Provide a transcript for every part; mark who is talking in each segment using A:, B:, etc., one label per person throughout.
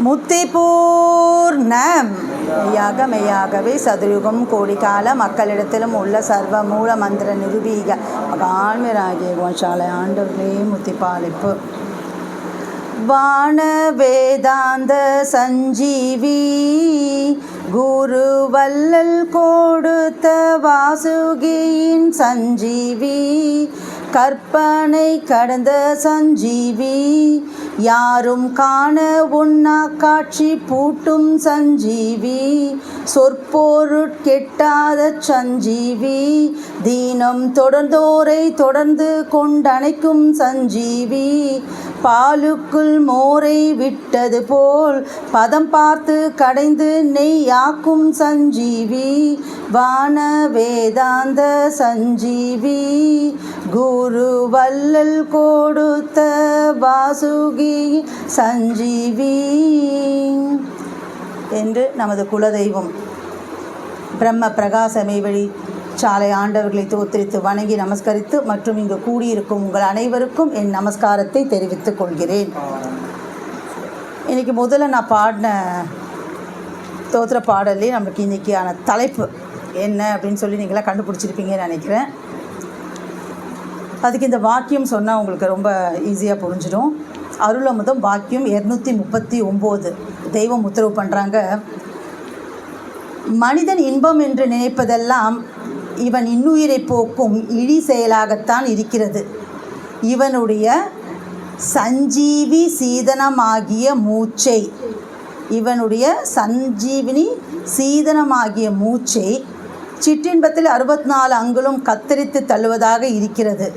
A: முத்திபூர்ணம் மெய்யாகவே சதுயுகம் கோடிக்கால மக்களிடத்திலும் உள்ள சர்வ மூல மந்திர நிரூபீக மகான்மராகிய கோஷாலை ஆண்டவர்களே முத்திப்பாலிப்பு. வான வேதாந்த சஞ்சீவி குரு வல்லல் கொடுத்த வாசுகியின் சஞ்சீவி கற்பனை கடந்த சஞ்சீவி யாரும் காண உண்ணா காட்சி பூட்டும் சஞ்சீவி சொற்பொருட்கெட்டாத சஞ்சீவி தீனம் தொடர்ந்தோரை தொடர்ந்து கொண்டணைக்கும் சஞ்சீவி பாலுக்குள் மோரை விட்டது போல் பதம் பார்த்து கடைந்து நெய்யாக்கும் சஞ்சீவி வான வேதாந்த சஞ்சீவி குரு வல்லல் கொடுத்த வாசுகி சஞ்சீவி என்று நமது குலதெய்வம் பிரம்ம பிரகாசமே வழி சாலை ஆண்டவர்களை தோத்திரித்து வணங்கி நமஸ்கரித்து மற்றும் இங்கு கூடியிருக்கும் உங்கள் அனைவருக்கும் என் நமஸ்காரத்தை தெரிவித்துக் கொள்கிறேன். இன்றைக்கி முதல்ல நான் பாடின தோத்திர பாடலே நமக்கு இன்றைக்கியான தலைப்பு என்ன அப்படின்னு சொல்லி நீங்களாம் கண்டுபிடிச்சிருப்பீங்கன்னு நினைக்கிறேன். அதுக்கு இந்த வாக்கியம் சொன்னால் உங்களுக்கு ரொம்ப ஈஸியாக புரிஞ்சிடும். அருளமுதம் வாக்கியம் 239 தெய்வம் உத்தரவு பண்ணுறாங்க. மனிதன் இன்பம் என்று நினைப்பதெல்லாம் இவன் இன்னுயிரை போக்கும் இழி செயலாகத்தான் இருக்கிறது. இவனுடைய சஞ்சீவி சீதனமாகிய மூச்சை இவனுடைய சஞ்சீவினி சீதனமாகிய மூச்சை சிற்றின்பத்தில் 64 அங்குலம் கத்தரித்து தள்ளுவதாக இருக்கிறது.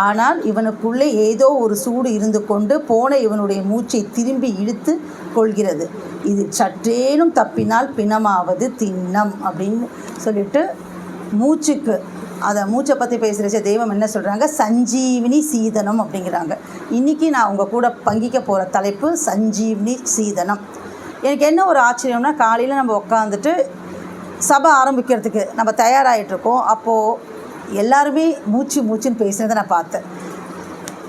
A: ஆனால் இவனுக்குள்ளே ஏதோ ஒரு சூடு இருந்து கொண்டு போன இவனுடைய மூச்சை திரும்பி இழுத்து கொள்கிறது. இது சற்றேனும் தப்பினால் பிணமாவது திண்ணம் அப்படின்னு சொல்லிட்டு மூச்சுக்கு அதை மூச்சை பற்றி பேசுகிறச்ச தெய்வம் என்ன சொல்கிறாங்க, சஞ்சீவினி சீதனம் அப்படிங்கிறாங்க. இன்றைக்கி நான் உங்கள் கூட பங்கிக்க போகிற தலைப்பு சஞ்சீவினி சீதனம். எனக்கு என்ன ஒரு ஆச்சரியம்னா, காலையில் நம்ம உட்காந்துட்டு சபை ஆரம்பிக்கிறதுக்கு நம்ம தயாராகிட்ருக்கோம். அப்போது எல்லாருமே மூச்சுன்னு பேசுனதை நான் பார்த்தேன்.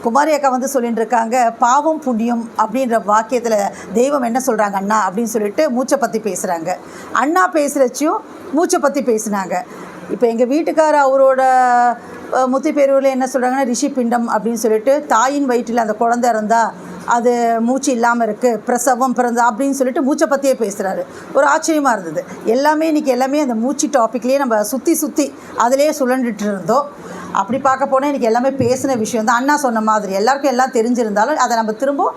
A: குமாரி அக்கா வந்து சொல்லிட்டு இருக்காங்க, பாவம் புண்ணியம் அப்படின்ற வாக்கியத்தில் தெய்வம் என்ன சொல்கிறாங்க அண்ணா அப்படின்னு சொல்லிட்டு மூச்சை பற்றி பேசுகிறாங்க. அண்ணா பேசுகிறச்சியும் மூச்சை பற்றி பேசுனாங்க. இப்போ எங்கள் வீட்டுக்காரர் அவரோட முத்தி பேரூரில் என்ன சொல்கிறாங்கன்னா, ரிஷி பிண்டம் அப்படின்னு சொல்லிட்டு தாயின் வயிற்றில் அந்த குழந்தை இருந்தால் அது மூச்சு இல்லாமல் இருக்குது, பிரசவம் பிறந்த அப்படின்னு சொல்லிட்டு மூச்சை பற்றியே பேசுகிறாரு. ஒரு ஆச்சரியமாக இருந்தது. எல்லாமே அந்த மூச்சு டாப்பிக்லேயே நம்ம சுற்றி அதிலே சுழண்டுட்டு இருந்தோம். அப்படி பார்க்க போனால் எனக்கு எல்லாமே பேசின விஷயம் தான். அண்ணா சொன்ன மாதிரி எல்லாருக்கும் எல்லாம் தெரிஞ்சிருந்தாலும் அதை நம்ம திரும்ப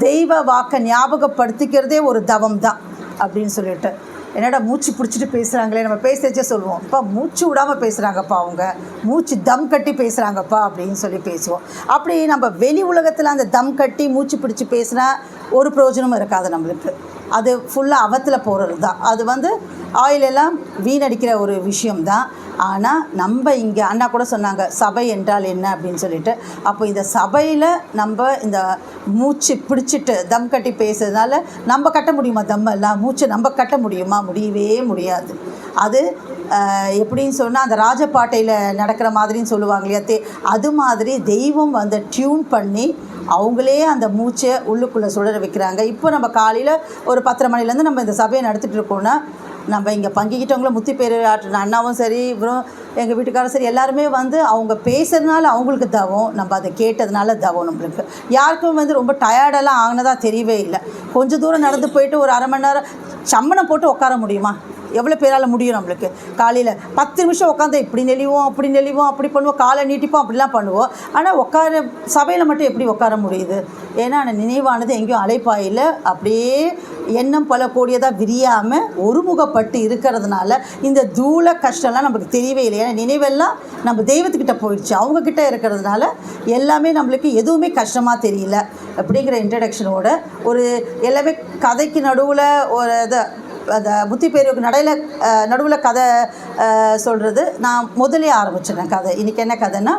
A: தெய்வ வாக்கை ஞாபகப்படுத்திக்கிறதே ஒரு தவம் தான் அப்படின்னு சொல்லிட்டு, என்னடா மூச்சு பிடிச்சிட்டு பேசுகிறாங்களே, நம்ம பேசுகிறச்சே சொல்லுவோம், அப்பா மூச்சு விடாமல் பேசுகிறாங்கப்பா, அவங்க மூச்சு தம் கட்டி பேசுகிறாங்கப்பா அப்படின்னு சொல்லி பேசுவோம். அப்படி நம்ம வெளி உலகத்தில் அந்த தம் கட்டி மூச்சு பிடிச்சி பேசினா ஒரு பிரயோஜனமும் இருக்காது நம்மளுக்கு. அது ஃபுல்லாக அவத்தில் போகிறது தான். அது வந்து ஆயிலெல்லாம் வீணடிக்கிற ஒரு விஷயம்தான். ஆனால் நம்ம இங்கே அண்ணா கூட சொன்னாங்க, சபை என்றால் என்ன அப்படின்னு சொல்லிட்டு. அப்போ இந்த சபையில் நம்ம இந்த மூச்சு பிடிச்சிட்டு தம் கட்டி பேசுறதுனால நம்ம கட்ட முடியுமா? தம்மெல்லாம் மூச்சு நம்ம கட்ட முடியுமா? முடியவே முடியாது. அது எப்படின்னு சொன்னால், அந்த ராஜபாட்டையில் நடக்கிற மாதிரின்னு சொல்லுவாங்க இல்லையா, அது மாதிரி தெய்வம் வந்து டியூன் பண்ணி அவங்களே அந்த மூச்சை உள்ளுக்குள்ளே சுழற வைக்கிறாங்க. இப்போ நம்ம காலையில் ஒரு 10:30 மணிலேருந்து நம்ம இந்த சபையை நடத்திட்டு இருக்கோன்னா, நம்ம இங்கே பங்கிக்கிட்டவங்கள முத்தி பேர் ஆற்றின அண்ணாவும் சரி, இவரும் எங்கள் வீட்டுக்காரும் சரி, எல்லாருமே வந்து அவங்க பேசுறதுனால அவங்களுக்கு தவம், நம்ம அதை கேட்டதுனால தவம். நம்மளுக்கு யாருக்கும் வந்து ரொம்ப டயர்டெல்லாம் ஆகினதாக தெரியவே இல்லை. கொஞ்சம் தூரம் நடந்து போயிட்டு ஒரு அரை மணி நேரம் சம்மணம் போட்டு உட்கார முடியுமா? எவ்வளோ பேரால் முடியும்? நம்மளுக்கு காலையில் 10 நிமிஷம் உட்காந்து இப்படி நெளிவோம் அப்படி பண்ணுவோம், காலை நீட்டிப்போம், அப்படிலாம் பண்ணுவோம். ஆனால் உட்கார சபையில் மட்டும் எப்படி உட்கார முடியுது? ஏன்னா அந்த நினைவானது எங்கேயும் அலைப்பாயில் அப்படியே எண்ணம் பல கோடியதாக விரியாமல் ஒருமுகப்பட்டு இருக்கிறதுனால இந்த தூள கஷ்டம்லாம் நமக்கு தெரியவே இல்லை. ஏன்னா நினைவெல்லாம் நம்ம தெய்வத்துக்கிட்ட போயிடுச்சு, அவங்கக்கிட்ட இருக்கிறதுனால எல்லாமே நம்மளுக்கு எதுவுமே கஷ்டமாக தெரியல. அப்படிங்கிற இன்ட்ரடக்ஷனோட ஒரு எல்லாமே கதைக்கு நடுவில் ஒரு இதை அந்த முத்தி பேருக்கு நடுவில் கதை சொல்கிறது நான் முதலே ஆரம்பிச்சிட்டேன் கதை. இன்றைக்கி என்ன கதைன்னா,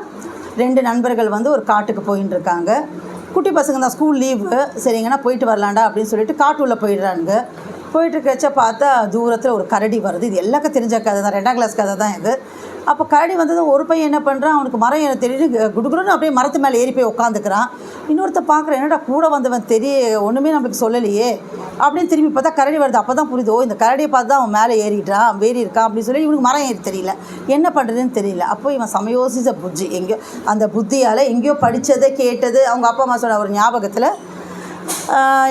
A: 2 நண்பர்கள் வந்து ஒரு காட்டுக்கு போயின்னு இருக்காங்க. குட்டி பசங்க தான், ஸ்கூல் லீவு, சரிங்கன்னா போயிட்டு வரலாண்டா அப்படின்னு சொல்லிட்டு காட்டுள்ளே போயிடுறாங்க. போயிட்டுருக்கச்ச பார்த்தா தூரத்தில் ஒரு கரடி வருது. இது எல்லாருக்கும் தெரிஞ்ச கதை தான், 2ஆம் கிளாஸ் கதை தான் இது. அப்போ கரடி வந்ததும் ஒரு பையன் என்ன பண்ணுறான், அவனுக்கு மரம் ஏற தெரியுது, குடுகுடுன்னு அப்படியே மரத்து மேலே ஏறி போய் உட்காந்துக்கிறான். இன்னொருத்த பார்க்குறேன், என்னடா கூட வந்தவன் ஒன்றுமே நம்மளுக்கு சொல்லலையே அப்படின்னு திரும்பி பார்த்தா கரடி வருது. அப்போ தான் புரியுதோ, இந்த கரடியை பார்த்து தான் அவன் மேலே ஏறிட்டான், ஏறி இருக்கான் அப்படின்னு சொல்லி இவனுக்கு மரம் ஏறி தெரியல, என்ன பண்ணுறதுன்னு தெரியல. அப்போ இவன் சமயோசித்த புத்தி, எங்கேயோ அந்த புத்தியால் எங்கேயோ படித்ததை கேட்டது அவங்க அப்பா அம்மா சொன்ன ஒரு ஞாபகத்தில்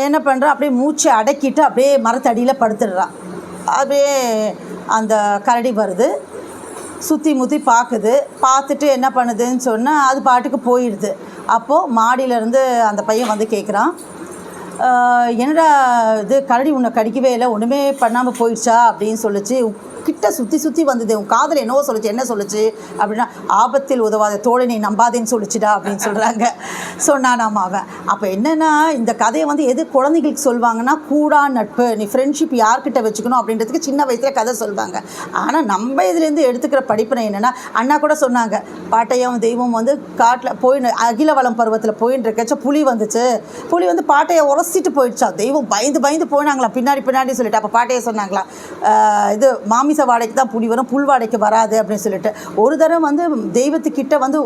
A: என்ன பண்ணுறான், அப்படியே மூச்சை அடக்கிட்டு அப்படியே மரத்தடியில் படுத்துடுறான். அப்படியே அந்த கரடி வருது, சுற்றி முற்றி பார்க்குது, பார்த்துட்டு என்ன பண்ணுதுன்னு சொன்னால் அது பாட்டுக்கு போயிடுது. அப்போது மாடியிலேருந்து அந்த பையன் வந்து கேட்குறான், என்னடா இது கரடி உன்னை கடிக்கவே இல்லை, ஒன்றுமே பண்ணாமல் போயிடுச்சா அப்படின்னு சொல்லிச்சு. கிட்ட சுற்றி வந்தது, உன் காதில் என்னவோ சொல்லிச்சு, என்ன சொல்லிச்சு அப்படின்னா, ஆபத்தில் உதவாத தோழனை நம்பாதேன்னு சொல்லிச்சுடா அப்படின்னு சொல்கிறாங்க. சொன்னானாமா அவன். அப்போ என்னென்னா இந்த கதையை வந்து எது குழந்தைகளுக்கு சொல்லுவாங்கன்னா, கூடா நட்பு, நீ ஃப்ரெண்ட்ஷிப் யார்கிட்ட வச்சுக்கணும் அப்படின்றதுக்கு சின்ன வயசில் கதை சொல்லுவாங்க. ஆனால் நம்ம இதுலேருந்து எடுத்துக்கிற படிப்பினை என்னென்னா, அண்ணா கூட சொன்னாங்க, பாட்டையும் தெய்வம் வந்து காட்டில் போய் அகிலவளம் பருவத்தில் போயின்னு இருக்கச்ச புலி வந்துச்சு, புலி வந்து பாட்டையை உரசிட்டு போயிடுச்சா, தெய்வம் பயந்து போயினாங்களாம் பின்னாடி சொல்லிட்டு. அப்போ பாட்டையை சொன்னாங்களாம், இது மாமிச வாடைக்கு தான் புலி வரும், புல் வாடைக்கு வராது அப்படின்னு சொல்லிட்டு. ஒரு தடவை வந்து தெய்வத்துக்கிட்ட வந்து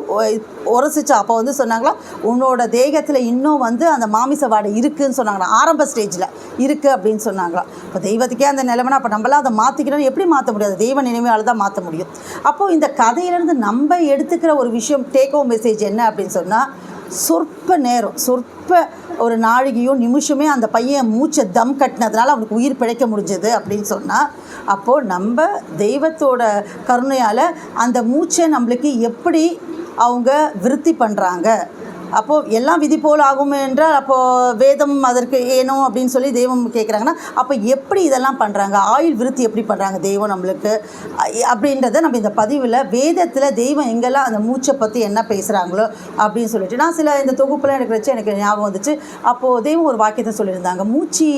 A: உரசிச்சா, அப்போ வந்து சொன்னாங்களா, உன்னோட தேகத்தில் இன்னும் வந்து அந்த மாமிச வாடை இருக்குதுன்னு சொன்னாங்களா, ஆரம்ப ஸ்டேஜில் இருக்குது அப்படின்னு சொன்னாங்களாம். இப்போ தெய்வத்துக்கே அந்த நிலைமைனா அப்போ நம்மளாம் அதை மாற்றிக்கணும்னு எப்படி மாற்ற முடியாது, தெய்வ நினைவால் தான் மாற்ற முடியும். அப்போது இந்த கதையிலேருந்து நம்ம எடுத்துக்கிற ஒரு விஷயம், டேக் ஹோம் மெசேஜ் என்ன அப்படின்னு சொன்னால், சொற்ப நேரம், ஒரு நாழிகையோ நிமிஷமே அந்த பையன் மூச்சை தம் கட்டினதுனால அவனுக்கு உயிர் பிழைக்க முடிஞ்சது அப்படின்னு சொன்னால், அப்போது நம்ம தெய்வத்தோட கருணையால் அந்த மூச்சை நம்மளுக்கு எப்படி அவங்க விருத்தி பண்ணுறாங்க. அப்போது எல்லாம் விதி போல் ஆகும் என்றால் அப்போது வேதம் அதற்கு ஏனோ அப்படின்னு சொல்லி தெய்வம் கேட்குறாங்கன்னா, அப்போ எப்படி இதெல்லாம் பண்ணுறாங்க, ஆயுள் விருத்தி எப்படி பண்ணுறாங்க தெய்வம் நம்மளுக்கு அப்படின்றத நம்ம இந்த பதிவில் வேதத்தில் தெய்வம் எங்கெல்லாம் அந்த மூச்சை பற்றி என்ன பேசுகிறாங்களோ அப்படின்னு சொல்லிட்டு நான் சில இந்த தொகுப்பில் எனக்கு வச்சு எனக்கு ஞாபகம் வந்துச்சு. அப்போது தெய்வம் ஒரு வாக்கியத்தை சொல்லியிருந்தாங்க, மூச்சு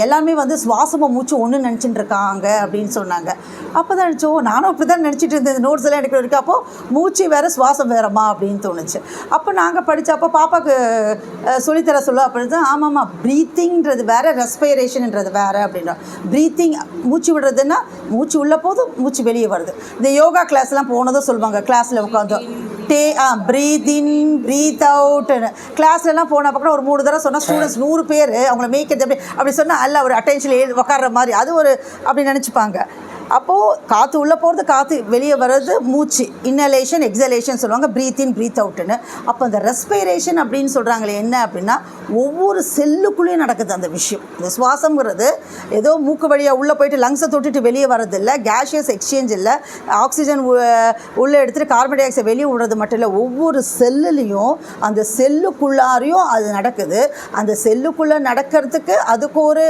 A: எல்லாமே வந்து சுவாசமாக மூச்சு ஒன்று நினச்சிட்டு இருக்காங்க அப்படின்னு சொன்னாங்க. அப்போ தான் நினச்சோம், நானும் அப்படி தான் நினச்சிட்டு இருந்தேன், இந்த நோட்ஸ் எல்லாம் எனக்கு இருக்குது. அப்போது மூச்சு வேறு சுவாசம் வேறமா அப்படின்னு தோணுச்சு. அப்போ நாங்கள் படித்தப்போ பாப்பாவுக்கு சொல்லித்தர சொல்ல அப்படின்னு தான், ஆமாம்மா ப்ரீத்திங்கிறது வேறு, ரெஸ்பிரேஷன்ன்றது வேறு அப்படின்னா. ப்ரீத்திங் மூச்சு விடுறதுன்னா மூச்சு உள்ள போதும் மூச்சு வெளியே வருது. இந்த யோகா கிளாஸ்லாம் போனதும் சொல்லுவாங்க, கிளாஸில் உட்காந்து ப்ரீத் இன் ப்ரீத் அவுட்னு கிளாஸ்லலாம் போன பக்கம் ஒரு 3 தடவை சொன்னால் ஸ்டூடெண்ட்ஸ் 100 பேர் அவங்கள மேய்க்கிறது அப்படி சொன்னால் அல்ல ஒரு அட்டென்ஷனில் உட்கார்ற மாதிரி அது ஒரு அப்படி நினச்சிப்பாங்க. அப்போது காற்று உள்ளே போகிறது, காற்று வெளியே வர்றது மூச்சு, இன்னலேஷன் எக்ஸலேஷன் சொல்லுவாங்க, ப்ரீத் இன் ப்ரீத் அவுட்டுன்னு. அப்போ அந்த ரெஸ்பிரேஷன் அப்படின்னு சொல்கிறாங்களே என்ன அப்படின்னா, ஒவ்வொரு செல்லுக்குள்ளேயும் நடக்குது அந்த விஷயம். இந்த சுவாசங்கிறது ஏதோ மூக்கு வழியாக உள்ளே போயிட்டு லங்ஸை தொட்டுட்டு வெளியே வர்றதில்லை, கேஷியஸ் எக்ஸ்சேஞ்ச் இல்லை, ஆக்சிஜன் உள்ளே எடுத்துகிட்டு கார்பன் டை ஆக்சைடு வெளியே விடுறது மட்டும் இல்லை, ஒவ்வொரு செல்லுலேயும் அந்த செல்லுக்குள்ளாரையும் அது நடக்குது. அந்த செல்லுக்குள்ளே நடக்கிறதுக்கு அதுக்கு ஒரு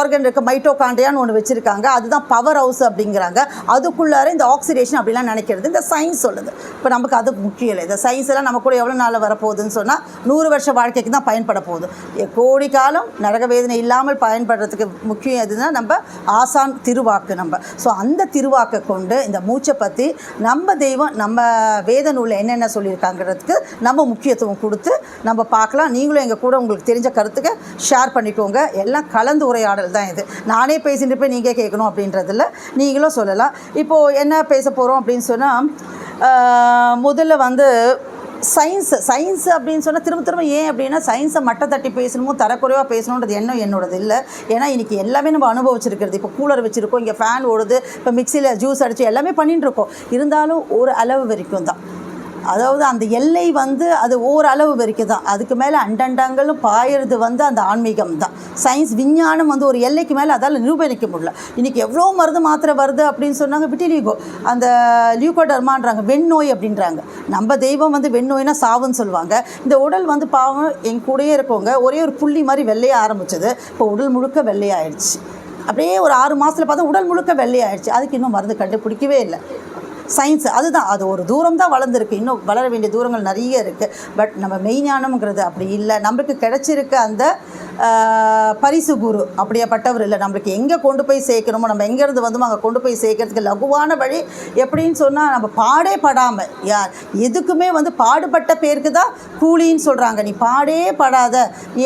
A: ஆர்கன் இருக்குது, மைட்டோகாண்ட்ரியான்னு ஒன்று வச்சுருக்காங்க, அதுதான் பவர் ஹவுஸ் அப்படிங்கிறாங்க. அதுக்குள்ளார இந்த ஆக்சிடேஷன் அப்படிலாம் நினைக்கிறது இந்த சயின்ஸ் சொல்லுது. இப்போ நமக்கு அது முக்கியம் இல்லை, இந்த சயின்ஸ் எல்லாம் நம்ம கூட எவ்வளோ நாள் வரப்போகுதுன்னு சொன்னால் 100 வருஷ வாழ்க்கைக்கு தான் பயன்பட போகுது. கோடி காலம் நரக வேதனை இல்லாமல் பயன்படுறதுக்கு முக்கியம் எதுனா நம்ம ஆசான் திருவாக்கு நம்ம. ஸோ அந்த திருவாக்கை கொண்டு இந்த மூச்சை பற்றி நம்ம தெய்வம் நம்ம வேத நூலில் என்னென்ன சொல்லியிருக்காங்கிறதுக்கு நம்ம முக்கியத்துவம் கொடுத்து நம்ம பார்க்கலாம். நீங்களும் எங்கள் கூட உங்களுக்கு தெரிஞ்ச கருத்துக்கு ஷேர் பண்ணிக்கோங்க. எல்லாம் கலந்து உரையாடல் தான் இது. நானே பேசிட்டு போய் நீங்கள் கேட்கணும் அப்படின்றதில்ல, நீங்களும் சொல்லலாம். இப்போது என்ன பேச போகிறோம் அப்படின்னு சொன்னால், முதல்ல வந்து சயின்ஸ் அப்படின்னு சொன்னால் திரும்ப ஏன் அப்படின்னா, சயின்ஸை மட்டை தட்டி பேசணுமோ தரக்குறைவாக பேசணுன்றது என்னோடது இல்லை. ஏன்னா இன்றைக்கி எல்லாமே நம்ம அனுபவிச்சிருக்கிறது. இப்போ கூலர் வச்சுருக்கோம், இங்கே ஃபேன் ஓடுது, இப்போ மிக்சியில் ஜூஸ் அடித்து எல்லாமே பண்ணிகிட்டு இருக்கோம். இருந்தாலும் ஒரு அளவு வரைக்கும் தான், அதாவது அந்த எல்லை வந்து அது ஓரளவு வரைக்கும் தான். அதுக்கு மேலே அண்டண்டங்களும் பாயிறது வந்து அந்த ஆன்மீகம் தான். சயின்ஸ் விஞ்ஞானம் வந்து ஒரு எல்லைக்கு மேலே அதால் நிரூபணிக்க முடியல. இன்றைக்கி எவ்வளோ மருந்து மாத்திரை வருது அப்படின்னு சொன்னாங்க, விட்டிலிகோ அந்த லியூகோடர்மான்றாங்க, வெண்ணோய் அப்படின்றாங்க. நம்ம தெய்வம் வந்து வெண்ணோய்னா சாவுன்னு சொல்லுவாங்க. இந்த உடல் வந்து பாவம் என் கூடயே இருக்கவங்க ஒரே ஒரு புள்ளி மாதிரி வெள்ளையாக ஆரம்பிச்சது, இப்போ உடல் முழுக்க வெள்ளையாயிடுச்சு. அப்படியே ஒரு 6 மாதத்தில் பார்த்தா உடல் முழுக்க வெள்ளையாயிடுச்சு. அதுக்கு இன்னும் மருந்து கண்டுபிடிக்கவே இல்லை. சயின்ஸ் அதுதான், அது ஒரு தூரம் தான் வளர்ந்துருக்கு, இன்னும் வளர வேண்டிய தூரங்கள் நிறைய இருக்குது. பட் நம்ம மெய்ஞானம்ங்கிறது அப்படி இல்லை. நம்மளுக்கு கிடைச்சிருக்க அந்த பரிசு குரு அப்படியேப்பட்டவர் இல்லை. நம்மளுக்கு எங்கே கொண்டு போய் சேர்க்கணுமோ, நம்ம எங்கேருந்து வந்தோமோ அங்கே கொண்டு போய் சேர்க்கறதுக்கு லகுவான வழி எப்படின்னு சொன்னால், நம்ம பாடே படாமல் எதுக்குமே பாடுபட்ட பேருக்கு தான் கூலின்னு சொல்கிறாங்க. நீ பாடே படாத,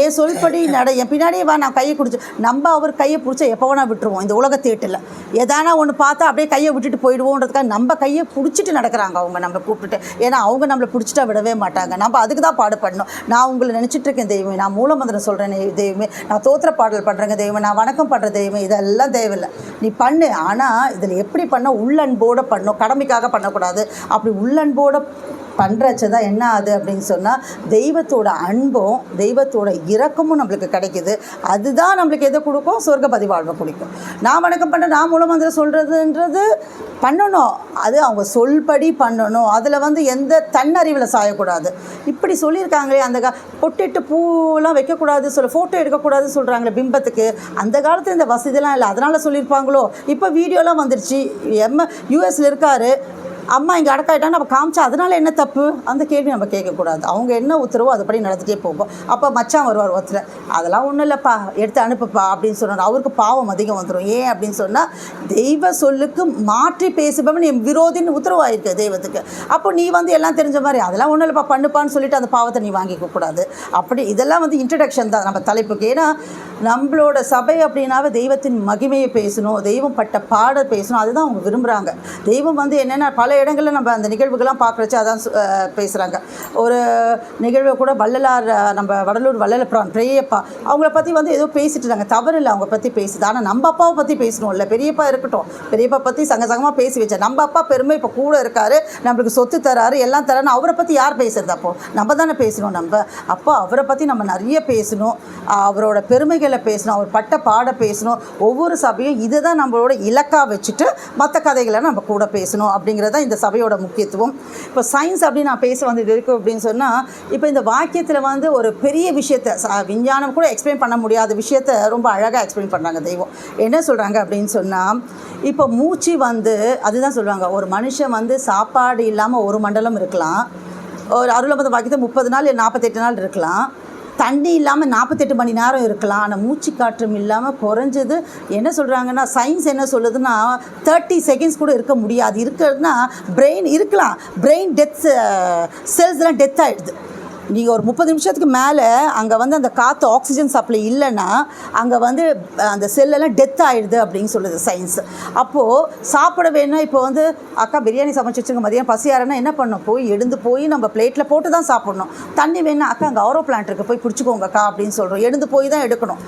A: ஏன் சொல்படி நட, என் பின்னாடியே வா, நான் கையை பிடிச்சி, நம்ம அவர் கையை பிடிச்சா எப்போ வேணா விட்டுருவோம். இந்த உலகத்தேட்டில் எதானா ஒன்று பார்த்தா அப்படியே கையை விட்டுட்டு போயிடுவோன்றதுக்காக நம்ம கையை பிடிச்சிட்டு நடக்கிறாங்க அவங்க, நம்ம கூப்பிட்டுட்டு. ஏன்னா அவங்க நம்மளை பிடிச்சிட்டா விடவே மாட்டாங்க. நம்ம அதுக்கு தான் பாடுபடணும். நான் உங்களை நினச்சிட்டு இருக்கேன் தெய்வமே, நான் மூலமந்திரம் சொல்கிறேன் தெய்வமே, நான் தோத்திர பாடல் பண்ணுறேங்க தெய்வமே, நான் வணக்கம் பண்ணுற தெய்வமே, இதெல்லாம் தேவையில்லை, நீ பண்ணு. ஆனால் இதில் எப்படி பண்ண, உள்ளன்போடு பண்ணணும், கடமைக்காக பண்ணக்கூடாது. அப்படி உள்ளன்போடு பண்ணுறச்சு தான் என்ன ஆகுது அப்படின்னு சொன்னால், தெய்வத்தோட அன்பும் தெய்வத்தோட இரக்கமும் நம்மளுக்கு கிடைக்கிது. அதுதான் நம்மளுக்கு எதை கொடுக்கும், சொர்க்க பதிவாழ்வை கொடுக்கும். நான் வணக்கம் பண்ணுறேன், நான் மூலமந்திரம் சொல்கிறதுன்றது பண்ணணும், அது அவங்க சொல்படி பண்ணணும். அதில் எந்த தன்னறிவில் சாயக்கூடாது. இப்படி சொல்லியிருக்காங்களே, அந்த பொட்டிட்டு பூலாம் வைக்கக்கூடாது சொல்ல, ஃபோட்டோ எடுக்கக்கூடாதுன்னு சொல்கிறாங்களே பிம்பத்துக்கு. அந்த காலத்தில் இந்த வசதியெல்லாம் இல்லை, அதனால் சொல்லியிருப்பாங்களோ. இப்போ வீடியோலாம் வந்துருச்சு. யூஎஸில் இருக்கார், அம்மா இங்கே அடக்காயிட்டாங்க, நம்ம காமிச்சா அதனால் என்ன தப்பு, அந்த கேள்வி நம்ம கேட்கக்கூடாது. அவங்க என்ன உத்தரவோ அதுபடி நடந்துகிட்டே போகும். அப்போ மச்சான் வருவார் ஒருத்தர், அதெல்லாம் ஒன்றும் இல்லைப்பா, எடுத்து அனுப்புப்பா அப்படின்னு சொன்னார். அவருக்கு பாவம் அதிகம் வந்துடும். ஏன் அப்படின்னு சொன்னால், தெய்வ சொல்லுக்கு மாற்றி பேசுபவன் என் விரோதின்னு உத்தரவாயிருக்கு தெய்வத்துக்கு. அப்போ நீ எல்லாம் தெரிஞ்ச மாதிரி அதெல்லாம் ஒன்றும் இல்லைப்பா பண்ணுப்பான்னு சொல்லிட்டு அந்த பாவத்தை நீ வாங்கிக்க கூடாது. அப்படி இதெல்லாம் இன்ட்ரடக்ஷன் தான் நம்ம தலைப்புக்கு. ஏன்னா நம்மளோட சபை அப்படின்னாவே தெய்வத்தின் மகிமையை பேசணும், தெய்வம் பட்ட பாட பேசணும், அதுதான் அவங்க விரும்புகிறாங்க. தெய்வம் என்னென்னா, பல இடங்களில் நம்ம அந்த நிகழ்வுகள்லாம் பார்க்குறச்சு அதான் பேசுகிறாங்க. ஒரு நிகழ்வை கூட வள்ளலார், நம்ம வடலூர் வள்ளலப்புறான் பெரியப்பா, அவங்கள பற்றி ஏதோ பேசிட்டு இருந்தாங்க. தவறு இல்லை, அவங்க பற்றி பேசுது. ஆனால் நம்ம அப்பாவை பற்றி பேசணும் இல்லை, பெரியப்பா இருக்கட்டும், பெரியப்பா பற்றி சங்கமாக பேசி வச்சேன். நம்ம அப்பா பெருமை இப்போ கூட இருக்கார், நம்மளுக்கு சொத்து தராரு, எல்லாம் தரான்னு அவரை பற்றி யார் பேசுறது? அப்போது நம்ம தானே பேசணும். நம்ம அப்போ அவரை பற்றி நம்ம நிறைய பேசணும், அவரோட பெருமைகளை பேசணும், அவர் பட்ட பாட பேசணும். ஒவ்வொரு சபையும் இதை தான் நம்மளோட இலக்காக வச்சுட்டு மற்ற கதைகளை நம்ம கூட பேசணும் அப்படிங்கிறத இந்த சபையோட முக்கியத்துவம். இப்போ சயின்ஸ் அப்படின்னு நான் பேச வந்தது இருக்குது அப்படின்னு சொன்னால், இப்போ இந்த வாக்கியத்தில் ஒரு பெரிய விஷயத்தை விஞ்ஞானம் கூட எக்ஸ்பிளைன் பண்ண முடியாத விஷயத்தை ரொம்ப அழகாக எக்ஸ்பிளைன் பண்ணுறாங்க தெய்வம். என்ன சொல்கிறாங்க அப்படின்னு சொன்னால், இப்போ மூச்சு அதுதான் சொல்லுவாங்க, ஒரு மனுஷன் சாப்பாடு இல்லாமல் ஒரு மண்டலம் இருக்கலாம், ஒரு அருளமத வாக்கியத்தை 30 நாள் இல்லை 48 நாள் இருக்கலாம், தண்ணி இல்லாமல் 48 மணி நேரம் இருக்கலாம். ஆனால் மூச்சு காற்றும் இல்லாமல் குறைஞ்சது என்ன சொல்கிறாங்கன்னா, சயின்ஸ் என்ன சொல்லுதுன்னா 30 செகண்ட்ஸ் கூட இருக்க முடியாது. இருக்கிறதுனா பிரெயின் இருக்கலாம், பிரெயின் டெத், செல்ஸ்லாம் டெத் ஆகிடுது. நீங்கள் ஒரு 30 நிமிஷத்துக்கு மேலே அங்கே அந்த காற்று ஆக்சிஜன் சப்ளை இல்லைன்னா அங்கே அந்த செல்லெல்லாம் டெத் ஆகிடுது அப்படின்னு சொல்லுது சயின்ஸ். அப்போது சாப்பிட வேணும்னா, இப்போ அக்கா பிரியாணி சமைச்சு வச்சுருங்க, மதியம் பசியாரன்னா என்ன பண்ணணும், போய் எழுந்து போய் நம்ம பிளேட்டில் போட்டு தான் சாப்பிட்ணும். தண்ணி வேணுன்னா, அக்கா அங்கே ஆரோ பிளான்ட் இருக்குது, போய் பிடிச்சிக்கோங்கக்கா அப்படின்னு சொல்கிறோம், எழுந்து போய் தான் எடுக்கணும்.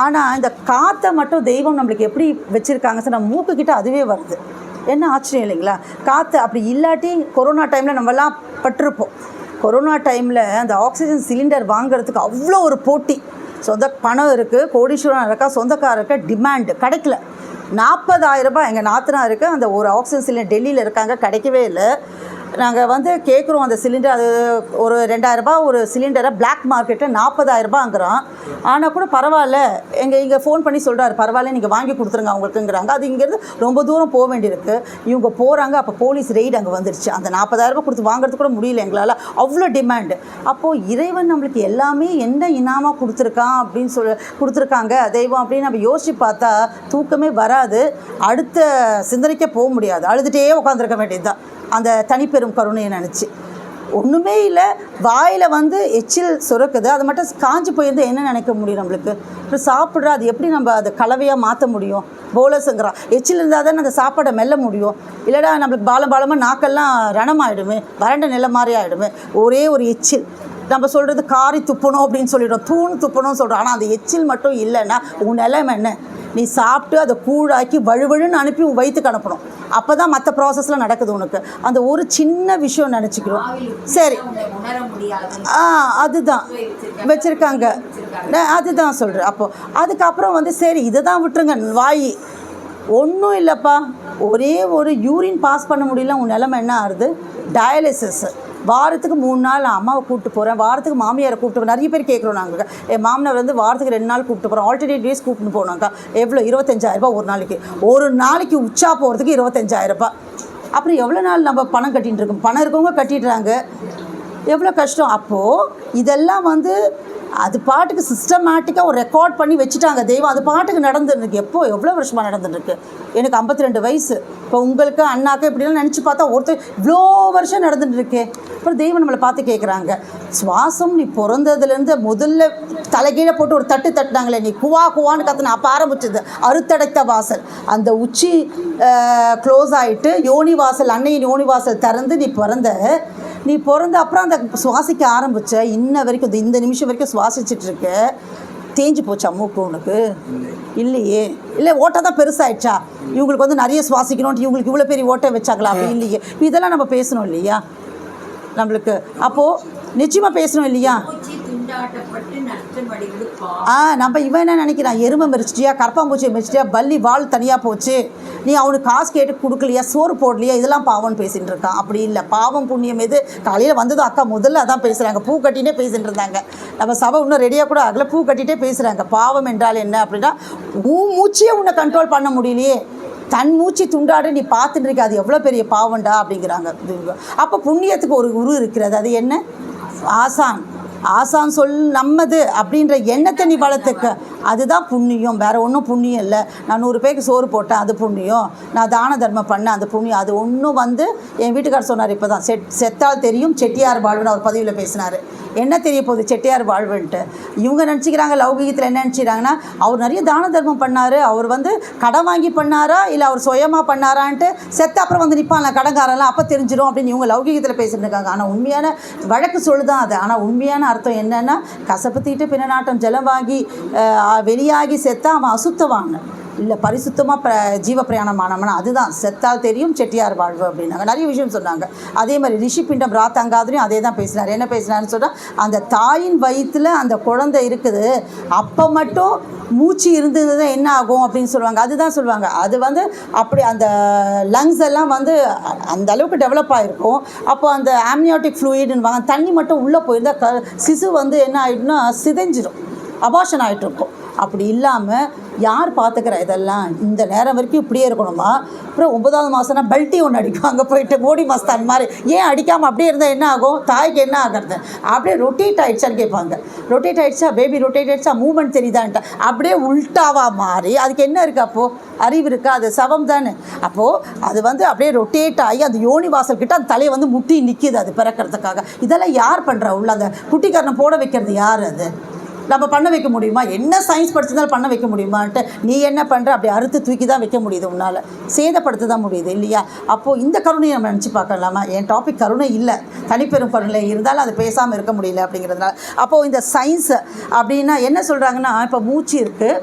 A: ஆனால் இந்த காற்றை மட்டும் தெய்வம் நம்மளுக்கு எப்படி வச்சுருக்காங்க சார், நம்ம மூக்குக்கிட்ட அதுவே வருது. என்ன ஆச்சரியம் இல்லைங்களா? காற்று அப்படி இல்லாட்டி கொரோனா டைமில் நம்மலாம் பட்டிருப்போம். கொரோனா டைமில் அந்த ஆக்சிஜன் சிலிண்டர் வாங்குறதுக்கு அவ்வளோ ஒரு போட்டி. சொந்த பணம் இருக்குது, கோடீஸ்வரன் இருக்கா, சொந்தக்கார இருக்க, டிமாண்டு கிடைக்கல. 40,000 ரூபாய் எங்கள் நாத்தனா இருக்குது, அந்த ஒரு ஆக்சிஜன் சிலிண்டர் டெல்லியில் இருக்காங்க, கிடைக்கவே இல்லை. நாங்கள் கேட்குறோம் அந்த சிலிண்டர், அது ஒரு 2,000 ரூபாய் ஒரு சிலிண்டரை பிளாக் மார்க்கெட்டில் 40,000 ரூபாங்கிறோம். ஆனால் கூட பரவாயில்ல, இங்கே ஃபோன் பண்ணி சொல்கிறாரு, பரவாயில்ல நீங்கள் வாங்கி கொடுத்துருங்க அவங்களுக்குங்கிறாங்க. அது இங்கேருந்து ரொம்ப தூரம் போக வேண்டியிருக்கு. இவங்க போகிறாங்க, அப்போ போலீஸ் ரெய்டு அங்கே வந்துருச்சு. அந்த 40,000 ரூபாய் கொடுத்து வாங்குறது கூட முடியல எங்களால், அவ்வளோ டிமாண்டு. அப்போது இறைவன் நம்மளுக்கு எல்லாமே என்ன இனாமாக கொடுத்துருக்கான் அப்படின்னு கொடுத்துருக்காங்க தெய்வம் அப்படின்னு நம்ம யோசித்து பார்த்தா தூக்கமே வராது. அடுத்த சிந்தனைக்கே போக முடியாது, அழுதுகிட்டே உட்காந்துருக்க வேண்டியது தான் அந்த தனிப்பெரும் கருணையை நினச்சி. ஒன்றுமே இல்லை, வாயில் எச்சில் சுரக்குது, அது மட்டும் காஞ்சி போயிருந்து என்ன நினைக்க முடியும் நம்மளுக்கு? இப்போ சாப்பிட்ற அது எப்படி நம்ம அதை கலவையாக மாற்ற முடியும்? போலஸுங்கிறான், எச்சில் இருந்தால் தானே அந்த சாப்பாடை மெல்ல முடியும். இல்லைடா நம்மளுக்கு பாலமாக நாக்கெல்லாம் ரணமாயிடுமே, வறண்ட நிலை மாதிரி ஆகிடுமே. ஒரே ஒரு எச்சில் நம்ம சொல்கிறது காரி துப்பணும் அப்படின்னு சொல்லிடுறோம், தூண் துப்பணும்னு சொல்கிறோம். ஆனால் அந்த எச்சில் மட்டும் இல்லைன்னா உன் நிலைமை என்ன? நீ சாப்பிட்டு அதை கூழாக்கி வழுவழுன்னு அனுப்பி உன் வயிற்றுக்கு அனுப்பணும். அப்போ தான் மற்ற ப்ராசஸ்லாம் நடக்குது உனக்கு. அந்த ஒரு சின்ன விஷயம் நினச்சிக்கிறோம், சரி அதுதான் வச்சுருக்காங்க, அதுதான் சொல்கிறேன். அப்போது அதுக்கப்புறம் சரி இதை தான் விட்டுருங்க, வாய் ஒன்றும் இல்லைப்பா, ஒரே ஒரு யூரின் பாஸ் பண்ண முடியல, உன் நிலைமை என்ன ஆகுது? டயாலிசிஸ். வாரத்துக்கு 3 நாள் நான் அம்மாவை கூப்பிட்டு போகிறேன், வாரத்துக்கு மாமியாரை கூப்பிட்டு போகிறேன். நிறைய பேர் கேட்குறோம், நாங்கள் என் மாமனார் வாரத்துக்கு 2 நாள் கூப்பிட்டு போகிறோம், ஆல்டர்னேட் டேஸ் கூப்பிட்டு போனாக்கா எவ்வளோ? 25,000 ரூபாய் ஒரு நாளைக்கு உச்சா போகிறதுக்கு 25,000 ரூபாய். அப்புறம் எவ்வளோ நாள் நம்ம பணம் கட்டிகிட்டு இருக்கோம்? பணம் இருக்கவங்க கட்டிடுறாங்க, எவ்வளோ கஷ்டம். அப்போது இதெல்லாம் அது பாட்டுக்கு சிஸ்டமேட்டிக்காக ஒரு ரெக்கார்ட் பண்ணி வச்சுட்டாங்க தெய்வம். அது பாட்டுக்கு நடந்துருக்கு. எவ்வளோ வருஷமாக நடந்துருக்கு. எனக்கு 52 வயசு. இப்போ உங்களுக்கு அண்ணாக்கு இப்படிலாம் நினச்சி பார்த்தா ஒருத்தர் இவ்வளோ வருஷம் நடந்துட்டுருக்கே. அப்புறம் தெய்வம் நம்மளை பார்த்து கேட்குறாங்க, சுவாசம் நீ பிறந்ததுலேருந்து முதல்ல தலைகீழே போட்டு ஒரு தட்டுனாங்களே, நீ குவான்னு கற்றுன அப்போ ஆரம்பிச்சது அறுத்தடைத்த வாசல். அந்த உச்சி க்ளோஸ் ஆகிட்டு யோனி வாசல், அன்னையின் யோனி வாசல் திறந்து நீ பிறந்த அப்புறம் அந்த சுவாசிக்க ஆரம்பித்த இன்ன வரைக்கும் இந்த நிமிஷம் வரைக்கும் சுவாசிச்சுட்ருக்க. தேஞ்சு போச்சா மூக்கு உனக்கு? இல்லையே. இல்லை ஓட்டை தான் பெருசாகிடுச்சா? இவங்களுக்கு வந்து நிறைய சுவாசிக்கணும்ட்டு இவங்களுக்கு இவ்வளோ பெரிய ஓட்டை வச்சாங்களா? அப்படி இல்லையே. இதெல்லாம் நம்ம பேசணும் இல்லையா நம்மளுக்கு? அப்போது நிச்சயமாக பேசணும் இல்லையா? நம்ம இவன் என்ன நினைக்கிறான், எருமை மெரிச்சிட்டியா, கரப்பாம்பூச்சியை மெரிச்சிட்டியா, பல்லி வால் தனியாக போச்சு, நீ அவனுக்கு காசு கேட்டு கொடுக்கலையா, சோறு போடலையா, இதெல்லாம் பாவம்னு பேசிகிட்டு இருக்கான். அப்படி இல்லை. பாவம் புண்ணியம் எது? காலையில் வந்ததும் அக்கா முதல்ல அதான் பேசுகிறாங்க. பூ கட்டிகிட்டே பேசிகிட்டு இருந்தாங்க. நம்ம சபை இன்னும் ரெடியாக கூட அதில் பூ கட்டிகிட்டே பேசுகிறாங்க. பாவம் என்றால் என்ன அப்படின்னா, மூச்சையே உன்னை கண்ட்ரோல் பண்ண முடியலையே, தன் மூச்சு துண்டாடு நீ பார்த்துட்டு இருக்க, அது எவ்வளோ பெரிய பாவண்டா அப்படிங்கிறாங்க. அப்போ புண்ணியத்துக்கு ஒரு குரு இருக்கிறது. அது என்ன? ஆசான் சொல் நம்மது அப்படின்ற எண்ணத்தை நீ வளர்த்துக்க. அதுதான் புண்ணியம். வேறு ஒன்றும் புண்ணியம் இல்லை. நான் 100 பேருக்கு சோறு போட்டேன், அது புண்ணியம். நான் தான தர்மம் பண்ணேன், அது புண்ணியம். அது ஒன்றும் வந்து என் வீட்டுக்கார் சொன்னார் இப்போ தான், செத்தால் தெரியும் செட்டியார் வாழ்வுன்னு அவர் பதிவில் பேசினார். என்ன தெரிய போகுது செட்டியார் வாழ்வுன்ட்டு? இவங்க நினச்சிக்கிறாங்க லௌகிகத்தில் என்ன நினச்சிக்கிறாங்கன்னா, அவர் நிறைய தான தர்மம் பண்ணார், அவர் வந்து கடன் வாங்கி பண்ணாரா இல்லை அவர் சுயமாக பண்ணாரான்ட்டு செத்த அப்புறம் வந்து நிற்பான்ல கடன்காரெல்லாம், அப்போ தெரிஞ்சிடும் அப்படின்னு இவங்க லௌகிகத்தில் பேசிட்டு இருக்காங்க. ஆனால் உண்மையான வழக்கு சொல்லுதான் அது. ஆனால் உண்மையான அர்த்தம் என்னன்னா, கசப்பு தீட்டு பின்னநாட்டம் ஜலம் வாங்கி வெளியாகி செத்தா அவன் அசுத்தவான் இல்லை, பரிசுத்தமாக ஜீவ பிரயாணமானவனா. அதுதான் செத்தால் தெரியும் செட்டியார் வாழ்வு அப்படின்னாங்க. நிறைய விஷயம் சொன்னாங்க. அதே மாதிரி ரிஷி பிண்டம் ராத்தங்காதுலையும் அதே தான் பேசினார். என்ன பேசினாருன்னு சொன்னால், அந்த தாயின் வயிற்றில் அந்த குழந்தை இருக்குது, அப்போ மட்டும் மூச்சு இருந்தது என்ன ஆகும் அப்படின்னு சொல்லுவாங்க. அதுதான் சொல்லுவாங்க. அது வந்து அப்படி அந்த லங்ஸ் எல்லாம் வந்து அந்த அளவுக்கு டெவலப் ஆகிருக்கும். அப்போ அந்த ஆம்னியாட்டிக் ஃப்ளூயிடுன்னு தண்ணி மட்டும் உள்ளே போயிருந்தால் சிசு வந்து என்ன ஆகிடும்னா சிதைஞ்சிடும், அபார்ஷன் ஆகிட்டு இருக்கும். அப்படி இல்லாமல் யார் பார்த்துக்கிற இதெல்லாம் இந்த நேரம் வரைக்கும் இப்படியே இருக்கணுமா? அப்புறம் 9வது மாதம்னா பெல்ட்டி ஒன்று அடிக்கும், அங்கே போயிட்டு மோடி மஸ்தான் மாதிரி. ஏன் அடிக்காமல் அப்படியே இருந்தால் என்ன ஆகும்? தாய்க்கு என்ன ஆகிறது? அப்படியே ரொட்டேட் ஆகிடுச்சான்னு கேட்பாங்க. ரொட்டேட் ஆகிடுச்சா, பேபி ரொட்டேட் ஆகிடுச்சா, மூமெண்ட் தெரியுதான்ட்டு அப்படியே உல்ட்டாவாக மாறி அதுக்கு என்ன இருக்குது? அப்போது அறிவு இருக்கா? அது சவம் தானே. அப்போது அது வந்து அப்படியே ரொட்டேட் ஆகி அந்த யோனி வாசல் கிட்ட அந்த தலையை வந்து முட்டி நிற்கிது அது பிறக்கிறதுக்காக. இதெல்லாம் யார் பண்ணுறா? உள்ள அந்த குட்டிக்காரனை போட வைக்கிறது யார்? அது நம்ம பண்ண வைக்க முடியுமா? என்ன சயின்ஸ் படிச்சிருந்தாலும் பண்ண வைக்க முடியுமான்ட்டு நீ என்ன பண்ணுற? அப்படி அறுத்து தூக்கி தான் வைக்க முடியுது, உன்னால் சேதப்படுத்த தான் முடியுது இல்லையா? அப்போது இந்த கருணையை நம்ம நினச்சி பார்க்கலாமா? என் டாபிக் கருணை இல்லை, தனிப்பெரும் கருணை இருந்தாலும் அது பேசாமல் இருக்க முடியல அப்படிங்கிறதுனால. அப்போது இந்த சயின்ஸ் அப்படின்னா என்ன சொல்கிறாங்கன்னா, இப்போ மூச்சு இருக்குது,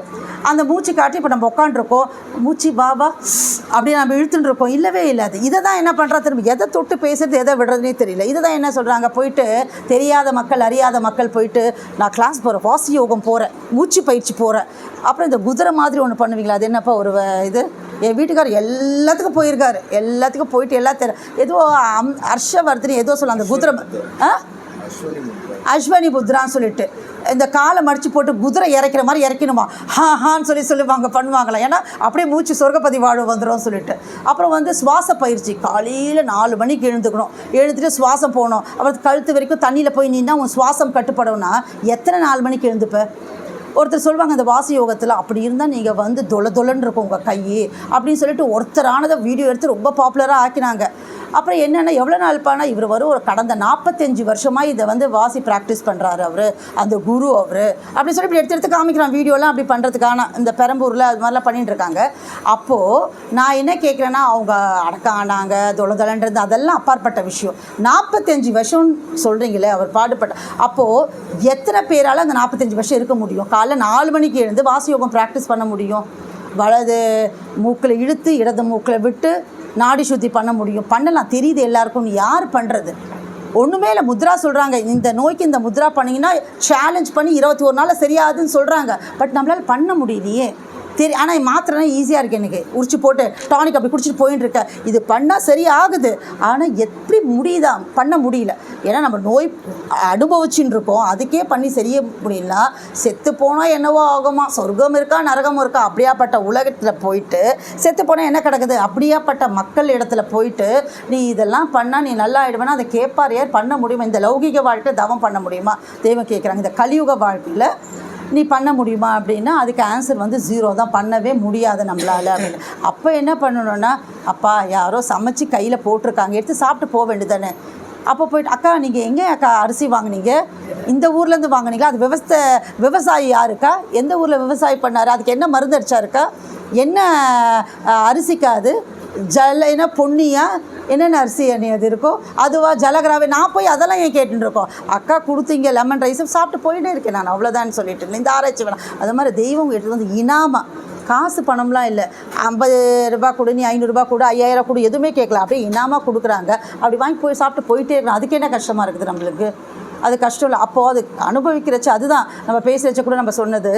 A: அந்த மூச்சு காட்டி இப்போ நம்ம உட்காண்ட்ருக்கோம், மூச்சு பாபா அப்படி நம்ம இழுத்துட்டுருக்கோம், இல்லவே இல்லை. அது இதை தான் என்ன பண்ணுறா, திரும்ப எதை தொட்டு பேசுறது எதை விடுறதுனே தெரியல. இதை தான் என்ன சொல்கிறாங்க, போயிட்டு தெரியாத மக்கள் அறியாத மக்கள் போயிட்டு, நான் கிளாஸ் போகிறேன், வாசி யோகம் போகிறேன், மூச்சு பயிற்சி போகிறேன், அப்புறம் இந்த குதிரை மாதிரி ஒன்று பண்ணுவீங்களா, அது என்னப்பா ஒரு இது? என் வீட்டுக்காரர் எல்லாத்துக்கும் போயிருக்காரு, எல்லாத்துக்கும் போயிட்டு எல்லாத்தையும் ஏதோ ஹர்ஷவர்தனி ஏதோ சொல்ல அந்த குதிரை அஸ்வனி புத்ரான்னு சொல்லிட்டு இந்த காலை மடித்து போட்டு குதிரை இறக்கிற மாதிரி இறக்கணுமா, ஹான்னு சொல்லுவாங்க, பண்ணுவாங்களாம். ஏன்னா அப்படியே மூச்சு சொர்க்கபதி வாழ்வு வந்துடும் சொல்லிட்டு. அப்புறம் வந்து சுவாச பயிற்சி காலையில் 4 மணிக்கு எழுந்துட்டு சுவாசம் போகணும். அப்புறம் கழுத்து வரைக்கும் தண்ணியில் போய் நின்னா உன் சுவாசம் கட்டுப்படும்னா எத்தனை 4 மணிக்கு எழுந்துப்ப? ஒருத்தர் சொல்லுவாங்க அந்த வாசி யோகத்தில் அப்படி இருந்தால் நீங்கள் வந்து தொலன்னு இருக்கும் உங்கள் கை அப்படின்னு சொல்லிட்டு ஒருத்தரானதை வீடியோ எடுத்து ரொம்ப பாப்புலராக ஆக்கினாங்க. அப்புறம் என்னென்னா எவ்வளோ நாள் பானா இவர் ஒரு கடந்த 45 வருஷமாக இதை வந்து வாசி ப்ராக்டிஸ் பண்ணுறாரு அவர், அந்த குரு அவர் அப்படி சொல்லி இப்படி எடுத்து காமிக்கிறான் வீடியோலாம் அப்படி பண்ணுறதுக்கான. இந்த பெரம்பூரில் அது மாதிரிலாம் பண்ணிகிட்டு இருக்காங்க. அப்போது நான் என்ன கேட்குறேன்னா, அவங்க அடக்கம் ஆனாங்க தொலன்றது அதெல்லாம் அப்பாற்பட்ட விஷயம். 45 வருஷம் சொல்கிறீங்களே அவர் பாடுபட்ட, அப்போது எத்தனை பேரால் அந்த 45 வருஷம் இருக்க முடியும்? காலைல 4 மணிக்கு எழுந்து வாசி யோகம் ப்ராக்டிஸ் பண்ண முடியும்? வலது மூக்கில் இழுத்து இடது மூக்கில் விட்டு நாடி சுத்தி பண்ண முடியும், பண்ணலாம், தெரியுது எல்லாருக்கும். யார் பண்ணுறது? ஒன்றுமே இல்லை. முத்ரா சொல்கிறாங்க, இந்த நோய்க்கு இந்த முத்ரா பண்ணிங்கன்னா சேலஞ்ச் பண்ணி 21 நாளில் சரியாதுன்னு சொல்கிறாங்க. பட் நம்மளால் பண்ண முடியலையே. ஆனால் மாத்திரனா ஈஸியாக இருக்குது எனக்கு, உரிச்சு போட்டு டானிக் அப்படி குடிச்சிட்டு போயின்னு இருக்கேன். இது பண்ணால் சரியாகுது, ஆனால் எப்படி முடியுதா? பண்ண முடியல. ஏன்னா நம்ம நோய் அனுபவிச்சுன்னு இருக்கோம், அதுக்கே பண்ணி செய்ய முடியலனா செத்து போனால் என்னவோ ஆகுமா, சொர்க்கம் இருக்கா நரகம் இருக்கா, அப்படியாப்பட்ட உலகத்தில் போயிட்டு செத்து போனால் என்ன கிடக்குது, அப்படியாப்பட்ட மக்கள் இடத்துல போயிட்டு நீ இதெல்லாம் பண்ணால் நீ நல்லா ஆகிடுவேன்னா அதை கேட்பார் யார்? பண்ண முடியுமா? இந்த லௌகிக வாழ்க்கை தவம் பண்ண முடியுமா? தெய்வம் கேட்குறாங்க. இந்த கலியுக வாழ்க்கையில் நீ பண்ண முடியுமா அப்படின்னா அதுக்கு ஆன்சர் வந்து 0 தான். பண்ணவே முடியாது நம்மளால் அப்படின்னு. அப்போ என்ன பண்ணணுன்னா, அப்பா யாரோ சமைச்சு கையில் போட்டிருக்காங்க, எடுத்து சாப்பிட்டு போக வேண்டியதானே. அப்போ போய்ட்டு, அக்கா நீங்கள் எங்கே அக்கா அரிசி வாங்குனீங்க? இந்த ஊர்லேருந்து வாங்குனீங்களா? அது விவசாயி யாருக்கா? எந்த ஊரில் விவசாயம் பண்ணார்? அதுக்கு என்ன மருந்து அடிச்சாருக்கா? என்ன அரிசிக்கா அது? என்ன பொன்னியா? என்னென்ன அரிசி அது இருக்கோ அதுவா? ஜலகராவே? நான் போய் அதெல்லாம் ஏன் கேட்டுருக்கோம்? அக்கா கொடுத்தீங்க லெமன் ரைஸும் சாப்பிட்டு போயிட்டே இருக்கேன் நான், அவ்வளோதான்னு சொல்லிட்டு இந்த ஆராய்ச்சி வேணாம். அது மாதிரி தெய்வம் எடுத்து வந்து இனாமா, காசு பணம்லாம் இல்லை, 50 ரூபா கொடு, நீ 500 ரூபா கொடு, 5000 கொடு, எதுவுமே கேட்கல, அப்படியே இனாமாக கொடுக்குறாங்க. அப்படி வாங்கி போய் சாப்பிட்டு போயிட்டே இருக்கணும். அதுக்கு என்ன கஷ்டமாக இருக்குது நம்மளுக்கு? அது கஷ்டம் இல்லை. அப்போது அது அனுபவிக்கிறச்ச, அதுதான் நம்ம பேசுகிறச்ச கூட நம்ம சொன்னது,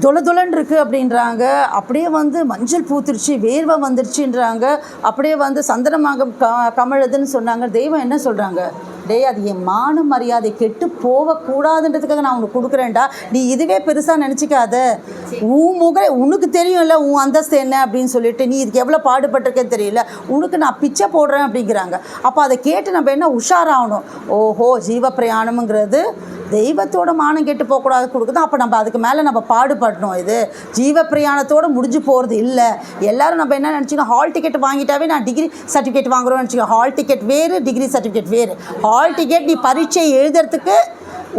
A: தொலன்னு இருக்குது அப்படின்றாங்க, அப்படியே வந்து மஞ்சள் பூத்துருச்சு, வேர்வை வந்துருச்சுன்றாங்க, அப்படியே வந்து சந்தனமாக கமழுதுன்னு சொன்னாங்க. தெய்வம் என்ன சொல்கிறாங்க? டேய், அது என் மான மரியாதை கெட்டு போகக்கூடாதுன்றதுக்காக நான் உனக்கு கொடுக்குறேன்டா, நீ இதுவே பெருசாக நினச்சிக்காத. உனக்கு தெரியும்ல உன் அந்தஸ்து என்ன அப்படின்னு சொல்லிட்டு, நீ இதுக்கு எவ்வளோ பாடுபட்டிருக்கேன்னு தெரியல, உனக்கு நான் பிச்சை போடுறேன் அப்படிங்கிறாங்க. அப்போ அதை கேட்டு நம்ம என்ன உஷாராகணும். ஓஹோ, ஜீவ பிரயாணம்ங்கிறது தெய்வத்தோட மானம் கெட்டு போகக்கூடாது கொடுக்குது. அப்போ நம்ம அதுக்கு மேலே நம்ம பாடுபடணும். இது ஜீவ பிரயாணத்தோடு முடிஞ்சு போகிறது இல்லை. எல்லோரும் நம்ம என்ன நினச்சிக்கோங்க, ஹால் டிக்கெட் வாங்கிட்டாவே நான் டிகிரி சர்டிஃபிகேட் வாங்குறோன்னு நினச்சிக்கோங்க. ஹால் டிக்கெட் வேறு, டிகிரி சர்டிஃபிகேட் வேறு. ஹால் டிக்கெட் நீ பரீட்சை எழுதுறதுக்கு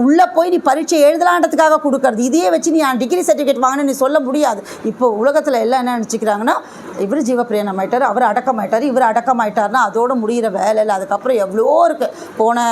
A: உள்ளே போய் நீ பரீட்சை எழுதலான்றதுக்காக கொடுக்கறது. இதையே வச்சு நீ டிகிரி சர்டிஃபிகேட் வாங்கினு நீ சொல்ல முடியாது. இப்போ உலகத்தில் எல்லாம் என்ன நினச்சிக்கிறாங்கன்னா, இவர் ஜீவப்பிரயாணம் ஆகிட்டார், அவர் அடக்கமாயிட்டார், இவர் அடக்கமாயிட்டார்னா அதோடு முடிகிற வேலை இல்லை. அதுக்கப்புறம் எவ்வளோ இருக்குது. போன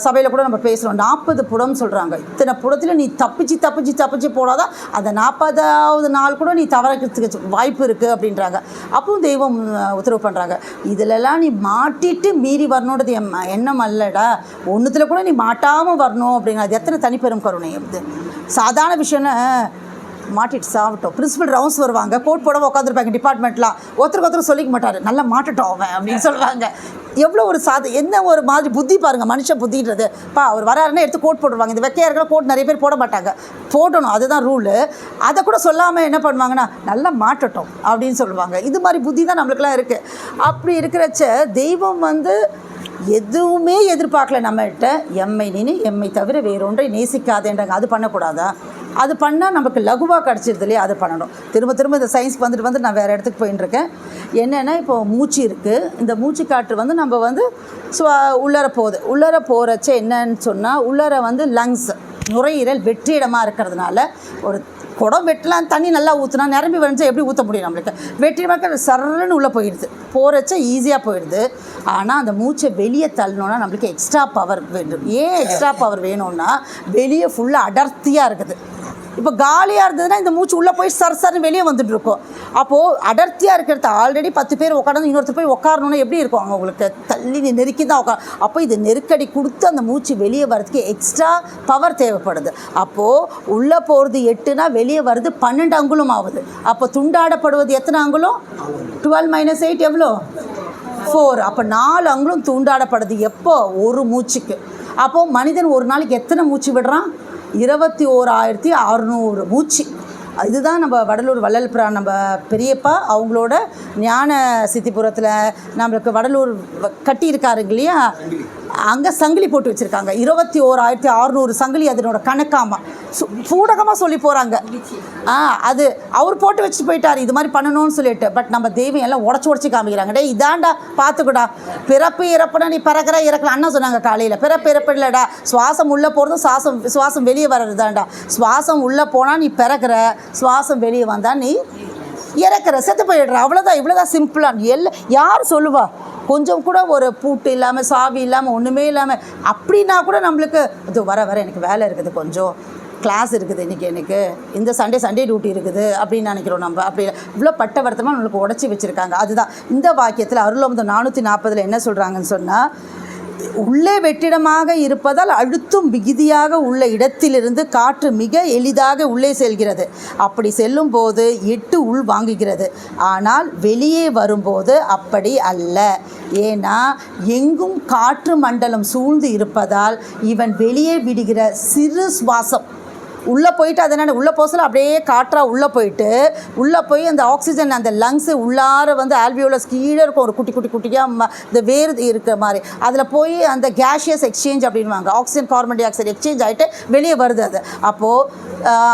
A: சபையில் கூட நம்ம பேசுகிறோம், 40 புடம் சொல்கிறாங்க. இத்தனை புடத்தில் நீ தப்பிச்சு போனாதான் அந்த 40வது நாள் கூட நீ தவறக்கிறதுக்கு வாய்ப்பு இருக்குது அப்படின்றாங்க. அப்பவும் தெய்வம் உத்தரவு பண்ணுறாங்க, இதிலெல்லாம் நீ மாட்டிட்டு மீறி வரணுன்றது எண்ணம் அல்லடா, ஒன்றுத்தில் கூட நீ மாட்டாமல் வரணும் அப்படிங்கிறது. அது எத்தனை தனிப்பெரும் கருணை. அது சாதாரண விஷயம்னு மாட்டிட்டு சாப்பிட்டோம். பிரின்சிபல் ரவுண்ட்ஸ் வருவாங்க, கோட் போட உட்காந்துருப்பாங்க டிபார்ட்மெண்ட்லாம், ஒருத்தருக்கு சொல்லிக்க மாட்டார், நல்லா மாட்டட்டும் அவன் அப்படின்னு சொல்லுவாங்க. எவ்வளோ ஒரு என்ன ஒரு மாதிரி புத்தி பாருங்கள், மனுஷன் புத்தின்றது. அவர் வராருன்னா எடுத்து கோட் போட்டுருவாங்க. இந்த வெக்கையாக இருக்கிற கோட் நிறைய பேர் போட மாட்டாங்க, போடணும், அதுதான் ரூலு. அதை கூட சொல்லாமல் என்ன பண்ணுவாங்கன்னா, நல்லா மாட்டட்டும் அப்படின்னு சொல்லுவாங்க. இது மாதிரி புத்தி தான் நம்மளுக்குலாம் இருக்குது. அப்படி இருக்கிறச்ச தெய்வம் வந்து எதுவுமே எதிர்பார்க்கல நம்மகிட்ட. எம்மை தவிர வேறொன்றை நேசிக்காதேன்றாங்க. அது பண்ணக்கூடாதா? அது பண்ணால் நமக்கு லகுவாக கிடச்சிருது இல்லையா? அது பண்ணணும். திரும்ப இந்த சயின்ஸ்க்கு வந்துட்டு நான் வேறு இடத்துக்கு போயின்ட்டுருக்கேன். என்னென்னா, இப்போது மூச்சு இருக்குது, இந்த மூச்சு காற்று வந்து நம்ம வந்து உள்ளர போகிறச்ச என்னன்னு சொன்னால், உள்ளர வந்து லங்ஸ், நுரையீரல் வெற்றிடமாக இருக்கிறதுனால ஒரு குடம் வெட்டலாம், தண்ணி நல்லா ஊற்றுனா நிரம்பி வந்துச்சா எப்படி ஊற்ற முடியும் நம்மளுக்கு? வெற்றிடமாக சரன்னு உள்ளே போகிறச்ச ஈஸியாக போயிடுது. ஆனால் அந்த மூச்சை வெளியே தள்ளணுன்னா நம்மளுக்கு எக்ஸ்ட்ரா பவர் வேண்டும். ஏன் எக்ஸ்ட்ரா பவர் வேணும்னா, வெளியே ஃபுல்லாக அடர்த்தியாக இருக்குது. இப்போ காலியாக இருந்ததுன்னா இந்த மூச்சு உள்ளே போய் சர்ன்னு வெளியே வந்துட்டுருக்கோம். அப்போது அடர்த்தியாக இருக்கிறது ஆல்ரெடி 10 பேர் உட்காந்து இன்னொருத்தர் போய் உட்காரணுன்னா எப்படி இருக்கும்? அவங்களுக்கு தள்ளி நெருக்கி தான் அப்போ இது நெருக்கடி கொடுத்து அந்த மூச்சு வெளியே வர்றதுக்கு எக்ஸ்ட்ரா பவர் தேவைப்படுது. அப்போது உள்ளே போகிறது 8னா வெளியே வருது 12 அங்குலம் ஆகுது. அப்போ துண்டாடப்படுவது எத்தனை அங்குலம்? 12 - 8 எவ்வளோ? 4. அப்போ 4 அங்குலம் துண்டாடப்படுது. எப்போ? ஒரு மூச்சுக்கு. அப்போது மனிதன் ஒரு நாளைக்கு எத்தனை மூச்சு விடுறான்? 21,600 மூச்சு. இதுதான் நம்ம வடலூர் வள்ளல் பிரான் நம்ம பெரியப்பா அவங்களோட ஞான சித்திபுரத்தில் நம்மளுக்கு வடலூர் கட்டியிருக்காருங்க இல்லையா, அங்கே சங்கிலி போட்டு வச்சுருக்காங்க. 21,600 சங்கிலி அதனோட கணக்காமல் பூடகமாக சொல்லி போகிறாங்க. அது அவர் போட்டு வச்சுட்டு போயிட்டார், இது மாதிரி பண்ணணும்னு சொல்லிட்டு. பட் நம்ம தெய்வம் எல்லாம் உடச்சி காமிக்கிறாங்க. டே இதாண்டா பார்த்துக்கூடா, பிறப்பு இறப்புனா நீ பிறக்கிற இறக்கலாம் அண்ணா சொன்னாங்க காலையில். பிறப்பு இறப்பு இல்லைடா, சுவாசம் உள்ளே போகிறதும் சுவாசம் வெளியே வர்றது தான்டா. சுவாசம் உள்ளே போனால் நீ பிறக்கிற, சுவாசம் வெளியே வந்தால் நீ இறக்குற, செத்து போயிடுற, அவ்வளோதான். இவ்வளோதான் சிம்பிளாக. யார் சொல்லுவா? கொஞ்சம் கூட ஒரு பூட்டு இல்லாமல், சாவி இல்லாமல், ஒன்றுமே இல்லாமல் அப்படின்னா கூட நம்மளுக்கு இது வர எனக்கு வேலை இருக்குது, கொஞ்சம் கிளாஸ் இருக்குது இன்றைக்கி, எனக்கு இந்த சண்டே டியூட்டி இருக்குது அப்படின்னு நினைக்கிறோம் நம்ம. அப்படி இவ்வளோ பட்டவர்த்தமாக நம்மளுக்கு உடச்சி வச்சுருக்காங்க. அதுதான் இந்த வாக்கியத்தில் அருளமுதம் 440 என்ன சொல்கிறாங்கன்னு சொன்னால், உள்ளே வெற்றிடமாக இருப்பதால் அழுத்தும் மிகுதியாக உள்ள இடத்திலிருந்து காற்று மிக எளிதாக உள்ளே செல்கிறது. அப்படி செல்லும் போது 8 உள் வாங்குகிறது. ஆனால் வெளியே வரும்போது அப்படி அல்ல. ஏன்னா எங்கும் காற்று மண்டலம் சூழ்ந்து இருப்பதால் இவன் வெளியே விடுகிற சிறு சுவாசம் உள்ளே போயிட்டு அது என்ன உள்ளே போசல அப்படியே காற்றாக உள்ளே போயிட்டு உள்ளே போய் அந்த ஆக்சிஜன் அந்த லங்ஸு உள்ளார வந்து ஆல்வியோலஸ் கீழே இருக்கும் ஒரு குட்டி குட்டி குட்டியாக இந்த வேறு இருக்கிற மாதிரி அதில் போய் அந்த கேஷியஸ் எக்ஸ்சேஞ்ச் அப்படின்வாங்க. Oxygen carbon di oxide exchange ஆகிட்டு வெளியே வருது. அது அப்போது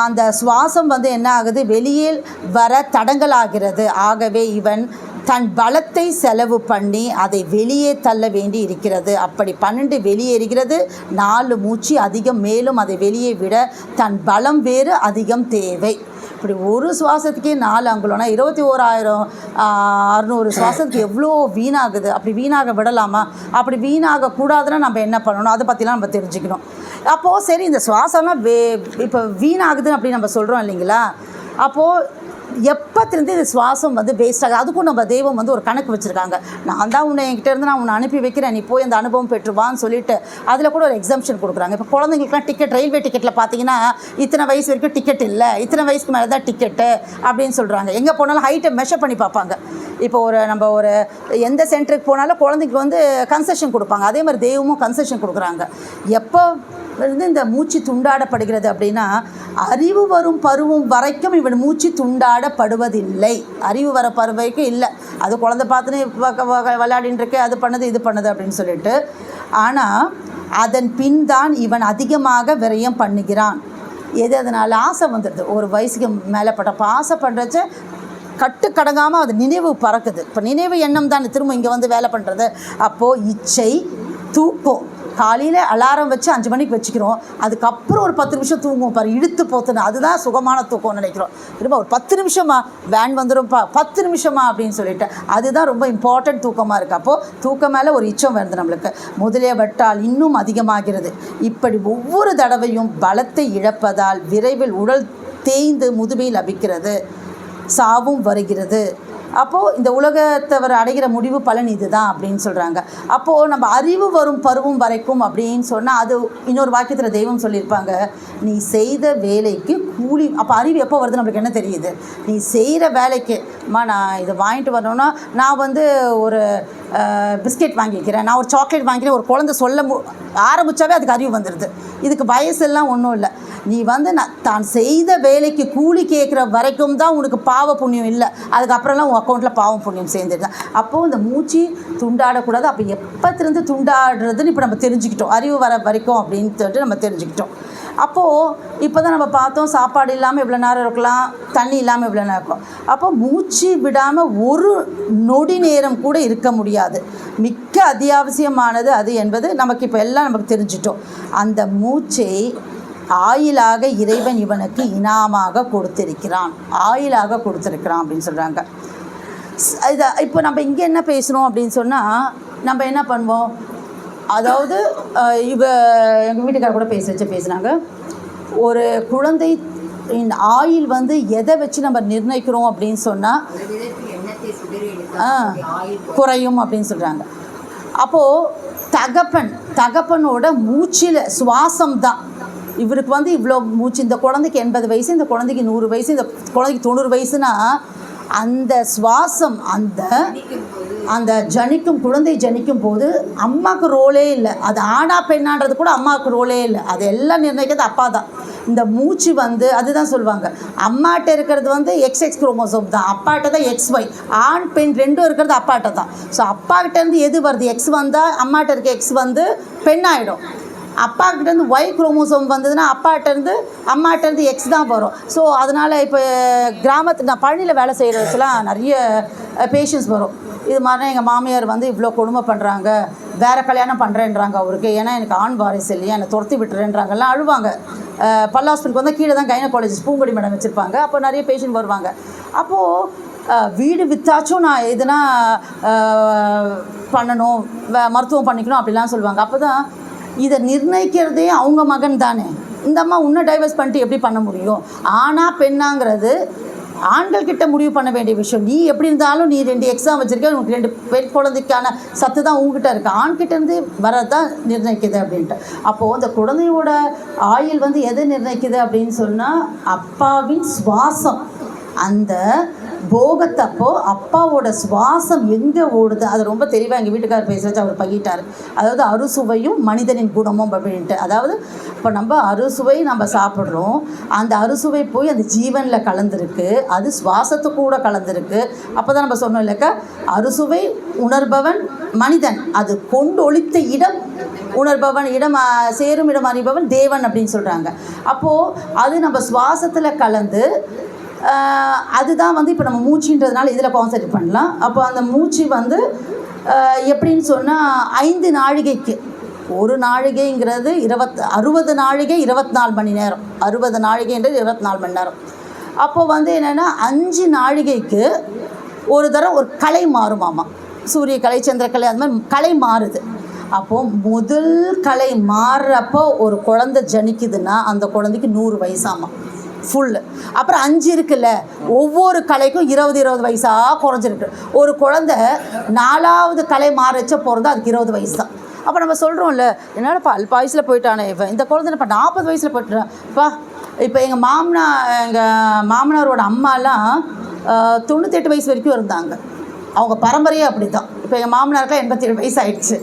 A: அந்த சுவாசம் வந்து என்ன ஆகுது, வெளியே வர தடங்கலாகிறது. ஆகவே இவன் தன் பலத்தை செலவு பண்ணி அதை வெளியே தள்ள வேண்டி இருக்கிறது. அப்படி 12 வெளியேறுகிறது. 4 மூச்சு அதிகம். மேலும் அதை வெளியே விட தன் பலம் வேறு அதிகம் தேவை. இப்படி ஒரு சுவாசத்துக்கே 4 அங்குலம்னா 21,600 சுவாசத்துக்கு எவ்வளோ வீணாகுது. அப்படி வீணாக விடலாமா? அப்படி வீணாகக்கூடாதுன்னா நம்ம என்ன பண்ணணும், அதை பற்றிலாம் நம்ம தெரிஞ்சுக்கணும். அப்போது சரி, இந்த சுவாசம்லாம் இப்போ வீணாகுதுன்னு அப்படி நம்ம சொல்கிறோம் இல்லைங்களா? அப்போது எப்போத்திலேருந்து இது சுவாசம் வந்து வேஸ்ட் ஆகுது. அதுக்கும் நம்ம தெய்வம் வந்து ஒரு கணக்கு வச்சுருக்காங்க. நான் தான் உன்னை என்கிட்ட இருந்து நான் உன்னை அனுப்பி வைக்கிறேன், நீ போய் அந்த அனுபவம் பெற்றுவான்னு சொல்லிட்டு அதில் கூட ஒரு எக்ஸம்ஷன் கொடுக்குறாங்க. இப்போ குழந்தைங்களுக்குலாம் டிக்கெட், ரயில்வே டிக்கெட்டில் பார்த்தீங்கன்னா இத்தனை வயசு வரைக்கும் டிக்கெட் இல்லை, இத்தனை வயசுக்கு மேலே தான் டிக்கெட்டு அப்படின்னு சொல்கிறாங்க. எங்கே போனாலும் ஹைட்டை மெஷர் பண்ணி பார்ப்பாங்க. இப்போ நம்ம ஒரு எந்த சென்டருக்கு போனாலும் குழந்தைக்கு வந்து கன்செஷன் கொடுப்பாங்க. அதே மாதிரி தெய்வமும் கன்செஷன் கொடுக்குறாங்க. எப்போ வந்து இந்த மூச்சு துண்டாடப்படுகிறது அப்படின்னா, அறிவு வரும் பருவம் வரைக்கும் இவன் மூச்சு துண்டாடப்படுவதில்லை. அறிவு வர பருவம் இல்லை, அது குழந்தை பார்த்துன்னு விளையாடின்னு இருக்கு, அது பண்ணுது இது பண்ணுது அப்படின்னு சொல்லிட்டு. ஆனால் அதன் பின் தான் இவன் அதிகமாக விரயம் பண்ணுகிறான். அதனால் ஆசை வந்துடுது. ஒரு வயசுக்கு மேலே பட்டப்போ ஆசை பண்ணுறச்ச கட்டுக்கடங்காமல் அது நினைவு பறக்குது. இப்போ நினைவு எண்ணம் தான் திரும்ப இங்கே வந்து வேலை பண்ணுறது. அப்போது இச்சை, தூக்கம், காலையில் அலாரம் வச்சு 5 மணிக்கு வச்சுக்கிறோம், அதுக்கப்புறம் ஒரு 10 நிமிஷம் தூங்குவோம் பாரு, இழுத்து போத்துன்னு, அதுதான் சுகமான தூக்கம்னு நினைக்கிறோம். திரும்ப ஒரு 10 நிமிஷமா வேன் வந்துடும்ப்பா, 10 நிமிஷமா அப்படின்னு சொல்லிட்டு அதுதான் ரொம்ப இம்பார்ட்டன்ட் தூக்கமாக இருக்குது. அப்போது தூக்கம் மேலே ஒரு இச்சம் வருது நம்மளுக்கு. முதலே வட்டால் இன்னும் அதிகமாகிறது. இப்படி ஒவ்வொரு தடவையும் பலத்தை இழப்பதால் விரைவில் உடல் தேய்ந்து முதுமை லபிக்கிறது, சாவும் வருகிறது. அப்போது இந்த உலகத்தவர் அடைகிற முடிவு பலன் இது தான் அப்படின்னு சொல்கிறாங்க. அப்போது நம்ம அறிவு வரும் பருவம் வரைக்கும் அப்படின்னு சொன்னால், அது இன்னொரு வாக்கியத்தில் தெய்வம் சொல்லியிருப்பாங்க, நீ செய்த வேலைக்கு கூலி. அப்போ அறிவு எப்போ வருது நம்மளுக்கு என்ன தெரியுது, நீ செய்கிற வேலைக்கு. நான் இதை வாங்கிட்டு வரணுன்னா நான் வந்து ஒரு பிஸ்கெட் வாங்கிக்கிறேன், நான் ஒரு சாக்லேட் வாங்கிக்கிறேன், ஒரு குழந்தை சொல்ல ஆரம்பித்தாவே அதுக்கு அறிவு வந்துடுது. இதுக்கு வயசெல்லாம் ஒன்றும் இல்லை. நீ வந்து தான் செய்த வேலைக்கு கூலி கேட்குற வரைக்கும் தான் உனக்கு பாவ புண்ணியம் இல்லை, அதுக்கப்புறம்லாம் உன் அக்கௌண்ட்டில் பாவம் புண்ணியம் சேர்ந்துருதான். அப்போது இந்த மூச்சு துண்டாடக்கூடாது. அப்போ எப்போத்திலேருந்து துண்டாடுறதுன்னு இப்போ நம்ம தெரிஞ்சுக்கிட்டோம், அறிவு வர வரைக்கும் அப்படின்னு சொல்லிட்டு நம்ம தெரிஞ்சுக்கிட்டோம். அப்போது இப்போ தான் நம்ம பார்த்தோம், சாப்பாடு இல்லாமல் இவ்வளோ நேரம் இருக்கலாம், தண்ணி இல்லாமல் இவ்வளோ நேரம் இருக்கும். அப்போ மூச்சு விடாமல் ஒரு நொடி நேரம் கூட இருக்க முடியாது. மிக்க அத்தியாவசியமானது அது என்பது நமக்கு இப்போ எல்லாம் நமக்கு தெரிஞ்சிட்டோம். அந்த மூச்சை ஆயிலாக இறைவன் இவனுக்கு இனாமாக கொடுத்திருக்கிறான், ஆயிலாக கொடுத்திருக்கிறான் அப்படின்னு சொல்கிறாங்க. இதை இப்போ நம்ம இங்கே என்ன பேசுகிறோம் அப்படின்னு சொன்னால், நம்ம என்ன பண்ணுவோம், அதாவது எங்கள் வீட்டுக்கார கூட பேசினாங்க, ஒரு குழந்தை ஆயில் வந்து எதை வச்சு நம்ம நிர்ணயிக்கிறோம் அப்படின்னு சொன்னால் குறையும் அப்படின்னு சொல்கிறாங்க. அப்போது தகப்பனோட மூச்சில் சுவாசம் தான் இவருக்கு வந்து இவ்வளோ மூச்சு. இந்த குழந்தைக்கு 80 வயசு, இந்த குழந்தைக்கு 100 வயசு, இந்த குழந்தைக்கு 90 வயசுனா அந்த சுவாசம் அந்த ஜனிக்கும் குழந்தை ஜனிக்கும் போது அம்மாவுக்கு ரோலே இல்லை. அது ஆனா பெண்ணான்றது கூட அம்மாவுக்கு ரோலே இல்லை. அது எல்லாம் நிர்ணயிக்கிறது அப்பா தான். இந்த மூச்சு வந்து அதுதான் சொல்லுவாங்க, அம்மாட்ட இருக்கிறது வந்து XX குரோமோசோம் தான், அப்பாட்ட தான் XY. ஆண் பெண் ரெண்டும் இருக்கிறது அப்பாட்ட தான். ஸோ அப்பாக்கிட்டேருந்து எது வருது, X வந்தால் அம்மாட்ட இருக்க X வந்து பெண்ணாயிடும். அப்பாக்கிட்டேருந்து Y குரோமோசோம் வந்ததுன்னா அப்பாட்டேருந்து அம்மாட்டேருந்து X தான் வரும். ஸோ அதனால் இப்போ கிராமத்துக்கு நான் பழனியில் வேலை செய்கிறதுக்கெலாம் நிறைய பேஷண்ட்ஸ் வரும். இது மாதிரி எங்கள் மாமியார் வந்து இவ்வளோ கொடுமை பண்ணுறாங்க, வேறு கல்யாணம் பண்ணுறேன்றாங்க அவருக்கு, ஏன்னா எனக்கு ஆண் வாரிசு இல்லையா, என்னை துரத்தி விட்டுறேன்றாங்கலாம் அழுவாங்க. பல் ஹாஸ்பிட்டலுக்கு வந்து கீழே தான் கைனகாலஜிஸ்ட் பூங்கொடி மேடம் வச்சுருப்பாங்க. அப்போ நிறைய பேஷண்ட் வருவாங்க. அப்போது வீடு விற்றாச்சும் நான் எதுனா பண்ணணும், மருத்துவம் பண்ணிக்கணும் அப்படிலாம் சொல்லுவாங்க. அப்போ தான் இதை நிர்ணயிக்கிறதே அவங்க மகன் தானே. இந்த அம்மா இன்னும் டைவர்ஸ் பண்ணிட்டு எப்படி பண்ண முடியும்? ஆனா பெண்ணாங்கிறது ஆண்கள் கிட்ட முடிவு பண்ண வேண்டிய விஷயம். நீ எப்படி இருந்தாலும் நீ 2 எக்ஸாம் வச்சுருக்க, உனக்கு 2 பெண் குழந்தைக்கான சத்து தான் உங்ககிட்ட இருக்குது, ஆண்கிட்டேருந்து வரதான் நிர்ணயிக்குது அப்படின்ட்டு. அப்போது அந்த குழந்தையோட ஆயுள் வந்து எதை நிர்ணயிக்குது அப்படின்னு சொன்னால் அப்பாவின் சுவாசம். அந்த போகத்தப்போ அப்பாவோட சுவாசம் எங்கே ஓடுது அது ரொம்ப தெளிவாக எங்கள் வீட்டுக்காரர் பேச வச்சு அவர் பகிட்டார். அதாவது அறுசுவையும் மனிதனின் குணமும் அப்படின்ட்டு. அதாவது இப்போ நம்ம அறுசுவை நம்ம சாப்பிட்றோம், அந்த அறுசுவை போய் அந்த ஜீவனில் கலந்துருக்கு, அது சுவாசத்து கூட கலந்துருக்கு. அப்போ தான் நம்ம சொன்னோம் இல்லைக்கா, அறுசுவை உணர்பவன் மனிதன், அது கொண்டு ஒழித்த இடம் உணர்பவன், இடம் சேரும் இடம் அறிபவன் தேவன் அப்படின்னு சொல்கிறாங்க. அப்போது அது நம்ம சுவாசத்தில் கலந்து அதுதான் வந்து இப்போ நம்ம மூச்சுன்றதுனால இதில் கான்சன்ட்ரேட் பண்ணலாம். அப்போ அந்த மூச்சு வந்து எப்படின்னு சொன்னால் 5 நாழிகைக்கு, ஒரு நாழிகைங்கிறது 60 நாழிகை 24 மணி நேரம், 60 நாழிகைன்றது 24 மணி நேரம். அப்போது வந்து என்னென்னா 5 நாழிகைக்கு ஒரு தடவை ஒரு கலை மாறுமாமா, சூரிய கலை சந்திரக்கலை அந்த மாதிரி கலை மாறுது. அப்போது முதல் கலை மாறுறப்போ ஒரு குழந்தை ஜனிக்குதுன்னா அந்த குழந்தைக்கு 100 வயசாமா ஃபுல்லு. அப்புறம் 5 இருக்குல்ல, ஒவ்வொரு கலைக்கும் 20 வயசாக குறைஞ்சிருக்கு. ஒரு குழந்தை 4வது கலை மாறச்ச பிறந்தா அதுக்கு 20 வயசு தான். அப்போ நம்ம சொல்கிறோம்ல, என்னடா அல்பாயுசில் போயிட்டானே இவன், இந்த குழந்தை இப்போ 40 வயசில் போயிட்டான்ப்பா. இப்போ எங்கள் மாமனாரோட அம்மாலாம் 98 வயசு வரைக்கும் இருந்தாங்க. அவங்க பரம்பரையே அப்படி தான். இப்போ எங்கள் மாமனாருக்குலாம் 87 வயசு ஆயிடுச்சு.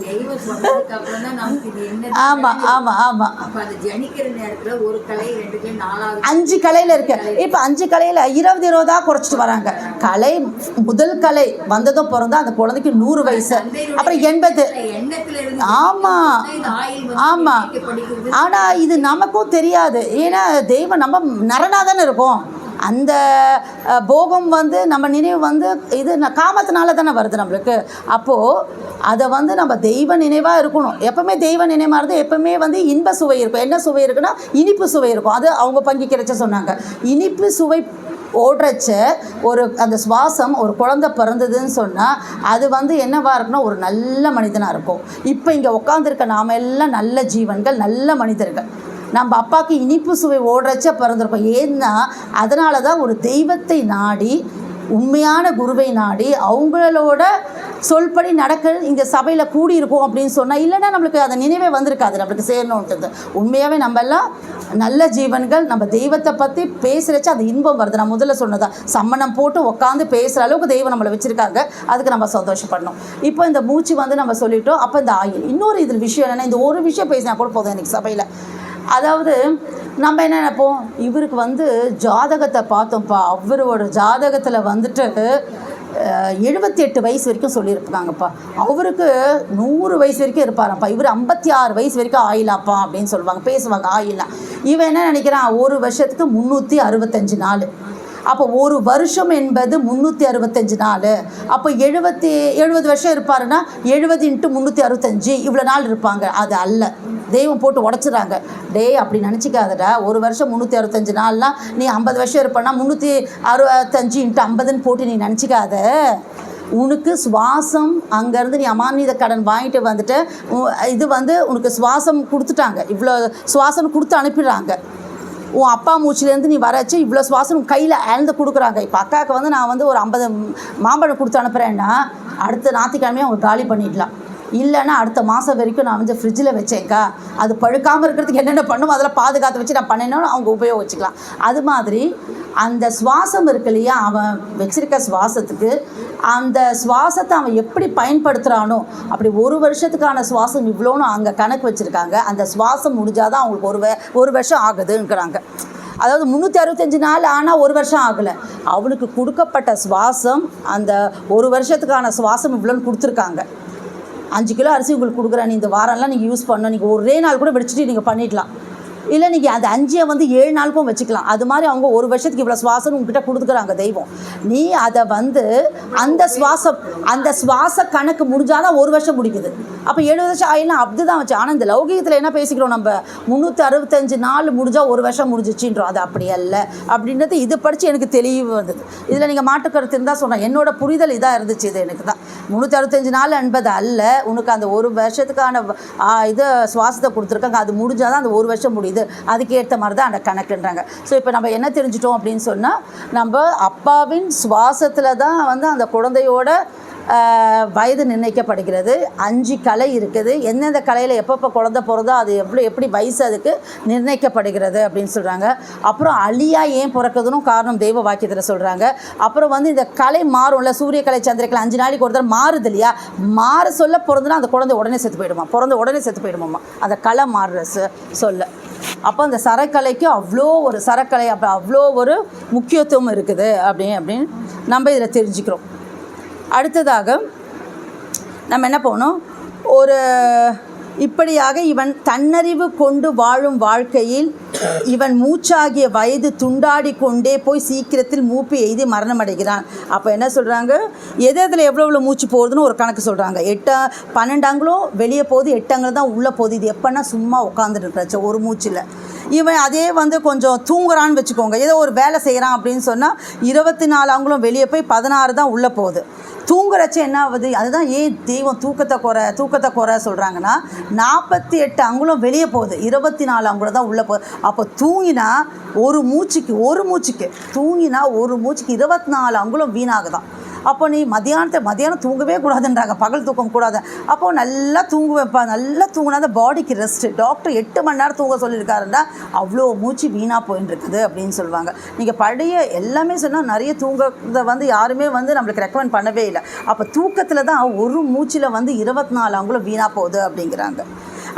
A: ஆமாம் ஆமாம் ஆமாம் 5 கலையில் இருக்கு. இப்போ 5 கலையில் 20 குறைச்சிட்டு வராங்க. கலை முதல் கலை வந்ததும் பிறந்தா அந்த குழந்தைக்கு 100 வயசு, அப்புறம் 80. ஆமாம் ஆமாம். ஆனால் இது நமக்கும் தெரியாது. ஏன்னா தெய்வம் நம்ம நரனாக தானே இருக்கோம். அந்த போகம் வந்து நம்ம நினைவு வந்து இது காமத்தினால தானே வருது நம்மளுக்கு. அப்போது அதை வந்து நம்ம தெய்வ நினைவாக இருக்கணும். எப்போவுமே தெய்வ நினைவாக இருந்து எப்போவுமே வந்து இன்ப சுவை இருக்கும். என்ன சுவை இருக்குன்னா இனிப்பு சுவை இருக்கும். அது அவங்க பங்கிக்கிறச்ச சொன்னாங்க. இனிப்பு சுவை ஓடுறச்ச ஒரு அந்த சுவாசம் ஒரு குழந்தை பிறந்ததுன்னு சொன்னால் அது வந்து என்னவாக இருக்குன்னா ஒரு நல்ல மனிதனாக இருக்கும். இப்போ இங்கே உட்காந்துருக்க நாம் எல்லாம் நல்ல ஜீவன்கள், நல்ல மனிதர்கள். நம்ம அப்பாவுக்கு இனிப்பு சுவை ஓடுறச்ச பிறந்திருக்கோம். ஏன்னா அதனால தான் ஒரு தெய்வத்தை நாடி, உண்மையான குருவை நாடி அவங்களோட சொல்படி நடக்க இங்கே சபையில் கூடியிருக்கோம் அப்படின்னு சொன்னால், இல்லைன்னா நம்மளுக்கு அந்த நினைவே வந்திருக்காது நம்மளுக்கு சேரணுன்றது. உண்மையாகவே நம்ம எல்லாம் நல்ல ஜீவன்கள். நம்ம தெய்வத்தை பற்றி பேசுகிறச்ச அந்த இன்பம் வருது. நான் முதல்ல சொன்னதான், சம்மணம் போட்டு உட்காந்து பேசுகிற அளவுக்கு தெய்வம் நம்மளை வச்சுருக்காங்க. அதுக்கு நம்ம சந்தோஷப்படணும். இப்போ இந்த மூச்சு வந்து நம்ம சொல்லிட்டோம். அப்போ இந்த ஆயுள், இன்னொரு இதில் விஷயம் என்னென்னா, இந்த ஒரு விஷயம் பேசினா கூட போதும் எனக்கு சபையில். அதாவது நம்ம என்ன நினைப்போம், இவருக்கு வந்து ஜாதகத்தை பார்த்தோம்ப்பா, அவரோட ஜாதகத்தில் வந்துட்டு 78 வயசு வரைக்கும் சொல்லியிருப்பாங்கப்பா, அவருக்கு 100 வயசு வரைக்கும் இருப்பாரப்பா, இவர் 56 வயசு வரைக்கும் ஆயிலாப்பா அப்படின்னு சொல்லுவாங்க, பேசுவாங்க ஆயிலாம். இவன் என்ன நினைக்கிறான், ஒரு வருஷத்துக்கு 365 நாள். அப்போ ஒரு வருஷம் என்பது 365 நாள். அப்போ 70 வருஷம் இருப்பாருன்னா 70 × 365 இவ்வளோ நாள் இருப்பாங்க. அது அல்ல, தெய்வம் போட்டு உடச்சிட்றாங்க. அப்படி நினச்சிக்காதடா, ஒரு வருஷம் 365 நாள்னால் நீ 50 வருஷம் இருப்பேன்னா 365 × 50ன்னு போட்டு நீ நினச்சிக்காத. உனக்கு சுவாசம் அங்கேருந்து நீ அமானித கடன் வாங்கிட்டு வந்துட்டு இது வந்து உனக்கு சுவாசம் கொடுத்துட்டாங்க, இவ்வளோ சுவாசம் கொடுத்து அனுப்பிடுறாங்க. உன் அப்பா மூச்சிலேருந்து நீ வரச்சு இவ்வளோ சுவாசம் உன் கையில் இழந்து கொடுக்குறாங்க. இப்போ அக்காவுக்கு வந்து நான் வந்து ஒரு 50 மாம்பழம் கொடுத்து அனுப்புகிறேன்னா அடுத்த ஞாயிற்றுக்கிழமையே அவங்க காலி பண்ணிடலாம். இல்லைன்னா அடுத்த மாதம் வரைக்கும் நான் வந்து ஃப்ரிட்ஜில் வச்சேங்க்கா, அது பழுக்காமல் இருக்கிறதுக்கு என்னென்ன பண்ணுமோ அதெல்லாம் பாதுகாத்து வச்சு நான் பண்ணினோன்னு அவங்க உபயோகிச்சுக்கலாம். அது மாதிரி அந்த சுவாசம் இருக்கு இல்லையா, அவன் வச்சிருக்க சுவாசத்துக்கு அந்த சுவாசத்தை அவன் எப்படி பயன்படுத்துகிறானோ அப்படி ஒரு வருஷத்துக்கான சுவாசம் இவ்வளோன்னு அங்கே கணக்கு வச்சுருக்காங்க. அந்த சுவாசம் முடிஞ்சாதான் அவங்களுக்கு ஒரு வருஷம் ஆகுதுங்கிறாங்க. அதாவது 365 நாள் ஆனால் ஒரு வருஷம் ஆகலை. அவனுக்கு கொடுக்கப்பட்ட சுவாசம் அந்த ஒரு வருஷத்துக்கான சுவாசம் இவ்வளோன்னு கொடுத்துருக்காங்க. 5 கிலோ அரிசி உங்களுக்கு கொடுக்குறேன், இந்த வாரம்லாம் நீங்கள் யூஸ் பண்ணணும், நீங்கள் ஒரே நாள் கூட வெடிச்சிட்டு நீங்கள் பண்ணிடலாம். இல்லை நீங்கள் அந்த 5 வந்து 7 நாளுக்கும் வச்சுக்கலாம். அது மாதிரி அவங்க ஒரு வருஷத்துக்கு இவ்வளோ சுவாசம் உங்ககிட்ட கொடுத்துக்கிறாங்க தெய்வம். நீ அதை வந்து அந்த சுவாச கணக்கு முடிஞ்சாதான் ஒரு வருஷம் முடிக்குது. அப்போ 70 வருஷம் ஆயிலாம் அப்படி தான் வச்சு. ஆனால் இந்த லௌகிகத்தில் என்ன பேசிக்கிறோம், நம்ம 365 நாள் முடிஞ்சால் ஒரு வருஷம் முடிஞ்சிச்சின்றோம். அது அப்படி அல்ல அப்படின்றது இது படித்து எனக்கு தெளிவு வந்தது. இதில் நீங்கள் மாட்டுக்கருத்து இருந்தால் சொன்னேன், என்னோட புரிதல் இதாக இருந்துச்சு. இது எனக்கு தான் 365 நாள் என்பது அல்ல, உனக்கு அந்த ஒரு வருஷத்துக்கான இது சுவாசத்தை கொடுத்துருக்காங்க, அது முடிஞ்சால் தான் அந்த ஒரு வருஷம் முடியுது, அதுக்கேற்ற மாதிரி தான் அந்த கணக்குன்றாங்க. ஸோ இப்போ நம்ம என்ன தெரிஞ்சிட்டோம் அப்படின்னு சொன்னால், நம்ம அப்பாவின் சுவாசத்தில் தான் வந்து அந்த குழந்தையோட வயது நிர்ணயிக்கப்படுகிறது. 5 கலை இருக்குது. எந்தெந்த கலையில் எப்பப்போ குழந்தை பிறந்தோ அது எப்படி வயசு அதுக்கு நிர்ணயிக்கப்படுகிறது அப்படின்னு சொல்கிறாங்க. அப்புறம் அழியா ஏன் பிறக்குதுன்னு காரணம் தெய்வ வாக்கியத்தில் சொல்கிறாங்க. அப்புறம் வந்து இந்த கலை மாறும்ல, சூரிய கலை சந்திர கலை 5 நாளைக்கு ஒரு தடவை மாறுது இல்லையா, மாற சொல்ல பிறந்துனா அந்த குழந்தை உடனே செத்து போயிடுமா, பிறந்த உடனே செத்து போயிடுமாம்மா அந்த கலை மாறுற சொல்ல. அப்போ அந்த சரக்கலைக்கு அவ்வளோ ஒரு முக்கியத்துவம் இருக்குது அப்படின்னு நம்ம இதில் தெரிஞ்சுக்கிறோம். அடுத்ததாக நம்ம என்ன போகணும், ஒரு இப்படியாக இவன் தன்னறிவு கொண்டு வாழும் வாழ்க்கையில் இவன் மூச்சாகிய வயது துண்டாடி கொண்டே போய் சீக்கிரத்தில் மூப்பு எய்தி மரணம் அடைகிறான். அப்போ என்ன சொல்கிறாங்க, எதில் எவ்வளோ மூச்சு போகுதுன்னு ஒரு கணக்கு சொல்கிறாங்க. 12 அங்குலம் வெளியே போகுது, 8 அங்குலம் தான் உள்ளே போகுது. இது எப்போன்னா சும்மா உட்காந்துட்டு இருக்கிறாச்சு ஒரு மூச்சில். இவன் அதே வந்து கொஞ்சம் தூங்குறான்னு வச்சுக்கோங்க, ஏதோ ஒரு வேலை செய்கிறான் அப்படின்னு சொன்னால் 24 அங்குலம் வெளியே போய் 16 தான் உள்ளே போகுது. தூங்குறச்ச என்ன ஆகுது, அதுதான் ஏன் தெய்வம் தூக்கத்தை குறை சொல்கிறாங்கன்னா, 48 அங்குலம் வெளியே போகுது, 24 அங்குலம் தான் உள்ளே போகுது. அப்போ தூங்கினா ஒரு மூச்சுக்கு தூங்கினா ஒரு மூச்சுக்கு 24 அங்குலம் வீணாகுதான். அப்போ நீ மத்தியானம் தூங்கவே கூடாதுன்றாங்க, பகல் தூக்கம் கூடாது. அப்போது நல்லா தூங்குவேன்ப்பா, நல்லா தூங்கினா அந்த பாடிக்கு ரெஸ்ட்டு. டாக்டர் 8 மணி நேரம் தூங்க சொல்லியிருக்காருன்னா அவ்வளோ மூச்சு வீணாக போயின்னு இருக்குது அப்படின்னு சொல்லுவாங்க. நீங்கள் பழைய எல்லாமே சொன்னால் நிறைய தூங்கத்தை வந்து யாருமே வந்து நம்மளுக்கு ரெக்கமெண்ட் பண்ணவே இல்லை. அப்போ தூக்கத்தில் தான் ஒரு மூச்சில் வந்து 24 அங்குலம் வீணாக போகுது அப்படிங்கிறாங்க.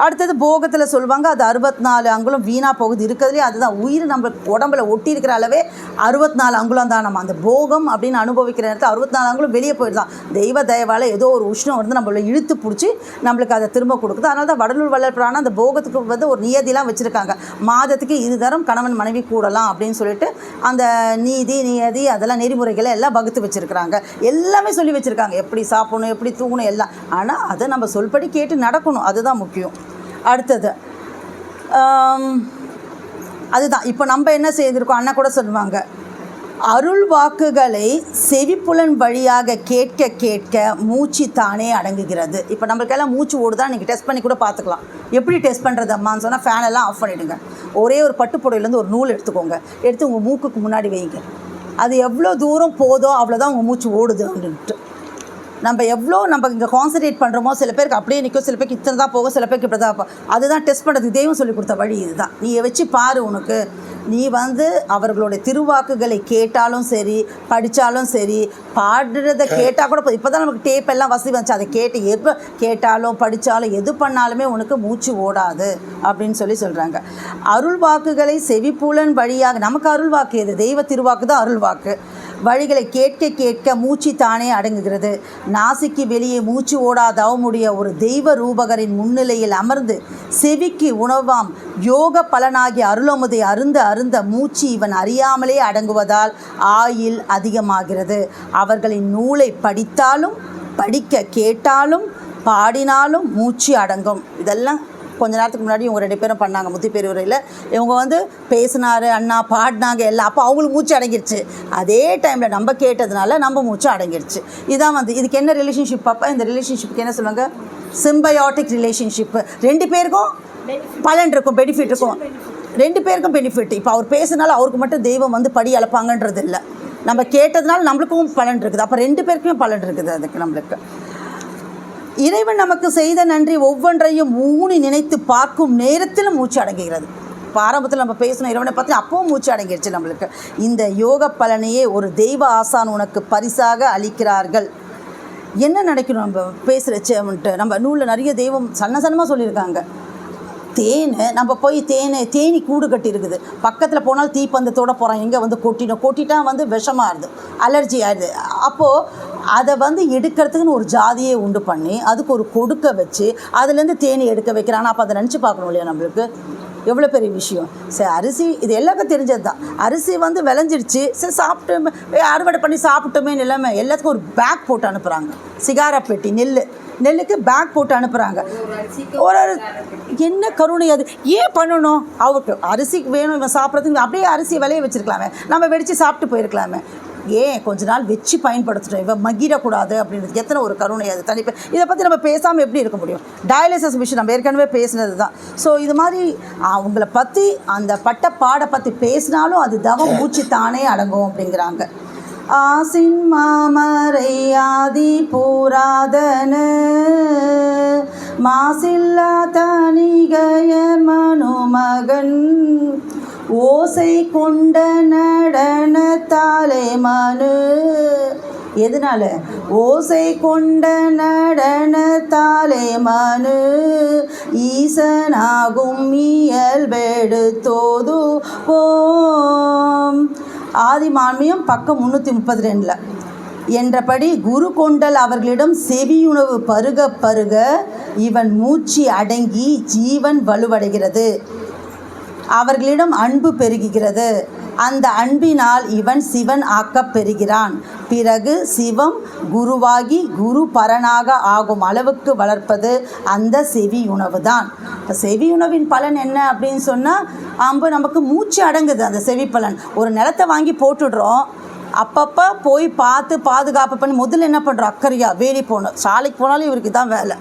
A: அடுத்தது போகத்தில் சொல்லுவாங்க, அது 64 அங்குலம் வீணாக போகுது. இருக்கிறதுலே அதுதான் உயிர் நம்ம உடம்புல ஒட்டி இருக்கிற அளவே 64 அங்குலம் தான். நம்ம அந்த போகம் அப்படின்னு அனுபவிக்கிற நேரத்தில் 64 அங்குலம் வெளியே போயிடுதான். தெய்வ தயவால் ஏதோ ஒரு உஷ்ணம் வந்து நம்மளை இழுத்து பிடிச்சி நம்மளுக்கு அதை திரும்ப கொடுக்குது. அதனால தான் வடலூர் வள்ளல் பிராணம் அந்த போகத்துக்கு வந்து ஒரு நியதிலாம் வச்சுருக்காங்க. மாதத்துக்கு 2 தரம் கணவன் மனைவி கூடலாம் அப்படின்னு சொல்லிட்டு அந்த நியதி அதெல்லாம் நெறிமுறைகளை எல்லாம் வகுத்து வச்சுருக்கிறாங்க. எல்லாமே சொல்லி வச்சுருக்காங்க, எப்படி சாப்பிடணும், எப்படி தூங்கணும் எல்லாம். ஆனால் அதை நம்ம சொல்படி கேட்டு நடக்கணும், அதுதான் முக்கியம். அடுத்தது அதுதான் இப்போ நம்ம என்ன செய்திருக்கோம், அண்ணா கூட சொல்லுவாங்க, அருள் வாக்குகளை செவிப்புலன் வழியாக கேட்க கேட்க மூச்சு தானே அடங்குகிறது. இப்போ நம்மளுக்கெல்லாம் மூச்சு ஓடுதான், நீங்கள் டெஸ்ட் பண்ணி கூட பார்த்துக்கலாம். எப்படி டெஸ்ட் பண்ணுறது அம்மான்னு சொன்னால், ஃபேனெல்லாம் ஆஃப் பண்ணிவிடுங்க. ஒரே ஒரு பட்டுப்புடையிலேருந்து ஒரு நூல் எடுத்துக்கோங்க, எடுத்து உங்கள் மூக்குக்கு முன்னாடி வைங்க. அது எவ்வளோ தூரம் போதோ அவ்வளோதான் உங்கள் மூச்சு ஓடுது அப்படின்ட்டு. நம்ம இங்கே கான்சன்ட்ரேட் பண்ணுறோமோ, சில பேருக்கு அப்படியே நிற்கும், சில பேருக்கு இத்தனை தான் போகும், சில பேருக்கு இப்படி தான். அதுதான் டெஸ்ட் பண்ணுறது தெய்வம் சொல்லி கொடுத்த வழி இதுதான். நீ வச்சு பாரு, உனக்கு நீ வந்து அவர்களுடைய திருவாக்குகளை கேட்டாலும் சரி, படித்தாலும் சரி, பாடுறதை கேட்டால் கூட இப்போ தான் நமக்கு டேப் எல்லாம் வசதி வந்துச்சு, அதை எப்போ கேட்டாலும் படித்தாலும் எது பண்ணாலுமே உனக்கு மூச்சு ஓடாது அப்படின்னு சொல்கிறாங்க. அருள் வாக்குகளை செவிப்புலன் வழியாக, நமக்கு அருள் வாக்கு எது, தெய்வ திருவாக்கு தான் அருள் வாக்கு. வழிகளை கேட்க கேட்க மூச்சு தானே அடங்குகிறது. நாசிக்கு வெளியே மூச்சு ஓடாதவமுடைய ஒரு தெய்வ ரூபகரின் முன்னிலையில் அமர்ந்து செவிக்கு உணவாம் யோக பலனாகிய அருளமுதை அருந்த மூச்சு இவன் அறியாமலே அடங்குவதால் ஆயுள் அதிகமாகிறது. அவர்களின் நூலை படித்தாலும் படிக்க கேட்டாலும் பாடினாலும் மூச்சு அடங்கும். இதெல்லாம் கொஞ்ச நேரத்துக்கு முன்னாடி இவங்க 2 பேரும் பண்ணாங்க முத்திப்பெருவுரையில். இவங்க வந்து பேசினார், அண்ணா பாடினாங்க எல்லாம். அப்போ அவங்களுக்கு மூச்சு அடங்கிடுச்சு. அதே டைமில் நம்ம கேட்டதுனால நம்ம மூச்சு அடங்கிடுச்சு. இதான் வந்து இதுக்கு என்ன ரிலேஷன்ஷிப் அப்போ, இந்த ரிலேஷன்ஷிப்புக்கு என்ன சொல்லுவாங்க, சிம்பயாட்டிக் ரிலேஷன்ஷிப்பு. 2 பேருக்கும் பலன் இருக்கும், பெனிஃபிட் இருக்கும், 2 பேருக்கும் பெனிஃபிட். இப்போ அவர் பேசுனால அவருக்கு மட்டும் தெய்வம் வந்து படி அளப்பாங்கன்றது இல்லை, நம்ம கேட்டதுனால நம்மளுக்கும் பலன் இருக்குது. அப்போ 2 பேருக்குமே பலன் இருக்குது. அதுக்கு நம்மளுக்கு இறைவன் நமக்கு செய்த நன்றி ஒவ்வொன்றையும் ஊனி நினைத்து பார்க்கும் நேரத்தில் மூச்சு அடங்குகிறது. இப்போ ஆரம்பத்தில் நம்ம பேசணும் இறைவனை பற்றி, அப்பவும் மூச்சு அடங்கிடுச்சு நம்மளுக்கு. இந்த யோக பலனையே ஒரு தெய்வ ஆசான் உனக்கு பரிசாக அளிக்கிறார்கள். என்ன நினைக்கணும் நம்ம பேசுகிறச்சேன்ட்டு, நம்ம நூலில் நிறைய தெய்வம் சன்னமாக சொல்லியிருக்காங்க. நம்ம போய் தேனி கூடு கட்டி இருக்குது, பக்கத்தில் போனால் தீப்பந்தத்தோடு போகிறோம், எங்கே வந்து கொட்டிட்டா வந்து விஷமாக ஆகுது, அலர்ஜி ஆகிடுது. அப்போது அதை வந்து எடுக்கிறதுக்குன்னு ஒரு ஜாதியை உண்டு பண்ணி அதுக்கு ஒரு கொடுக்க வச்சு அதுலேருந்து தேனி எடுக்க வைக்கிறாங்க. அப்போ அதை நினச்சி பார்க்கணும் இல்லையா, நம்மளுக்கு எவ்வளோ பெரிய விஷயம். சரி, அரிசி இது எல்லாருக்கும் தெரிஞ்சது தான். அரிசி வந்து விளைஞ்சிடுச்சு, சரி சாப்பிட்டு அறுவடை பண்ணி சாப்பிட்டோமே இல்லாமல் எல்லாத்துக்கும் ஒரு பேக் போட்டு அனுப்புகிறாங்க. சிகாரா பெட்டி, நெல்லுக்கு பேக் போட்டு அனுப்புகிறாங்க. ஒரு என்ன கருணை அது, ஏன் பண்ணணும்? அவருக்கு அரிசிக்கு வேணும், இவன் சாப்பிட்றதுக்கு அப்படியே அரிசி விளைய வச்சுருக்கலாமே, நம்ம வெடித்து சாப்பிட்டு போயிருக்கலாமே. ஏன் கொஞ்ச நாள் வச்சு பயன்படுத்துகிறோம், இவன் மகிழக்கூடாது அப்படின்றது எத்தனை ஒரு கருணை அது தனிப்பை. இதை பற்றி நம்ம பேசாமல் எப்படி இருக்க முடியும்? டயாலிசிஸ் மிஷின் நம்ம ஏற்கனவே பேசினது தான். ஸோ இது மாதிரி அவங்கள பற்றி அந்த பட்ட பாடை பற்றி பேசினாலும் அது தவம் மூச்சு தானே அடங்கும் அப்படிங்கிறாங்க. ஆசின் மாமரை ஆதி பூராதன மாசில்லா தனிகையர் மனுமகன் ஓசை கொண்ட நடனத்தாலே மனு. எதனால? ஓசை கொண்ட நடனத்தாலே மனு ஈசனாகும் இயல்பெடுத்தோது போம். ஆதிமான்மியம் பக்கம் 332 என்றபடி குரு கொண்டல் அவர்களிடம் செவியுணவு பருக பருக இவன் மூச்சு அடங்கி ஜீவன் வலுவடைகிறது, அவர்களிடம் அன்பு பெருகுகிறது. அந்த அன்பினால் இவன் சிவன் ஆக்கப் பெறுகிறான். பிறகு சிவம் குருவாகி குரு பரனாக ஆகும் அளவுக்கு வளர்ப்பது அந்த செவியுணவு தான். இப்போ செவியுணவின் பலன் என்ன அப்படின்னு சொன்னால் நமக்கு மூச்சு அடங்குது. அந்த செவி பலன், ஒரு நிலத்தை வாங்கி போட்டுடுறோம், அப்பப்போ போய் பார்த்து பாதுகாப்பு பண்ணி முதல்ல என்ன பண்ணுறோம், அக்கறையாக வேலி போடணும். சாலைக்கு போனாலும் இவருக்கு தான் வேலை,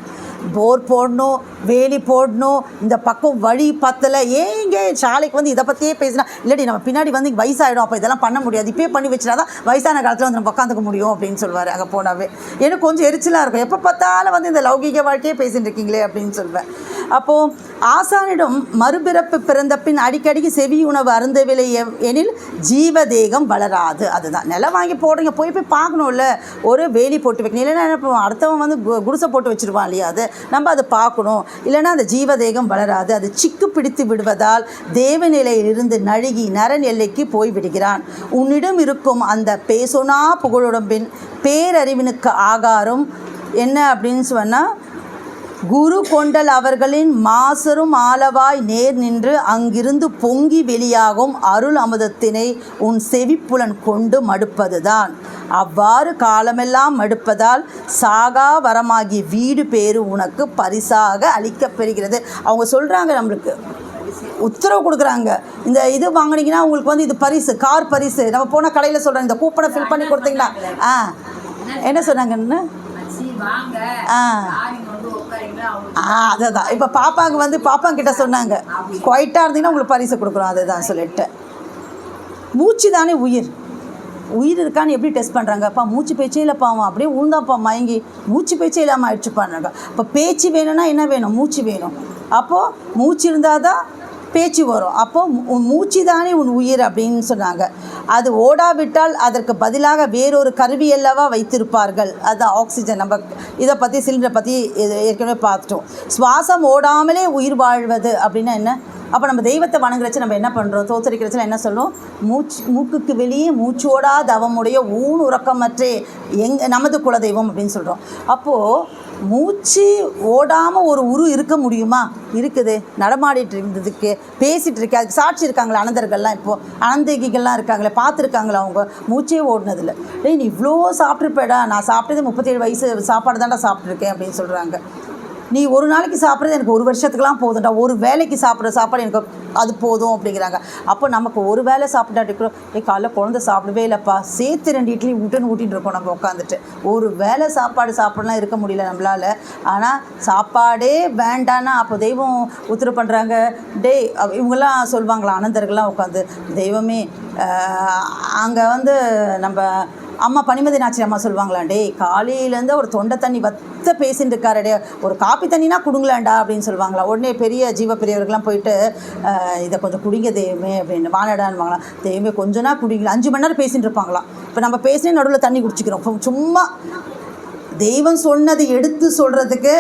A: போர் போடணும், வேலி போடணும், இந்த பக்கம் வழி பத்தலை. ஏங்க சாலைக்கு வந்து இதை பற்றியே பேசினா இல்லாட்டி நம்ம பின்னாடி வந்து வயசாகிடும், அப்போ இதெல்லாம் பண்ண முடியாது, இப்போயே பண்ணி வச்சுட்டா தான் வயசான காலத்தில் வந்து நம்ம உட்காந்துக்க முடியும் அப்படின்னு சொல்லுவார். அங்கே போனாவே எனக்கு கொஞ்சம் எரிச்சலாக இருக்கும், எப்போ பார்த்தாலும் வந்து இந்த லௌகிக வாழ்க்கையே பேசிட்டு இருக்கீங்களே அப்படின்னு சொல்வேன். அப்போது ஆசானிடம் மறுபிறப்பு பிறந்த பின் அடிக்கடிக்கு செவி உணவு அருந்தவில்லை எனில் ஜீவதேகம் வளராது. அதுதான் நிலம் வாங்கி போடுறீங்க, போய் பார்க்கணும்ல, ஒரு வேலி போட்டு வைக்கணும். இல்லைன்னா என்ன அடுத்தவன் வந்து குடிசை போட்டு வச்சுருவான் இல்லையா, அது நம்ம அதை பார்க்கணும். இல்லைன்னா அந்த ஜீவதேகம் வளராது. அது சிக்கு பிடித்து விடுவதால் தேவநிலையிலிருந்து நழுகி நரன் எல்லைக்கு போய் விடுகிறான். உன்னிடம் இருக்கும் அந்த பேசொனா புகழுடம்பின் பேரறிவினுக்கு ஆகாரம் என்ன அப்படின்னு சொன்னால், குரு கொண்டல் அவர்களின் மாசரும் ஆளவாய் நேர் நின்று அங்கிருந்து பொங்கி வெளியாகும் அருள் அமுதத்தினை உன் செவிப்புலன் கொண்டு மடுப்பதுதான். அவ்வாறு காலமெல்லாம் மடுப்பதால் சாகா வரமாகி வீடு பேறு உனக்கு பரிசாக அளிக்கப்பெறுகிறது. அவங்க சொல்கிறாங்க, நம்மளுக்கு உத்தரவு கொடுக்குறாங்க, இந்த இது வாங்கினீங்கன்னா உங்களுக்கு வந்து இது பரிசு, கார் பரிசு. நம்ம போன கடையில் சொல்கிறாங்க, இந்த கூப்பனை ஃபில் பண்ணி கொடுத்தீங்களா, என்ன சொன்னாங்கன்னு, அதுதான் இப்போ பாப்பாங்க வந்து பாப்பாங்கிட்ட சொன்னாங்க, குவைட்டாக இருந்தீங்கன்னா உங்களுக்கு பரிசு கொடுக்குறோம். அதுதான் சொல்லிட்டு, மூச்சு தானே உயிர், உயிர் இருக்கான்னு எப்படி டெஸ்ட் பண்ணுறாங்கப்பா, மூச்சு பேச்சே இல்லைப்பாவும் அப்படியே உழுந்தாப்பா மயங்கி மூச்சு பேச்சே இல்லாமல் ஆயிடுச்சுப்பாங்க. இப்போ பேச்சு வேணும்னா என்ன வேணும், மூச்சு வேணும். அப்போது மூச்சு இருந்தால் தான் பேச்சு வரும். அப்போது உன் மூச்சு தானே உன் உயிர் அப்படின்னு சொன்னாங்க. அது ஓடாவிட்டால் அதற்கு பதிலாக வேறொரு கருவி அல்லவா வைத்திருப்பார்கள், அதுதான் ஆக்சிஜன். நம்ம இதை பற்றி சிலிண்டரை பற்றி ஏற்கனவே பார்த்துட்டோம். சுவாசம் ஓடாமலே உயிர் வாழ்வது அப்படின்னா என்ன? அப்போ நம்ம தெய்வத்தை வணங்குறச்சு நம்ம என்ன பண்ணுறோம், தோத்தரிக்கிறச்சுல என்ன சொல்கிறோம், மூக்குக்கு வெளியே மூச்சோடா தவமுடைய ஊன் உறக்கமற்றே நமது குலதெய்வம் அப்படின்னு சொல்கிறோம். அப்போது மூச்சு ஓடாமல் ஒரு உரு இருக்க முடியுமா? இருக்குது, நடமாடிட்டு இருந்ததுக்கு, பேசிகிட்டு இருக்கு, அதுக்கு சாட்சி இருக்காங்களே அனந்தர்கள்லாம். இப்போது அனந்தகிகள்லாம் இருக்காங்களே, பார்த்துருக்காங்களே அவங்க மூச்சே ஓடினதில்லை. நீ இவ்வளோ சாப்பிட்ருப்பேடா, நான் சாப்பிட்டது 37 வயசு சாப்பாடு தான்டா சாப்பிட்ருக்கேன் அப்படின்னு சொல்கிறாங்க. நீ ஒரு நாளைக்கு சாப்பிட்றது எனக்கு ஒரு வருஷத்துக்குலாம் போதும்டா, ஒரு வேலைக்கு சாப்பிட்ற சாப்பாடு எனக்கு அது போதும் அப்படிங்கிறாங்க. அப்போ நமக்கு ஒரு வேலை சாப்பிட்டாட்டுக்கிறோம், காலைல குழந்தை சாப்பிடவே இல்லைப்பா, சேர்த்து 2 இட்லி ஊட்டின்னு இருக்கோம் நம்ம உட்காந்துட்டு. ஒரு வேலை சாப்பாடு சாப்பிடலாம் இருக்க முடியல நம்மளால். ஆனால் சாப்பாடே வேண்டான்னா அப்போ தெய்வம் உத்தரவு பண்ணுறாங்க. இவங்கெல்லாம் சொல்லுவாங்களா அனந்தர்கள்லாம் உட்காந்து, தெய்வமே அங்கே வந்து நம்ம அம்மா பனிமதி நாச்சி அம்மா சொல்லுவாங்களாண்டே, காலையிலேருந்து ஒரு தொண்டை தண்ணி வத்த பேசின்னு இருக்காரடே, ஒரு காப்பி தண்ணினா குடுங்களாண்டா அப்படின்னு சொல்லுவாங்களா. உடனே பெரிய ஜீவ பெரியவர்கள்லாம் போயிட்டு இதை கொஞ்சம் குடிங்க தெய்வமே அப்படின்னு வானடான்னுவாங்களாம். தெய்வமே கொஞ்சம்னா குடிங்களா, 5 மணி நேரம் பேசின்னு இருப்பாங்களாம். இப்போ நம்ம பேசினே நடுவில் தண்ணி குடிச்சிக்கிறோம் சும்மா. தெய்வம் சொன்னதை எடுத்து சொல்கிறதுக்கு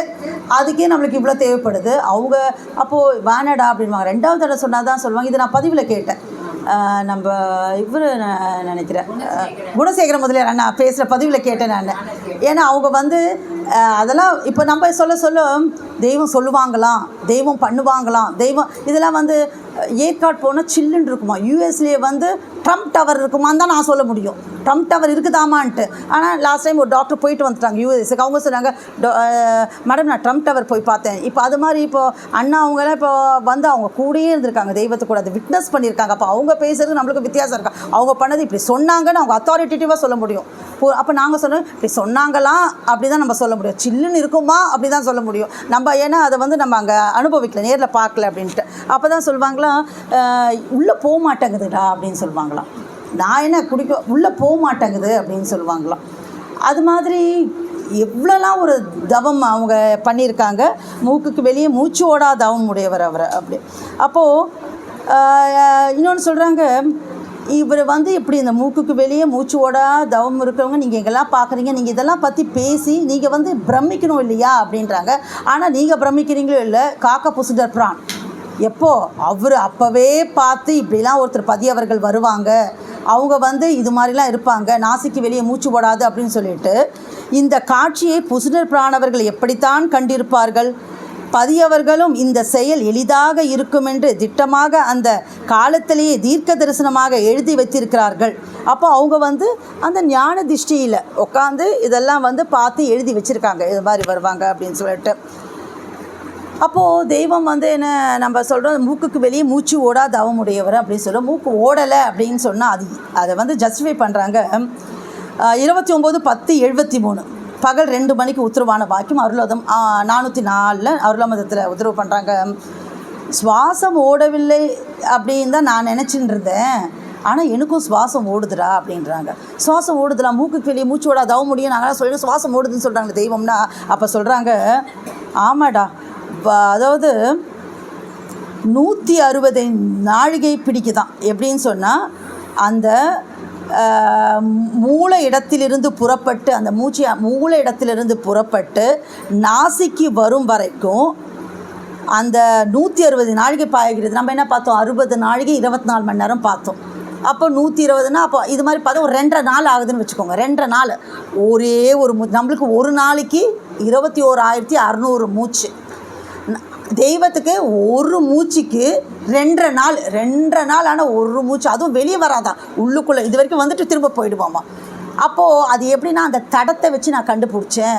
A: அதுக்கே நம்மளுக்கு இவ்வளோ தேவைப்படுது. அவங்க அப்போது வேனடா அப்படின்வாங்க. 2வது தடவை சொன்னால் தான் சொல்லுவாங்க. இதை நான் பதிவில் கேட்டேன். நம்ம இவர் நினைக்கிறேன் குணசேகர முதலியார் நான் பேசுகிற பதிவில் கேட்டேன் நான். ஏன்னா அவங்க வந்து அதெல்லாம் இப்போ நம்ம சொல்ல தெய்வம் சொல்லுவாங்களாம், தெய்வம் பண்ணுவாங்களாம், தெய்வம் இதெல்லாம் வந்து ஏற்காடு போனால் சில்லுன்னு இருக்குமா. யூஎஸ்லேயே வந்து ட்ரம்ப் டவர் இருக்குமான்னு தான் நான் சொல்ல முடியும். ட்ரம்ப் டவர் இருக்குதாமான்ட்டு. ஆனால் லாஸ்ட் டைம் ஒரு டாக்டர் போயிட்டு வந்துட்டாங்க யூஎஸ்க்கு. அவங்க சொன்னாங்க, மேடம் நான் ட்ரம்ப் டவர் போய் பார்த்தேன். இப்போ அது மாதிரி இப்போது அண்ணா அவங்களாம் இப்போ வந்து அவங்க கூடயே இருந்திருக்காங்க, தெய்வத்தை கூட அதை விட்னஸ் பண்ணியிருக்காங்க. அப்போ அவங்க பேசுகிறது நம்மளுக்கு வித்தியாசம் இருக்கா. அவங்க பண்ணது இப்படி சொன்னாங்கன்னு அவங்க அத்தாரிட்டேட்டிவாக சொல்ல முடியும். அப்போ நாங்கள் சொன்னோம் இப்படி சொன்னாங்களாம் அப்படி தான் நம்ம சொல்ல முடியும். சில்லுன்னு இருக்குமா அப்படி தான் சொல்ல முடியும் நம்ம. ஏன்னா அதை வந்து நம்ம அங்கே அனுபவிக்கல, நேரில் பார்க்கல அப்படின்ட்டு. அப்போ தான் சொல்லுவாங்களாம், உள்ளே போக மாட்டேங்குதுடா அப்படின்னு சொல்லுவாங்களாம். நான் என்ன உள்ளே போக மாட்டேங்குது அப்படின்னு சொல்லுவாங்களாம். அது மாதிரி எவ்வளோலாம் ஒரு தவம் அவங்க பண்ணியிருக்காங்க. மூக்குக்கு வெளியே மூச்சு ஓடா தவம் உடையவர் அவர் அப்படி. அப்போது இன்னொன்று சொல்கிறாங்க, இவர் வந்து இப்படி இந்த மூக்குக்கு வெளியே மூச்சு ஓடா தவம் இருக்கிறவங்க நீங்கள் எங்கெல்லாம் பார்க்குறீங்க, நீங்கள் இதெல்லாம் பற்றி பேசி நீங்கள் வந்து பிரமிக்கணும் இல்லையா அப்படின்றாங்க. ஆனால் நீங்கள் பிரமிக்கிறீங்களோ இல்லை, காக்க புசுடர் பிரான் எப்போ அவர் அப்போவே பார்த்து இப்படிலாம் ஒருத்தர் பதியவர்கள் வருவாங்க, அவங்க வந்து இது மாதிரிலாம் இருப்பாங்க, நாசிக்கு வெளியே மூச்சு போடாது அப்படின்னு சொல்லிட்டு இந்த காட்சியை புசுடர் பிரானவர்கள் எப்படித்தான் கண்டிருப்பார்கள். பதியவர்களும் இந்த செயல் எளிதாக இருக்கும் என்று திட்டமாக அந்த காலத்திலேயே தீர்க்க தரிசனமாக எழுதி வைத்திருக்கிறார்கள். அப்போ அவங்க வந்து அந்த ஞான திருஷ்டியில் உட்காந்து இதெல்லாம் வந்து பார்த்து எழுதி வச்சுருக்காங்க, இது மாதிரி வருவாங்க அப்படின்னு சொல்லிட்டு. அப்போது தெய்வம் வந்து என்ன நம்ம சொல்கிறோம், மூக்குக்கு வெளியே மூச்சு ஓடா தவமுடையவர் அப்படின்னு சொல்கிறோம். மூக்கு ஓடலை அப்படின்னு சொன்னால் அதை வந்து ஜஸ்டிஃபை பண்ணுறாங்க. 29/10/73 பகல் 2 மணிக்கு உத்தரவான வாக்கியம் அருளோதம் 404 அருளமதத்தில் உத்தரவு பண்ணுறாங்க. சுவாசம் ஓடவில்லை அப்படின்னு தான் நான் நினச்சிட்டு இருந்தேன், ஆனால் எனக்கும் சுவாசம் ஓடுதுடா அப்படின்றாங்க. சுவாசம் ஓடுதுடா, மூக்குக்கு வெளியே மூச்சு ஓடா தவ முடியும் நாங்களாம் சொல்லி சுவாசம் ஓடுதுன்னு சொல்கிறாங்க தெய்வம்னா. அப்போ சொல்கிறாங்க, ஆமாடா, அதாவது 160 நாழிகை பிடிக்குதான். எப்படின்னு சொன்னால் அந்த மூல இடத்திலிருந்து புறப்பட்டு அந்த மூல இடத்திலிருந்து புறப்பட்டு நாசிக்கு வரும் வரைக்கும் அந்த 160 நாழிகை பாய்கிறது. நம்ம என்ன பார்த்தோம், 60 நாழிகை 24 மணி நேரம் பார்த்தோம். அப்போ 120னா அப்போ இது மாதிரி பார்த்தா ஒரு 2.5 நாள் ஆகுதுன்னு வச்சுக்கோங்க. 2.5 நாள் ஒரே ஒரு நம்மளுக்கு ஒரு நாளைக்கு 21,600 மூச்சு. தெய்வத்துக்கு ஒரு மூச்சுக்கு 2.5 நாள் ஆனால் ஒரு மூச்சு, அதுவும் வெளியே வராதான், உள்ளுக்குள்ளே இது வரைக்கும் வந்துட்டு திரும்ப போயிடுவாமா. அப்போது அது எப்படின்னா அந்த தடத்தை வச்சு நான் கண்டுபிடிச்சேன்.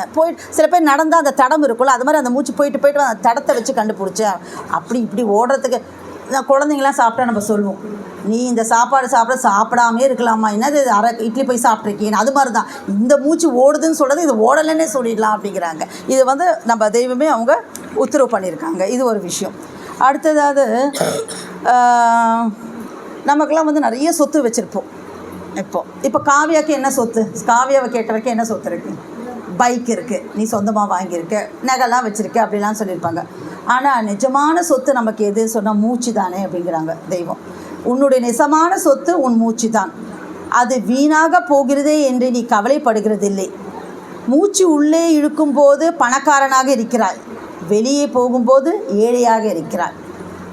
A: சில பேர் நடந்தால் அந்த தடம் இருக்குல்ல, அது மாதிரி அந்த மூச்சு போயிட்டு அந்த தடத்தை வச்சு கண்டுபிடிச்சேன். அப்படி இப்படி ஓடுறதுக்கு குழந்தைங்களாம் சாப்பிட்டா நம்ம சொல்லுவோம், நீ இந்த சாப்பாடு சாப்பிடாமே இருக்கலாமா, என்னது அரை இட்லி போய் சாப்பிட்ருக்கீங்க. அது மாதிரி தான் இந்த மூச்சு ஓடுதுன்னு சொல்கிறது, இது ஓடலைன்னே சொல்லிடலாம் அப்படிங்கிறாங்க. இது வந்து நம்ம தெய்வமே அவங்க உத்தரவு பண்ணியிருக்காங்க. இது ஒரு விஷயம். அடுத்ததாவது நமக்கெல்லாம் வந்து நிறைய சொத்து வச்சுருப்போம். இப்போ காவியாவுக்கு என்ன சொத்து, காவியாவை கேட்ட வரைக்கும் என்ன சொத்து இருக்குது, பைக் இருக்குது, நீ சொந்தமாக வாங்கியிருக்க, நகைலாம் வச்சுருக்க அப்படிலாம் சொல்லியிருப்பாங்க. ஆனால் நிஜமான சொத்து நமக்கு எது சொன்னால் மூச்சு தானே அப்படிங்கிறாங்க தெய்வம். உன்னுடைய நிஜமான சொத்து உன் மூச்சு தான், அது வீணாக போகிறதே என்று நீ கவலைப்படுகிறதில்லை. மூச்சு உள்ளே இழுக்கும்போது பணக்காரனாக இருக்கிறாய், வெளியே போகும்போது ஏழையாக இருக்கிறாய்.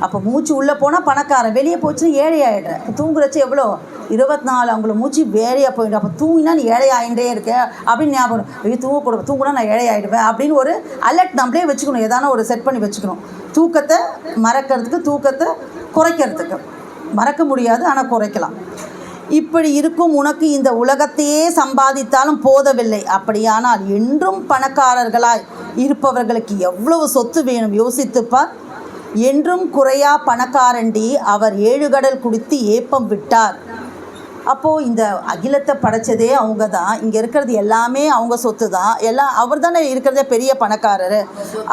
A: அப்போ மூச்சு உள்ளே போனால் பணக்காரன், வெளியே போச்சுன்னா ஏழையாகிடுற. தூங்குறச்சு எவ்வளோ 24 அவங்கள மூச்சு வேலையாக போயிடும். அப்போ தூங்கினா நீ ஏழையாகிட்டே இருக்க அப்படின்னு ஞாபகம். ஐயோ தூங்கினா நான் ஏழையாகிடுவேன் அப்படின்னு ஒரு அலர்ட் நம்மளே வச்சுக்கணும். எதான ஒரு செட் பண்ணி வச்சுக்கணும். தூக்கத்தை மறக்கிறதுக்கு, தூக்கத்தை குறைக்கிறதுக்கு. மறக்க முடியாது ஆனால் குறைக்கலாம். இப்படி இருக்கும் உனக்கு இந்த உலகத்தையே சம்பாதித்தாலும் போதவில்லை. அப்படியானால் என்றும் பணக்காரர்களாய் இருப்பவர்களுக்கு எவ்வளவு சொத்து வேணும் யோசித்துப்பார். என்றும் குறையா பணக்காரண்டி அவர் 7 கடல் குடித்து ஏப்பம் விட்டார். அப்போது இந்த அகிலத்தை படைச்சதே அவங்க தான், இங்கே இருக்கிறது எல்லாமே அவங்க சொத்து தான், எல்லாம் அவர் தானே இருக்கிறதே பெரிய பணக்காரர்.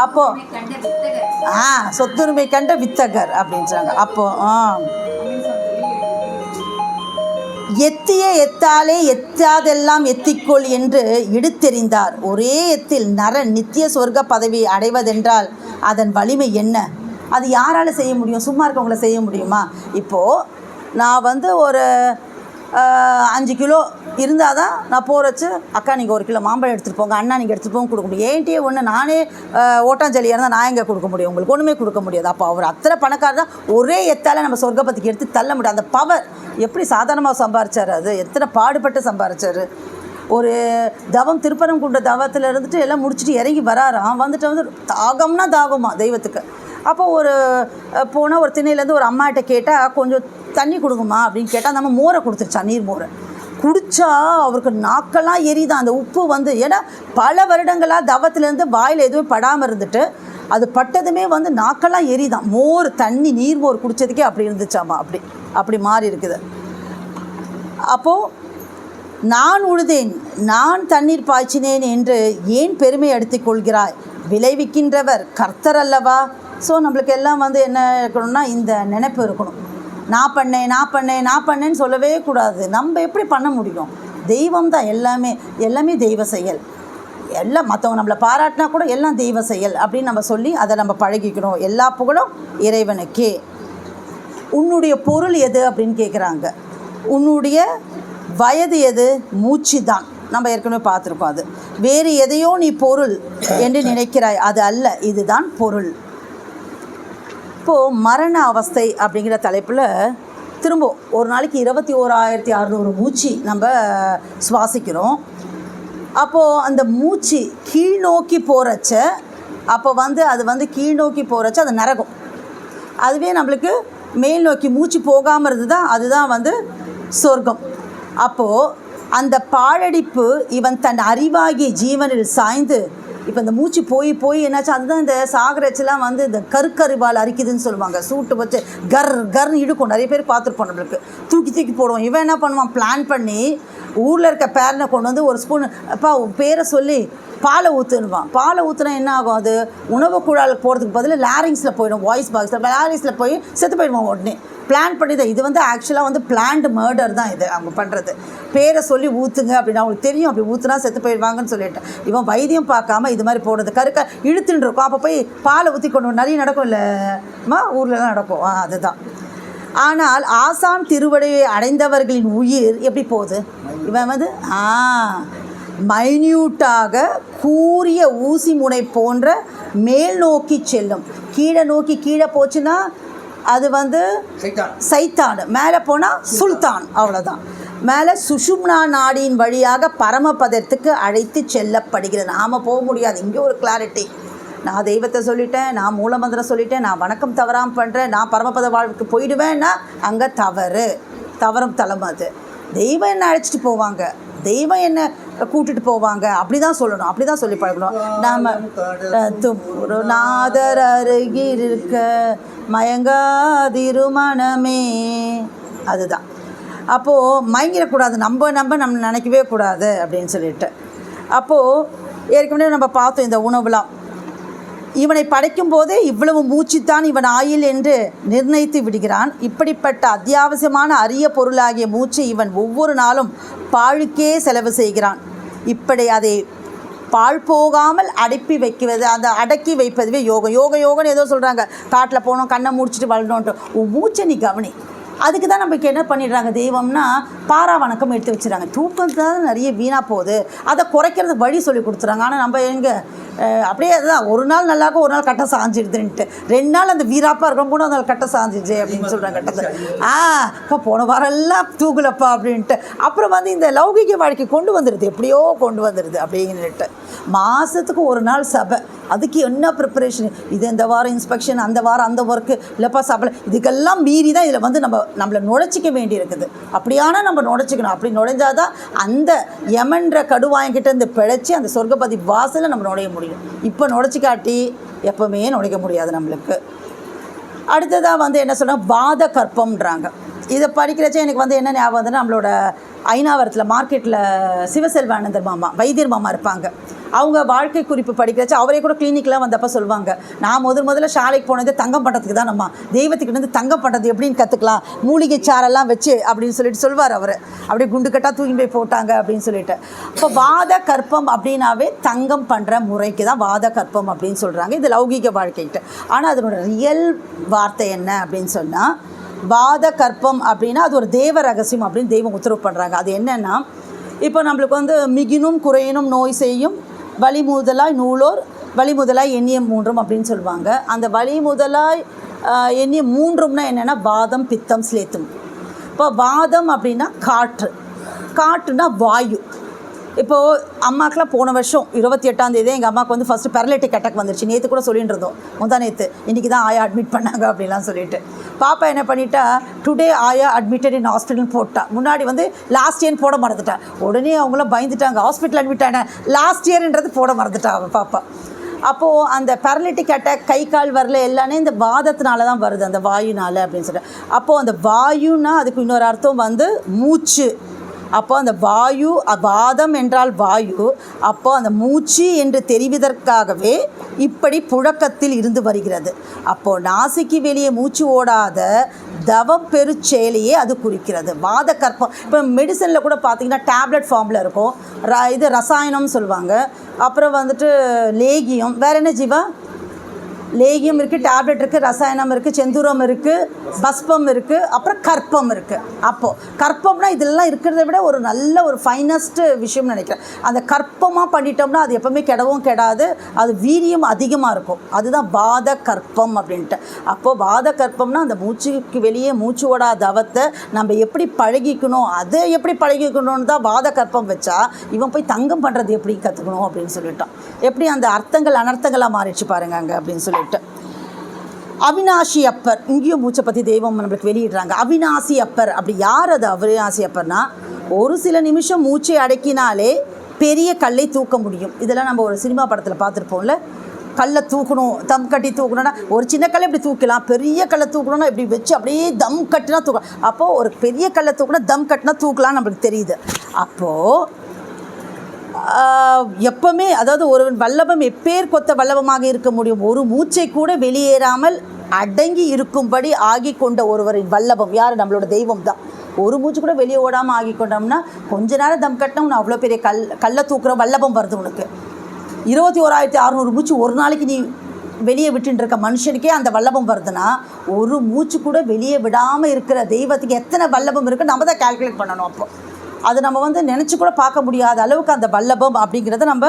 A: அப்போது சொத்துரிமை கண்ட வித்தகர் அப்படின்றாங்க. அப்போது எத்திய எத்தாலே எத்தாதெல்லாம் எத்திக்கொள் என்று இடுத்தெறிந்தார். ஒரே எத்தில் நரன் நித்திய சொர்க்க பதவி அடைவதென்றால் அதன் வலிமை என்ன? அது யாரால் செய்ய முடியும்? சும்மா இருக்கவங்கள செய்ய முடியுமா? இப்போது நான் வந்து ஒரு 5 கிலோ இருந்தால் தான் நான் போகிறச்சு, அக்கா நீங்கள் 1 கிலோ மாம்பழம் எடுத்துகிட்டு போங்க, அண்ணா நீங்கள் எடுத்துகிட்டு போங்க கொடுக்க முடியும். ஏன்ட்டே ஒன்று நானே ஓட்டாஞ்சலியாக இருந்தால் நான் எங்கே கொடுக்க முடியும்? உங்களுக்கு ஒன்றுமே கொடுக்க முடியாது. அப்போ அவர் அத்தனை பணக்காரர் தான், ஒரே எத்தால் நம்ம சொர்க்கபதிக்கு எடுத்து தள்ள முடியாது. அந்த பவர் எப்படி சாதாரணமாக சம்பாரிச்சார், அது எத்தனை பாடுபட்டு சம்பாரிச்சார். ஒரு தவம் திருப்பரங்குன்ற தவத்தில் இருந்துட்டு எல்லாம் முடிச்சுட்டு இறங்கி வராராம். வந்துட்டு வந்து தாகம்னா தாகமா தெய்வத்துக்கு. அப்போ போனால் ஒரு திண்ணையிலேருந்து ஒரு அம்மாட்ட கேட்டால் கொஞ்சம் தண்ணி கொடுங்கம்மா அப்படின்னு கேட்டால் அந்த அம்மா மோரை கொடுத்துருச்சா, நீர் மோரை குடித்தா அவருக்கு நாக்கெல்லாம் எரிதான். அந்த உப்பு வந்து ஏன்னா பல வருடங்களாக தவத்திலேருந்து வாயில் எதுவும் படாமல் இருந்துட்டு அது பட்டதுமே வந்து நாக்கெல்லாம் எரிதான். மோர் தண்ணி நீர் மோர் குடித்ததுக்கே அப்படி இருந்துச்சாமா, அப்படி மாறி இருக்குது. அப்போது நான் உழுதேன், நான் தண்ணீர் பாய்ச்சினேன் என்று ஏன் பெருமை எடுத்துக் கொள்கிறாய்? விளைவிக்கின்றவர் கர்த்தர் அல்லவா? ஸோ நம்மளுக்கு எல்லாம் வந்து என்ன இருக்கணும்னா இந்த நினைப்பு இருக்கணும். நான் பண்ணேன்னு சொல்லவே கூடாது. நம்ம எப்படி பண்ண முடியும்? தெய்வம் தான் எல்லாமே தெய்வ செயல். எல்லாம் மற்றவங்க நம்மளை பாராட்டினா கூட எல்லாம் தெய்வ செயல் அப்படின்னு நம்ம சொல்லி அதை நம்ம பழகிக்கணும். எல்லா புகழும் இறைவனுக்கே. உன்னுடைய பொருள் எது அப்படின்னு கேட்குறாங்க. உன்னுடைய வயது எது? மூச்சு தான். நம்ம ஏற்கனவே பார்த்துருக்கோம். அது வேறு எதையோ நீ பொருள் என்று நினைக்கிறாய், அது அல்ல, இதுதான் பொருள். இப்போது மரண அவஸ்தை அப்படிங்கிற தலைப்பில் திரும்ப ஒரு நாளைக்கு 21,600 மூச்சு நம்ம சுவாசிக்கிறோம். அப்போது அந்த மூச்சு கீழ் நோக்கி போகிறச்ச அப்போ வந்து அது வந்து கீழ் நோக்கி போகிறச்ச அது நரகம். அதுவே நம்மளுக்கு மேல் நோக்கி மூச்சு போகாமல் இருந்தது அதுதான் வந்து சொர்க்கம். அப்போது அந்த பாழடிப்பு இவன் தன் அறிவாகிய ஜீவனில் சாய்ந்து இப்போ இந்த மூச்சு போய் என்னாச்சு, அதுதான் இந்த சாகரச்செல்லாம் வந்து இந்த கருக்கறிவால் அரிக்குதுன்னு சொல்லுவாங்க. சூட்டு வச்சு கர்ன்னு இழுக்கும். நிறைய பேர் பார்த்துருப்போம். நம்மளுக்கு தூக்கி போடுவோம். இவன் என்ன பண்ணுவான், பிளான் பண்ணி ஊரில் இருக்க பேரனை கொண்டு வந்து ஒரு ஸ்பூன் அப்பா பேரை சொல்லி பாலை ஊற்றுன்னுவான். பாலை ஊற்றுனா என்ன ஆகும், அது உணவு குழாயில் போகிறதுக்கு பதில் லாரிங்ஸில் போயிடும், வாய்ஸ் பாக்ஸில் லாரிங்ஸில் போய் செத்து போயிடுவான் உடனே. பிளான் பண்ணி தான் இது வந்து ஆக்சுவலாக வந்து பிளான்டு மர்டர் தான் இது அவங்க பண்ணுறது. பேரை சொல்லி ஊற்றுங்க அப்படின்னு அவங்களுக்கு தெரியும், அப்படி ஊற்றுனா செத்து போயிடுவாங்கன்னு சொல்லிட்டு இவன் வைத்தியம் பார்க்காம இது மாதிரி போடுறது. கருக்க இழுத்துன்னு இருக்கும். அப்போ போய் பாலை ஊற்றி கொண்டு நிறைய நடக்கும் இல்லைம்மா, ஊரில் நடக்கும். அதுதான். ஆனால் ஆசான் திருவடியை அடைந்தவர்களின் உயிர் எப்படி போகுது? இவன் வந்து மைன்யூட்டாக கூரிய ஊசி முனை போன்ற மேல் நோக்கி செல்லும். கீழே போச்சுன்னா அது வந்து சைத்தான், மேலே போனால் சுல்தான், அவ்வளோதான். மேலே சுஷும்னா நாடியின் வழியாக பரமபதத்துக்கு அழைத்து செல்லப்படுகிறது. நாம் போக முடியாது. இங்கே ஒரு கிளாரிட்டி. நான் தெய்வத்தை சொல்லிட்டேன், நான் மூலமந்திரம் சொல்லிட்டேன், நான் வணக்கம் தவறாமல் பண்ணுறேன், நான் பரமபத வாழ்வுக்கு போயிடுவேன்னா அங்கே தவறும் தளம். அது தெய்வம் என்ன அழைச்சிட்டு போவாங்க, தெய்வம் என்ன கூட்டிட்டு போவாங்க, அப்படி தான் சொல்லணும், அப்படி தான் சொல்லி பழகணும். நாம் நாதர் அருகில் இருக்க மயங்காதிருமணமே, அதுதான். அப்போது மயங்கிடக்கூடாது, நம்ம நினைக்கவே கூடாது அப்படின்னு சொல்லிட்டு. அப்போது ஏற்கனவே நம்ம பார்த்தோம் இந்த உணவுலாம். இவனை படைக்கும் போதே இவ்வளவு மூச்சுத்தான் இவன் ஆயில் என்று நிர்ணயித்து விடுகிறான். இப்படிப்பட்ட அத்தியாவசியமான அரிய பொருளாகிய மூச்சு இவன் ஒவ்வொரு நாளும் பாழுக்கே செலவு செய்கிறான். இப்படி அதை பாழ் போகாமல் அடக்கி வைப்பதுவே யோகன்னு ஏதோ சொல்கிறாங்க. காட்டில் போகணும், கண்ணை முடிச்சுட்டு வரணுன்ட்டு. உன் மூச்சை நீ கவனி. அதுக்கு தான் நமக்கு என்ன பண்ணிடுறாங்க, தெய்வம்னா பாரா வணக்கம் எடுத்து வச்சுறாங்க. தூக்கம் தான் நிறைய வீணாக போகுது, அதை குறைக்கிறது வழி சொல்லி கொடுத்துறாங்க. ஆனால் நம்ம எங்கே அப்படியே அதுதான், ஒரு நாள் நல்லாக்கும் ஒரு நாள் கட்டம் சாஞ்சிடுதுன்ட்டு, 2 நாள் அந்த வீராப்பாக இருக்கும் கூட அந்த கட்டம் சாஞ்சிடுச்சு அப்படின்னு சொல்கிறாங்க. கட்டத்தை போன வாரெல்லாம் தூக்கலப்பா அப்படின்ட்டு. அப்புறம் வந்து இந்த லௌகிக வாழ்க்கை கொண்டு வந்துடுது, எப்படியோ கொண்டு வந்துடுது அப்படின்னுட்டு. மாதத்துக்கு ஒரு நாள் சபை, அதுக்கு என்ன ப்ரிப்பரேஷன், இது இந்த வாரம் இன்ஸ்பெக்ஷன், அந்த வாரம் அந்த ஒர்க்கு, இல்லைப்பா சபை, இதுக்கெல்லாம் மீறி தான் இதில் வந்து நம்மளை நுழைச்சிக்க வேண்டி இருக்குது. அப்படியானா நம்ம நுழைச்சிக்கணும். அப்படி நுழைஞ்சாதான் அந்த யமன்ற கடுவாயங்கிட்ட இருந்து பிழைச்சி அந்த சொர்க்கபதி வாசலில் நம்ம நுழைய முடியும். இப்போ நுழைச்சிக்காட்டி எப்போவுமே நுழைக்க முடியாது நம்மளுக்கு. அடுத்ததாக வந்து என்ன சொன்னால் வாத கற்பம்ன்றாங்க. இதை படிக்கிறச்சே எனக்கு வந்து என்ன ஞாபகம் வந்துன்னா, நம்மளோட ஐநாவரத்தில் மார்க்கெட்டில் சிவசெல்வானந்தர் மாமா, வைத்தியர் மாமா இருப்பாங்க. அவங்க வாழ்க்கை குறிப்பு படிக்கிறச்ச அவரே கூட கிளினிக்லாம் வந்தப்போ சொல்லுவாங்க, நான் முதல்ல ஷாலைக்கு போனது தங்கம் பண்ணுறதுக்கு தான், நம்ம தெய்வத்துக்கிட்ட இருந்து தங்கம் பண்ணுறது எப்படின்னு கற்றுக்கலாம், மூலிகை சாரெல்லாம் வச்சு அப்படின்னு சொல்லிட்டு சொல்வார் அவர். அப்படியே குண்டு கட்டாக தூக்கி போய் போட்டாங்க அப்படின்னு சொல்லிட்டு. இப்போ வாத கற்பம் அப்படின்னாவே தங்கம் பண்ணுற முறைக்கு தான் வாத கற்பம் அப்படின்னு சொல்கிறாங்க. இது லௌகீக வாழ்க்கைக்கிட்ட. ஆனால் அதனோட ரியல் வார்த்தை என்ன அப்படின்னு சொன்னால், வாத கற்பம் அப்படின்னா அது ஒரு தேவ ரகசியம் அப்படின்னு தெய்வம் உத்தரவு பண்ணுறாங்க. அது என்னென்னா, இப்போ நம்மளுக்கு வந்து மிகினும் குறையினும் நோய் செய்யும் வலி முதலாய் நூலோர் வலி முதலாய் எண்ணிய மூன்றும் அப்படின்னு சொல்லுவாங்க. அந்த வலி முதலாய் எண்ணிய மூன்றும்னா என்னென்னா வாதம், பித்தம், ஸ்லேத்தும். இப்போ வாதம் அப்படின்னா காற்றுனா வாயு, இப்போது அம்மாக்கெலாம் போன வருஷம் 28ஆம் தேதி எங்கள் அம்மாவுக்கு வந்து ஃபஸ்ட்டு பேரலைட்டிக் அட்டாக் வந்துருச்சு. நேற்று கூட சொல்லிட்டு இருந்தோம், முந்தா நேற்று, இன்றைக்கி தான் ஆயா அட்மிட் பண்ணாங்க அப்படின்லாம் சொல்லிட்டு. பாப்பா என்ன பண்ணிட்டா, டுடே ஆயா அட்மிட்டட் இன் ஹாஸ்பிட்டல் போட்டா. முன்னாடி வந்து லாஸ்ட் இயர் போட மறந்துட்டா. உடனே அவங்களாம் பயந்துட்டாங்க, ஹாஸ்பிட்டல் அட்மிட் ஆன லாஸ்ட் இயர்ன்றது போட மறந்துட்டா அவள் பாப்பா. அப்போது அந்த பேரலைட்டிக் அட்டாக், கை கால் வரல எல்லாமே இந்த வாதத்தினால தான் வருது, அந்த வாயுனால் அப்படின்னு சொல்லிட்டு. அப்போது அந்த வாயுன்னா அதுக்கு இன்னொரு அர்த்தம் வந்து மூச்சு. அப்போ அந்த வாயு, வாதம் என்றால் வாயு. அப்போ அந்த மூச்சு என்று தெரிவதற்காகவே இப்படி புழக்கத்தில் இருந்து வருகிறது. அப்போது நாசிக்கு வெளியே மூச்சு ஓடாத தவம் பெருச்செயலையே அது குறிக்கிறது. வாத கற்பம். இப்போ மெடிசனில் கூட பார்த்திங்கன்னா டேப்லெட் ஃபார்மில் இருக்கும், இது ரசாயனம்னு சொல்லுவாங்க. அப்புறம் வந்துட்டு லேகியம், வேறு என்ன ஜீவா? லேகியம் இருக்குது, டேப்லெட் இருக்குது, ரசாயனம் இருக்குது, செந்தூரம் இருக்குது, பஸ்பம் இருக்குது, அப்புறம் கற்பம் இருக்குது. அப்போது கற்பம்னா இதெல்லாம் இருக்கிறத விட ஒரு நல்ல ஒரு ஃபைனஸ்ட்டு விஷயம்னு நினைக்கிறேன். அந்த கற்பமாக பண்ணிட்டோம்னா அது எப்போவுமே கெடவும் கெடாது, அது வீரியம் அதிகமாக இருக்கும். அதுதான் வாத கற்பம் அப்படின்ட்டு. அப்போது வாத கற்பம்னா அந்த மூச்சுக்கு வெளியே மூச்சு ஓடா தவத்தை நம்ம எப்படி பழகிக்கணும், அதை எப்படி பழகிக்கணும்னு தான் வாத கற்பம் வச்சா. இவன் போய் தங்கம் பண்ணுறது எப்படி கற்றுக்கணும் அப்படின்னு சொல்லிட்டான். எப்படி அந்த அர்த்தங்கள் அனர்த்தங்களாக மாறிடுச்சு பாருங்க அங்கே அப்படின்னு சொல்லிட்டு. அவிநாசி அப்பர், இங்கேயும் மூச்சை பற்றி தெய்வம் நம்மளுக்கு வெளியிடுறாங்க. அவிநாசி அப்பர், அப்படி யார் அது? அவிநாசி அப்பர்னா, ஒரு சில நிமிஷம் மூச்சை அடக்கினாலே பெரிய கல்லை தூக்க முடியும். இதெல்லாம் நம்ம ஒரு சினிமா படத்தில் பார்த்துருப்போம்ல, கல்லை தூக்கணும், தம் கட்டி தூக்கணும்னா ஒரு சின்ன கல்லை இப்படி தூக்கலாம், பெரிய கல்லை தூக்கணும்னா இப்படி வச்சு அப்படியே தம் கட்டினா தூக்கலாம். அப்போது ஒரு பெரிய கல்லை தூக்கினா தம் கட்டினா தூக்கலாம்னு நம்மளுக்கு தெரியுது. அப்போது எப்பவுமே, அதாவது ஒரு வல்லபம் எப்பேர் கொத்த வல்லபமாக இருக்க முடியும்? ஒரு மூச்சை கூட வெளியேறாமல் அடங்கி இருக்கும்படி ஆகி கொண்ட ஒருவரின் வல்லபம் யார்? நம்மளோட தெய்வம் தான். ஒரு மூச்சு கூட வெளியே ஓடாமல் ஆகி கொண்டோம்னா கொஞ்ச நேரம் தம் கட்டினா உன்னை அவ்வளோ பெரிய கல்லை தூக்குற வல்லபம் வருது உனக்கு. 21,600 மூச்சு ஒரு நாளைக்கு நீ வெளியே விட்டுட்டு இருக்க மனுஷனுக்கே அந்த வல்லபம் வருதுன்னா, ஒரு மூச்சு கூட வெளியே விடாமல் இருக்கிற தெய்வத்துக்கு எத்தனை வல்லபம் இருக்குது நம்ம தான் கால்குலேட் பண்ணணும். அப்போ அது நம்ம வந்து நினச்சி கூட பார்க்க முடியாத அளவுக்கு அந்த வல்லபம் அப்படிங்கிறத நம்ம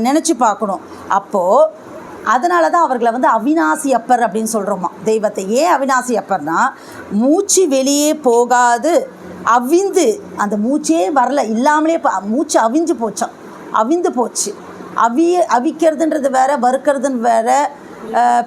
A: நினச்சி பார்க்கணும். அப்போது அதனால தான் அவர்களை வந்து அவிநாசி அப்பர் அப்படின்னு சொல்கிறோமா தெய்வத்தை. ஏன் அவிநாசி அப்பர்னா, மூச்சு வெளியே போகாது, அவிந்து, அந்த மூச்சே வரல, இல்லாமலே மூச்சு அவிஞ்சு போச்சான், அவிந்து போச்சு. அவிக்கிறதுன்றது வேறு, வறுக்கிறதுன்னு வேறு,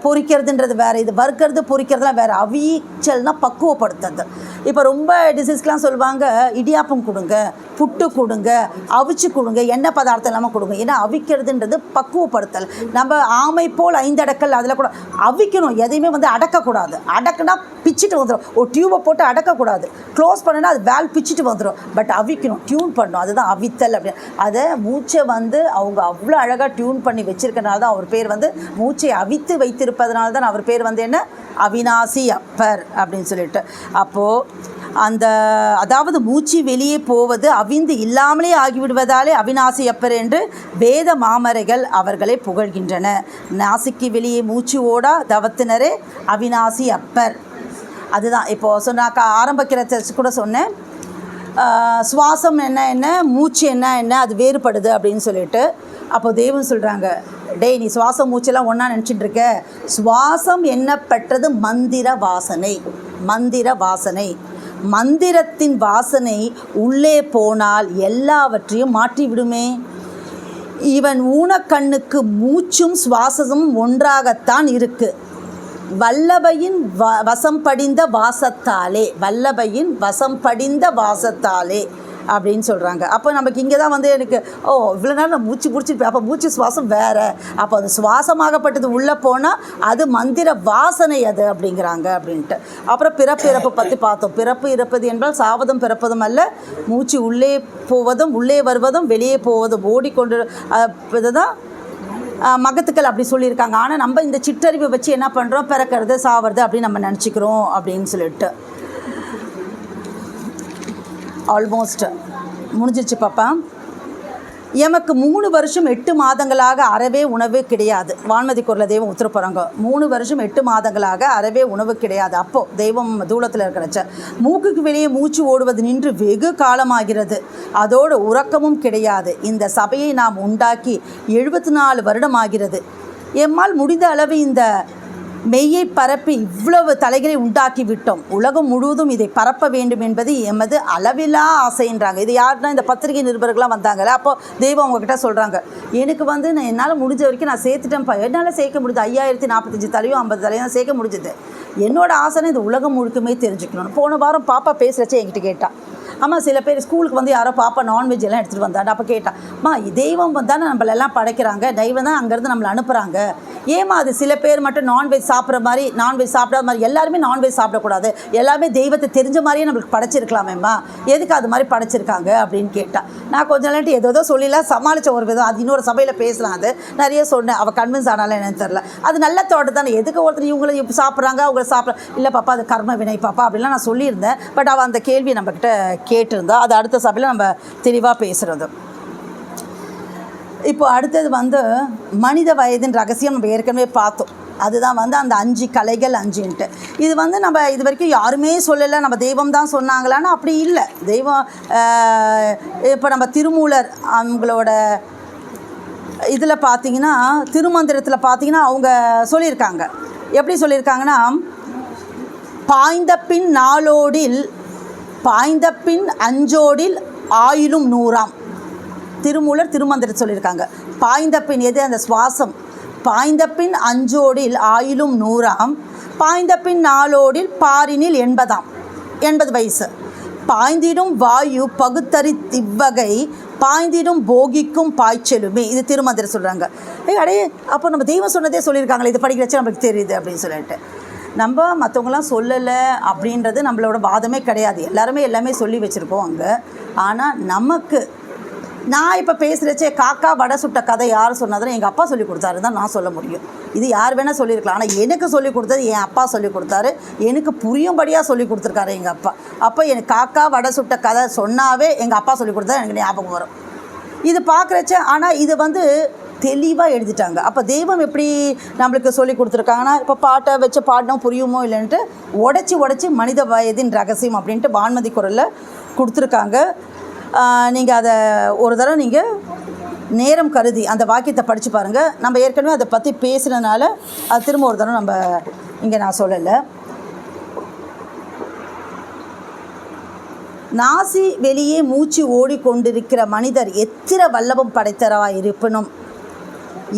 A: பொரிக்கிறதுன்றது வேறு. இது வறுக்கிறது பொரிக்கிறதுலாம் வேறு. அவிச்சல்னால் பக்குவப்படுத்துறது. இப்போ ரொம்ப டிசீஸ்க்கெலாம் சொல்லுவாங்க, இடியாப்பம் கொடுங்க, புட்டு கொடுங்க, அவிச்சு கொடுங்க, எண்ணெய் பதார்த்தம் இல்லாமல் கொடுங்க. ஏன்னா அவிக்கிறதுன்றது பக்குவப்படுத்தல். நம்ம ஆமை போல் 5 அடக்கல், அதில் கூட அவிக்கணும். எதையுமே வந்து அடக்கக்கூடாது. அடக்குனா பிச்சுட்டு வந்துடும். ஒரு டியூபை போட்டு அடக்கக்கூடாது, க்ளோஸ் பண்ணுன்னா அது வேல் பிச்சுட்டு வந்துடும். பட் அவிக்கணும், டியூன் பண்ணணும். அதுதான் அவித்தல் அப்படின்னு. அதை மூச்சை வந்து அவங்க அவ்வளோ அழகாக டியூன் பண்ணி வச்சுருக்கனால தான் அவர் பேர் வந்து, மூச்சை அவித்து வைத்திருப்பதனால தான் அவர் பேர் வந்து என்ன, அவிநாசி அப்பர் அப்படின்னு சொல்லிட்டு. அப்போது அந்த, அதாவது மூச்சு வெளியே போவது அவிந்து இல்லாமலே ஆகிவிடுவதாலே அவிநாசி அப்பர் என்று வேத மாமரைகள் அவர்களை புகழ்கின்றன. நாசிக்கு வெளியே மூச்சு ஓடா தவத்தினரே அவிநாசி அப்பர். அதுதான் இப்போது சொன்னாக்கா ஆரம்பிக்கிற கூட சொன்னேன், சுவாசம் என்ன மூச்சு என்ன அது வேறுபடுது அப்படின்னு சொல்லிட்டு. அப்போ தெய்வம் சொல்கிறாங்க, டேய் நீ சுவாசம் மூச்செல்லாம் ஒன்றா நினச்சிட்டு இருக்க. சுவாசம் என்னப்பட்டது மந்திர வாசனை. மந்திர வாசனை, மந்திரத்தின் வாசனை உள்ளே போனால் எல்லாவற்றையும் மாற்றி விடுமே. இவன் ஊனக்கண்ணுக்கு மூச்சும் சுவாசமும் ஒன்றாகத்தான் இருக்கு. வல்லபையின் வசம் படிந்த வாசத்தாலே, வல்லபையின் வசம் படிந்த வாசத்தாலே அப்படின்னு சொல்கிறாங்க. அப்போ நமக்கு இங்கே தான் வந்து எனக்கு இவ்வளோ நேரம் நான் மூச்சு பிடிச்சிருப்பேன், அப்போ மூச்சு சுவாசம் வேறு, அப்போ அது சுவாசமாகப்பட்டது உள்ளே போனால் அது மந்திர வாசனை அது அப்படிங்கிறாங்க அப்படின்ட்டு. அப்புறம் பிறப்பு இறப்பு பற்றி பார்த்தோம். பிறப்பு இறப்பது என்றால் சாவதும் பிறப்பதும் அல்ல, மூச்சு உள்ளே போவதும் உள்ளே வருவதும் வெளியே போவதும் ஓடிக்கொண்டு இதுதான் மகத்துக்கள் அப்படி சொல்லியிருக்காங்க. ஆனால் நம்ம இந்த சிற்றறிவை வச்சு என்ன பண்ணுறோம், பிறக்கிறது சாவது அப்படின்னு நம்ம நினச்சிக்கிறோம் அப்படின்னு சொல்லிட்டு. ஆல்மோஸ்ட் முடிஞ்சிருச்சு பாப்பா. எமக்கு 3 வருஷம் 8 மாதங்களாக அறவே உணவு கிடையாது. வான்மதி குரல தெய்வம் உத்தரப்புறாங்க, 3 வருஷம் 8 மாதங்களாக அறவே உணவு கிடையாது. அப்போது தெய்வம் தூளத்தில் இருக்கிறச்ச மூக்குக்கு வெளியே மூச்சு ஓடுவது நின்று வெகு காலமாகிறது. அதோடு உறக்கமும் கிடையாது. இந்த சபையை நாம் உண்டாக்கி 74 வருடம் ஆகிறது. எம்மால் முடிந்த அளவு இந்த மெய்யை பரப்பி இவ்வளவு தலைகளை உண்டாக்கி விட்டோம், உலகம் முழுவதும் இதை பரப்ப வேண்டும் என்பது எமது அளவிலா ஆசைன்றாங்க. இது யாருன்னா இந்த பத்திரிகை நிருபர்கள்லாம் வந்தாங்கல்ல, அப்போ தெய்வம் அவங்கக்கிட்ட சொல்கிறாங்க, எனக்கு வந்து நான் என்னால் முடிஞ்ச வரைக்கும் நான் சேர்த்துட்டேன்ப்பா, என்னால் சேர்க்க முடியுது 5045 தலையும் 50 தலையும் தான் சேர்க்க முடிஞ்சுது. என்னோட ஆசைன்னு இந்த உலகம் முழுக்குமே தெரிஞ்சுக்கணும். போன வாரம் பாப்பா பேசுகிறச்சே என்கிட்ட கேட்டான், அம்மா சில பேர் ஸ்கூலுக்கு வந்து யாரோ பாப்பா நான்வெஜ் எல்லாம் எடுத்துகிட்டு வந்தாங்க. அப்போ கேட்டான், அம்மா தெய்வம் தானே நம்மளெல்லாம் படைக்கிறாங்க, தெய்வம் தான் அங்கேருந்து நம்மளை அனுப்புகிறாங்க, ஏமா அது சில பேர் மட்டும் நான்வெஜ் சாப்பிட்ற மாதிரி நான்வெஜ் சாப்பிடாத மாதிரி எல்லாருமே நான்வெஜ் சாப்பிடக்கூடாது, எல்லாமே தெய்வத்தை தெரிஞ்ச மாதிரியே நம்மளுக்கு படைச்சிருக்கலாமேம்மா, எதுக்கு அது மாதிரி படைச்சிருக்காங்க அப்படின்னு கேட்டான். நான் கொஞ்ச நாளைக்கு ஏதோ சொல்லிலாம் சமாளித்த ஒரு விதம், அது இன்னொரு சபையில் பேசலாம், அது நிறைய சொன்னேன், அவள் கன்வின்ஸ் ஆனாலும் என்னன்னு தெரில. அது நல்ல தோட்டம் தானே, எதுக்கு ஒருத்தர் இவங்களை சாப்பிட்றாங்க அவங்க சாப்பிட்ற இல்லை பாப்பா அது கர்ம வினை பாப்பா அப்படிலாம் நான் சொல்லியிருந்தேன். பட் அவள் அந்த கேள்வியை நம்மக்கிட்ட கேட்டிருந்தா, அது அடுத்த சபையில் நம்ம தெளிவாக பேசுகிறது. இப்போ அடுத்தது வந்து மனித வயதின் ரகசியம் நம்ம ஏற்கனவே பார்த்தோம். அதுதான் வந்து அந்த 5 கலைகள் 5ன்ட்டு. இது வந்து நம்ம இது வரைக்கும் யாருமே சொல்லலை, நம்ம தெய்வம் தான் சொன்னாங்களான்னு அப்படி இல்லை. தெய்வம் இப்போ நம்ம திருமூலர் அவங்களோட இதில் பார்த்திங்கன்னா, திருமந்திரத்தில் பார்த்திங்கன்னா அவங்க சொல்லியிருக்காங்க. எப்படி சொல்லியிருக்காங்கன்னா, பாய்ந்த பின் நாளோடில் பாய்ந்த பின் அஞ்சோடில் ஆயிலும் 100ஆம். திருமூலர் திருமந்திரம் சொல்லியிருக்காங்க. பாய்ந்த பின் எது அந்த சுவாசம், பாய்ந்த பின் அஞ்சோடில் ஆயிலும் 100ஆம், பாய்ந்த பின் நாளோடில் பாரினில் 80ஆம், 80 வயசு. பாய்ந்திடும் வாயு பகுத்தறி திவ்வகை பாய்ந்திடும் போகிக்கும் பாய்ச்சலுமே, இது திருமந்திரம் சொல்கிறாங்க. அடே அப்போ நம்ம தெய்வம் சொன்னதே சொல்லியிருக்காங்களே, இது படிக்கிறச்சு நம்மளுக்கு தெரியுது அப்படின்னு சொல்லிட்டு. நம்ம மற்றவங்களாம் சொல்லலை அப்படின்றது நம்மளோட வாதமே கிடையாது, எல்லாமே சொல்லி வச்சுருக்கோம் அங்கே. ஆனால் நமக்கு நான் இப்போ பேசுகிறச்சே காக்கா வடை சுட்ட கதை யார் சொன்னதுன்னு எங்கள் அப்பா சொல்லி கொடுத்தாரு தான் நான் சொல்ல முடியும். இது யார் வேணால் சொல்லியிருக்கலாம், ஆனால் எனக்கு சொல்லி கொடுத்தது என் அப்பா சொல்லி கொடுத்தாரு, எனக்கு புரியும்படியாக சொல்லி கொடுத்துருக்காரு எங்கள் அப்பா. அப்போ எனக்கு காக்கா வடை சுட்ட கதை சொன்னாவே எங்கள் அப்பா சொல்லி கொடுத்தா எனக்கு ஞாபகம் வரும். இது பார்க்குறச்ச ஆனால் இது வந்து தெளிவாக எழுதிட்டாங்க. அப்போ தெய்வம் எப்படி நம்மளுக்கு சொல்லி கொடுத்துருக்காங்கன்னா, இப்போ பாட்டை வச்சு பாடினோம் புரியுமோ இல்லைன்ட்டு உடச்சி மனித வயதின் ரகசியம் அப்படின்ட்டு வான்மதி குரலில் கொடுத்துருக்காங்க. நீங்கள் அதை ஒரு தடவை நீங்கள் நேரம் கருதி அந்த வாக்கியத்தை படித்து பாருங்கள். நம்ம ஏற்கனவே அதை பற்றி பேசுகிறதுனால அது திரும்ப ஒரு தடவை நம்ம இங்கே நான் சொல்லலை. நாசி வெளியே மூச்சு ஓடிக்கொண்டிருக்கிற மனிதர் எத்திர வல்லபம் படைத்தரவாக இருப்பினும்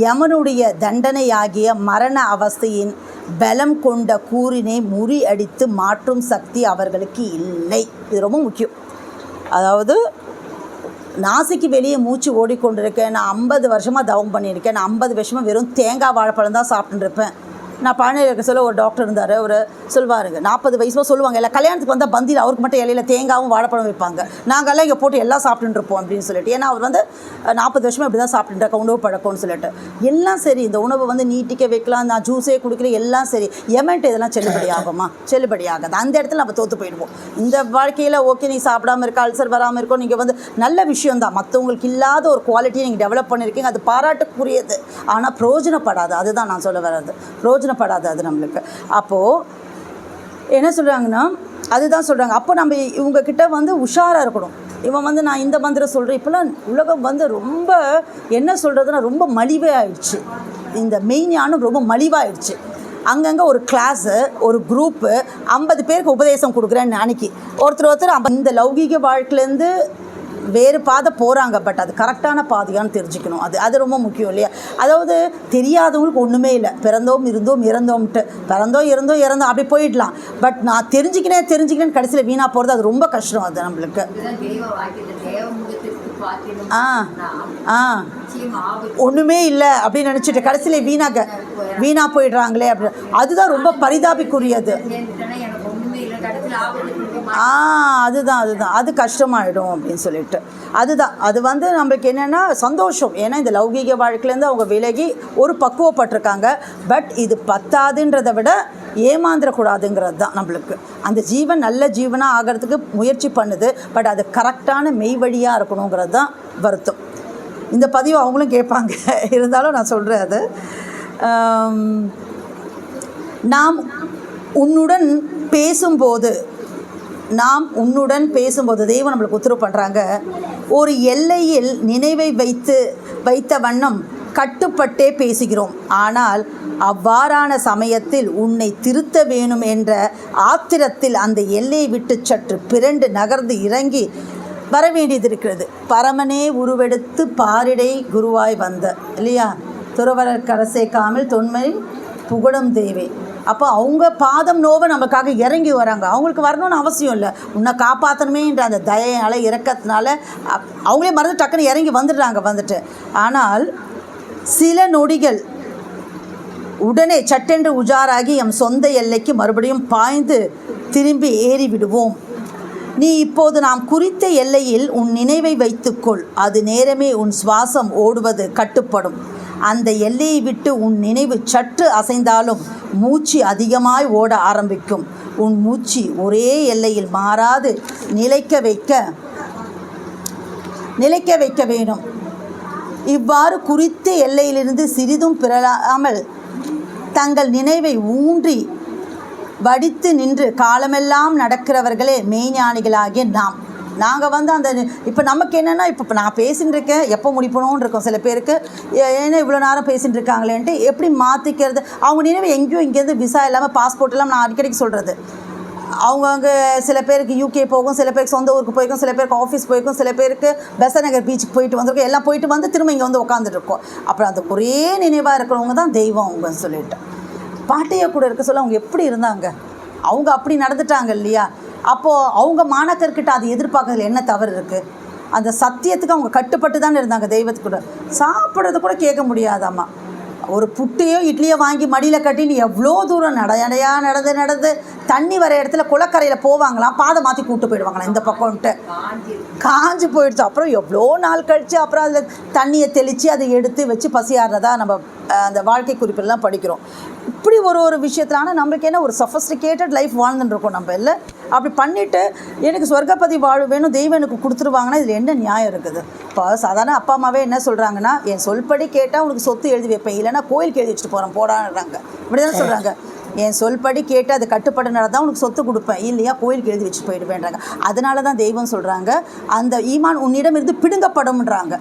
A: யமனுடைய தண்டனையாகிய மரண அவஸ்தையின் பலம் கொண்ட கூறினை முறியடித்து மாற்றும் சக்தி அவர்களுக்கு இல்லை. இது ரொம்ப முக்கியம். அதாவது நாசிக்கு வெளியே மூச்சு ஓடிக்கொண்டிருக்கேன், நான் 50 வருஷமாக தவம் பண்ணியிருக்கேன், நான் 50 வருஷமாக வெறும் தேங்காய் வாழைப்பழம் தான் சாப்பிட்டுருப்பேன். நான் பழனியில் இருக்க சொல்ல ஒரு டாக்டர் இருந்தார், அவர் சொல்வாருங்க 40 வயசுல சொல்லுவாங்க, இல்லை கல்யாணத்துக்கு வந்தால் பந்தியில் அவருக்கு மட்டும் இலையில தேங்காவும் வாழைப்பழம் வைப்பாங்க, நாங்கள்லாம் இங்கே போட்டு எல்லாம் சாப்பிட்டுருப்போம் அப்படின்னு சொல்லிட்டு. ஏன்னா அவர் வந்து 40 வருஷமாக இப்படி தான் சாப்பிட்டுருக்க உணவு பழக்கம்னு சொல்லிட்டு. எல்லாம் சரி, இந்த உணவை வந்து நீட்டிக்க வைக்கலாம், நான் ஜூஸே குடிக்கிறேன், எல்லாம் சரி. எமெண்ட் இதெல்லாம் செல்லுபடி ஆகுமா? செல்லுபடி ஆகாது. அந்த இடத்துல நம்ம தோற்று போயிடுவோம். இந்த வாழ்க்கையில் ஓகே நீ சாப்பிடாமல் இருக்க, அல்சர் வராமல் இருக்கோ, நீங்கள் வந்து நல்ல விஷயந்தான், மற்றவங்களுக்கு இல்லாத ஒரு குவாலிட்டியை நீங்கள் டெவலப் பண்ணியிருக்கீங்க, அது பாராட்டுக்குரியது. ஆனால் பிரயோஜனப்படாது. அதுதான் நான் சொல்ல வர்றது, பிரயோஜனப்படாது அது நம்மளுக்கு. அப்போது என்ன சொல்கிறாங்கன்னா, அதுதான் சொல்கிறாங்க. அப்போ நம்ம இவங்கக்கிட்ட வந்து உஷாராக இருக்கணும். இவன் வந்து நான் இந்த மந்திரம் சொல்கிறேன், இப்போலாம் உலகம் வந்து ரொம்ப என்ன சொல்கிறதுனா ரொம்ப மலிவாகிடுச்சு. இந்த மெய்ஞானம் ரொம்ப மலிவாகிடுச்சு. அங்கங்கே ஒரு கிளாஸு, ஒரு குரூப்பு 50 பேருக்கு உபதேசம் கொடுக்குறேன்னு அன்றைக்கி ஒருத்தர் இந்த லௌகீக வாழ்க்கையிலேருந்து வேறு பாதை போகிறாங்க. பட் அது கரெக்டான பாதையான்னு தெரிஞ்சுக்கணும். அது ரொம்ப முக்கியம் இல்லையா? அதாவது தெரியாதவங்களுக்கு ஒன்றுமே இல்லை, பிறந்தோம் இருந்தோம் இறந்தோம்ட்டு, பிறந்தோம் இருந்தோம் அப்படி போயிடலாம். பட் நான் தெரிஞ்சுக்கினேன்னு கடைசியில் வீணாக போகிறது அது ரொம்ப கஷ்டம். அது நம்மளுக்கு ஒன்றுமே இல்லை அப்படின்னு நினச்சிட்டு கடைசியில் வீணாக போயிடுறாங்களே அப்படி. அதுதான் ரொம்ப பரிதாபிக்குரியது. அதுதான் அது கஷ்டமாயிடும் அப்படின்னு சொல்லிட்டு. அது வந்து நம்மளுக்கு என்னென்னா சந்தோஷம். ஏன்னா இந்த லௌகீக வாழ்க்கையிலேருந்து அவங்க விலகி ஒரு பக்குவப்பட்டிருக்காங்க. பட் இது பத்தாதுன்றதை விட ஏமாந்துடக்கூடாதுங்கிறது தான் நம்மளுக்கு. அந்த ஜீவன் நல்ல ஜீவனாக ஆகிறதுக்கு முயற்சி பண்ணுது. பட் அது கரெக்டான மெய் வழியாக இருக்கணுங்கிறது தான் வருத்தம். இந்த பதிவு அவங்களும் கேட்பாங்க, இருந்தாலும் நான் சொல்கிறேன். அது நாம் உன்னுடன் பேசும்போது தெய்வம் நம்மளுக்கு உத்தரவு பண்ணுறாங்க, ஒரு எல்லையில் நினைவை வைத்த வண்ணம் கட்டுப்பட்டே பேசுகிறோம். ஆனால் அவ்வாறான சமயத்தில் உன்னை திருத்த வேணும் என்ற ஆத்திரத்தில் அந்த எல்லையை விட்டு சற்று பிறண்டு நகர்ந்து இறங்கி வர வேண்டியது இருக்கிறது. பரமனே உருவெடுத்து பாரிடை குருவாய் வந்த இல்லையா, துறவரர் கரசேக்காமல் தொன்மை புகழும் தேவே. அப்போ அவங்க பாதம் நோவ நமக்காக இறங்கி வராங்க. அவங்களுக்கு வரணும்னு அவசியம் இல்லை, உன்னை காப்பாற்றணுமேன்ற அந்த தயையால் இறக்கத்தினால அவங்களே மறந்து டக்குன்னு இறங்கி வந்துடுறாங்க. வந்துட்டு ஆனால் சில நொடிகள் உடனே சட்டென்று உஜாராகி எம் சொந்த எல்லைக்கு மறுபடியும் பாய்ந்து திரும்பி ஏறி விடுவோம். நீ இப்போது நாம் குறித்த எல்லையில் உன் நினைவை வைத்துக்கொள். அது நேரமே உன் சுவாசம் ஓடுவது கட்டுப்படும். அந்த எல்லையை விட்டு உன் நினைவு சற்று அசைந்தாலும் மூச்சு அதிகமாய் ஓட ஆரம்பிக்கும். உன் மூச்சு ஒரே எல்லையில் மாறாது நிலைக்க வைக்க வேணும். இவ்வாறு குறித்த எல்லையிலிருந்து சிறிதும் பிறழாமல் தங்கள் நினைவை ஊன்றி வடித்து நின்று காலமெல்லாம் நடக்கிறவர்களே மெய்ஞானிகளாகிய நாங்கள் அந்த இப்போ நமக்கு என்னென்னா, இப்போ நான் பேசின்னு இருக்கேன், எப்போ முடிப்பணும்னு இருக்கோம். சில பேருக்கு ஏன்னா இவ்வளோ நேரம் பேசிகிட்டு இருக்காங்களேன்ட்டு எப்படி மாற்றிக்கிறது. அவங்க நினைவு எங்கேயோ இங்கேருந்து விசா இல்லாமல் பாஸ்போர்ட் இல்லாமல் நான் அடிக்கடிக்கு சொல்கிறது. அவங்க சில பேருக்கு யூகே போகும், சில பேருக்கு சொந்த ஊருக்கு போயிருக்கும், சில பேருக்கு ஆஃபீஸ் போயிருக்கும், சில பேருக்கு பெசன்ட் நகர் பீச்சுக்கு போயிட்டு வந்திருக்கோம். எல்லாம் போயிட்டு வந்து திரும்ப இங்கே வந்து உட்காந்துட்ருக்கோம். அப்புறம் அந்த ஒரே நினைவாக இருக்கிறவங்க தான் தெய்வம் அவங்க சொல்லிட்டு. பாட்டையை கூட இருக்க சொல்ல அவங்க எப்படி இருந்தாங்க, அவங்க அப்படி நடந்துட்டாங்க இல்லையா. அப்போது அவங்க மாணக்கர்கிட்ட அது எதிர்பார்க்கறதுல என்ன தவறு இருக்குது? அந்த சத்தியத்துக்கு அவங்க கட்டுப்பட்டு தானே இருந்தாங்க. தெய்வத்துக்கு கூட சாப்பிட்றது கூட கேட்க முடியாதாம்மா. ஒரு புட்டையோ இட்லியோ வாங்கி மடியில் கட்டின்னு எவ்வளோ தூரம் நடந்து தண்ணி வர இடத்துல குளக்கரையில் போவாங்களாம், பாதை மாற்றி கூப்பிட்டு போயிடுவாங்களாம் இந்த பக்கம்ன்ட்டு. காஞ்சி போயிடுச்சு. அப்புறம் எவ்வளோ நாள் கழித்து அப்புறம் அதில் தண்ணியை தெளித்து அதை எடுத்து வச்சு பசியாடுறதா நம்ம அந்த வாழ்க்கை குறிப்பெல்லாம் படிக்கிறோம். இப்படி ஒரு விஷயத்தில். ஆனால் நம்மளுக்கு என்ன ஒரு சஃபஸ்டிகேட்டட் லைஃப் வாழ்ந்துட்டுருக்கோம் நம்ம இல்லை. அப்படி பண்ணிவிட்டு எனக்கு சொர்க்கப்பதி வாழ்வு வேணும், தெய்வம் எனக்கு கொடுத்துருவாங்கன்னா இதில் என்ன நியாயம் இருக்குது? இப்போ சாதாரண அப்பா அம்மாவே என்ன சொல்கிறாங்கன்னா, என் சொல்படி கேட்டால் உனக்கு சொத்து எழுதி வைப்பேன், இல்லைன்னா கோயிலுக்கு எழுதி வச்சுட்டு போகிறேன் போடான்றாங்க. இப்படி தானே சொல்கிறாங்க. என் சொல்படி கேட்டு அது கட்டுப்பட்டு நடந்தால் உனக்கு சொத்து கொடுப்பேன், இல்லையா கோயிலுக்கு எழுதி வச்சு போயிடுவேன்றாங்க. அதனால தான் தெய்வம் சொல்கிறாங்க, அந்த ஈமான் உன்னிடம் இருந்து பிடுங்கப்படும்ன்றாங்க.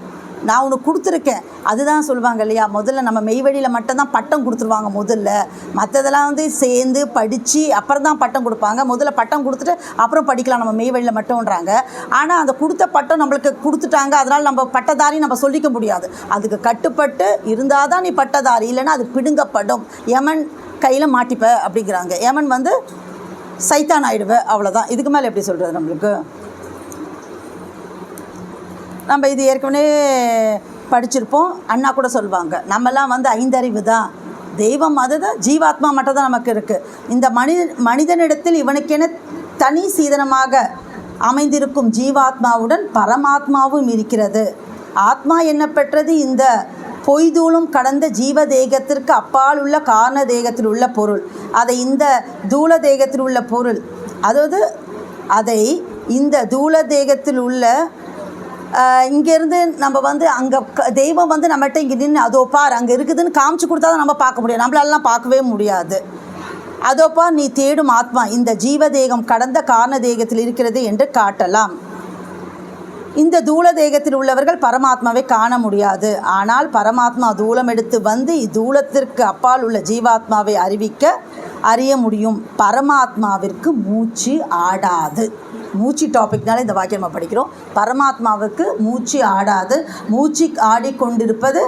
A: நான் உனக்கு கொடுத்துருக்கேன். அதுதான் சொல்லுவாங்க இல்லையா, முதல்ல நம்ம மெய்வழியில் மட்டும்தான் பட்டம் கொடுத்துருவாங்க முதல்ல. மற்றதெல்லாம் சேர்ந்து படித்து அப்புறம் தான் பட்டம் கொடுப்பாங்க. முதல்ல பட்டம் கொடுத்துட்டு அப்புறம் படிக்கலாம் நம்ம மெய்வழியில் மட்டும்ன்றாங்க. ஆனால் அந்த கொடுத்த பட்டம் நம்மளுக்கு கொடுத்துட்டாங்க, அதனால் நம்ம பட்டதாரி நம்ம சொல்லிக்க முடியாது. அதுக்கு கட்டுப்பட்டு இருந்தால் தான் நீ பட்டதாரி, இல்லைன்னா அது பிடுங்கப்படும், யமன் கையில் மாட்டிப்ப அப்படிங்கிறாங்க. யமன் சைத்தான் ஆகிடுவேன், அவ்வளோதான். இதுக்கு மேலே எப்படி சொல்கிறது நம்மளுக்கு? நம்ம இது ஏற்கனவே படிச்சிருப்போம். அண்ணா கூட சொல்லுவாங்க, நம்மலாம் 5 அறிவு தான், தெய்வம் அதுதான், ஜீவாத்மா மட்டும் தான் நமக்கு இருக்குது. இந்த மனிதனிடத்தில் இவனுக்கென தனி சீதனமாக அமைந்திருக்கும் ஜீவாத்மாவுடன் பரமாத்மாவும் இருக்கிறது. ஆத்மா என்ன பெற்றது இந்த பொய்தூளும் கடந்த ஜீவ தேகத்திற்கு அப்பால் உள்ள காரண தேகத்தில் உள்ள பொருள். அதை இந்த தூள தேகத்தில் உள்ள பொருள், அதாவது அதை இந்த தூள தேகத்தில் உள்ள இங்கேருந்து நம்ம அங்கே தெய்வம் நம்மகிட்ட இங்கே நின்று அதோ பார் அங்கே இருக்குதுன்னு காமிச்சு கொடுத்தா தான் நம்ம பார்க்க முடியும், நம்மளாலாம் பார்க்கவே முடியாது. அதோப்பா நீ தேடும் ஆத்மா இந்த ஜீவதேகம் கடந்த காரண தேகத்தில் இருக்கிறது என்று காட்டலாம். இந்த தூள தேகத்தில் உள்ளவர்கள் பரமாத்மாவை காண முடியாது. ஆனால் பரமாத்மா தூளம் எடுத்து இத்தூளத்திற்கு அப்பால் உள்ள ஜீவாத்மாவை அறிய முடியும். பரமாத்மாவிற்கு மூச்சு ஆடாது. மூச்சு டாபிக்னால இந்த வாக்கியம் நம்ம படிக்கிறோம். பரமாத்மாவுக்கு மூச்சு ஆடாது, மூச்சு ஆடிக்கொண்டிருப்பது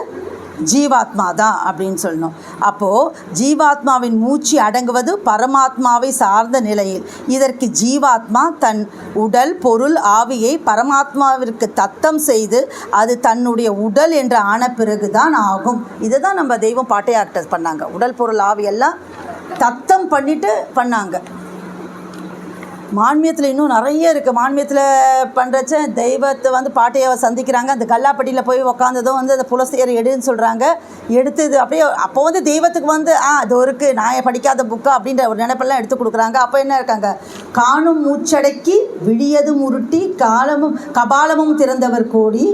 A: ஜீவாத்மா தான் அப்படின்னு சொல்லணும். அப்போது ஜீவாத்மாவின் மூச்சு அடங்குவது பரமாத்மாவை சார்ந்த நிலையில். இதற்கு ஜீவாத்மா தன் உடல் பொருள் ஆவியை பரமாத்மாவிற்கு தத்தம் செய்து அது தன்னுடைய உடல் என்று ஆன பிறகு தான் ஆகும். இதை தான் நம்ம தெய்வம் பாட்டையார்ட்ட பண்ணாங்க. உடல் பொருள் ஆவியெல்லாம் தத்தம் பண்ணிட்டு பண்ணாங்க. மான்மியத்தில் இன்னும் நிறைய இருக்குது. மான்மியத்தில் பண்ணுறச்ச தெய்வத்தை பாட்டையை சந்திக்கிறாங்க. அந்த கல்லாப்பட்டியில் போய் உக்காந்ததும் அந்த புலஸ்தியர் எடுன்னு சொல்கிறாங்க. எடுத்து இது அப்படியே அப்போ தெய்வத்துக்கு அது இருக்குது, நான் படிக்காத புக்கா அப்படின்ற ஒரு நினைப்பெல்லாம் எடுத்து கொடுக்குறாங்க. அப்போ என்ன இருக்காங்க, காணும் மூச்சடக்கி விழியது முருட்டி கபாலமும் திறந்தவர் கோடி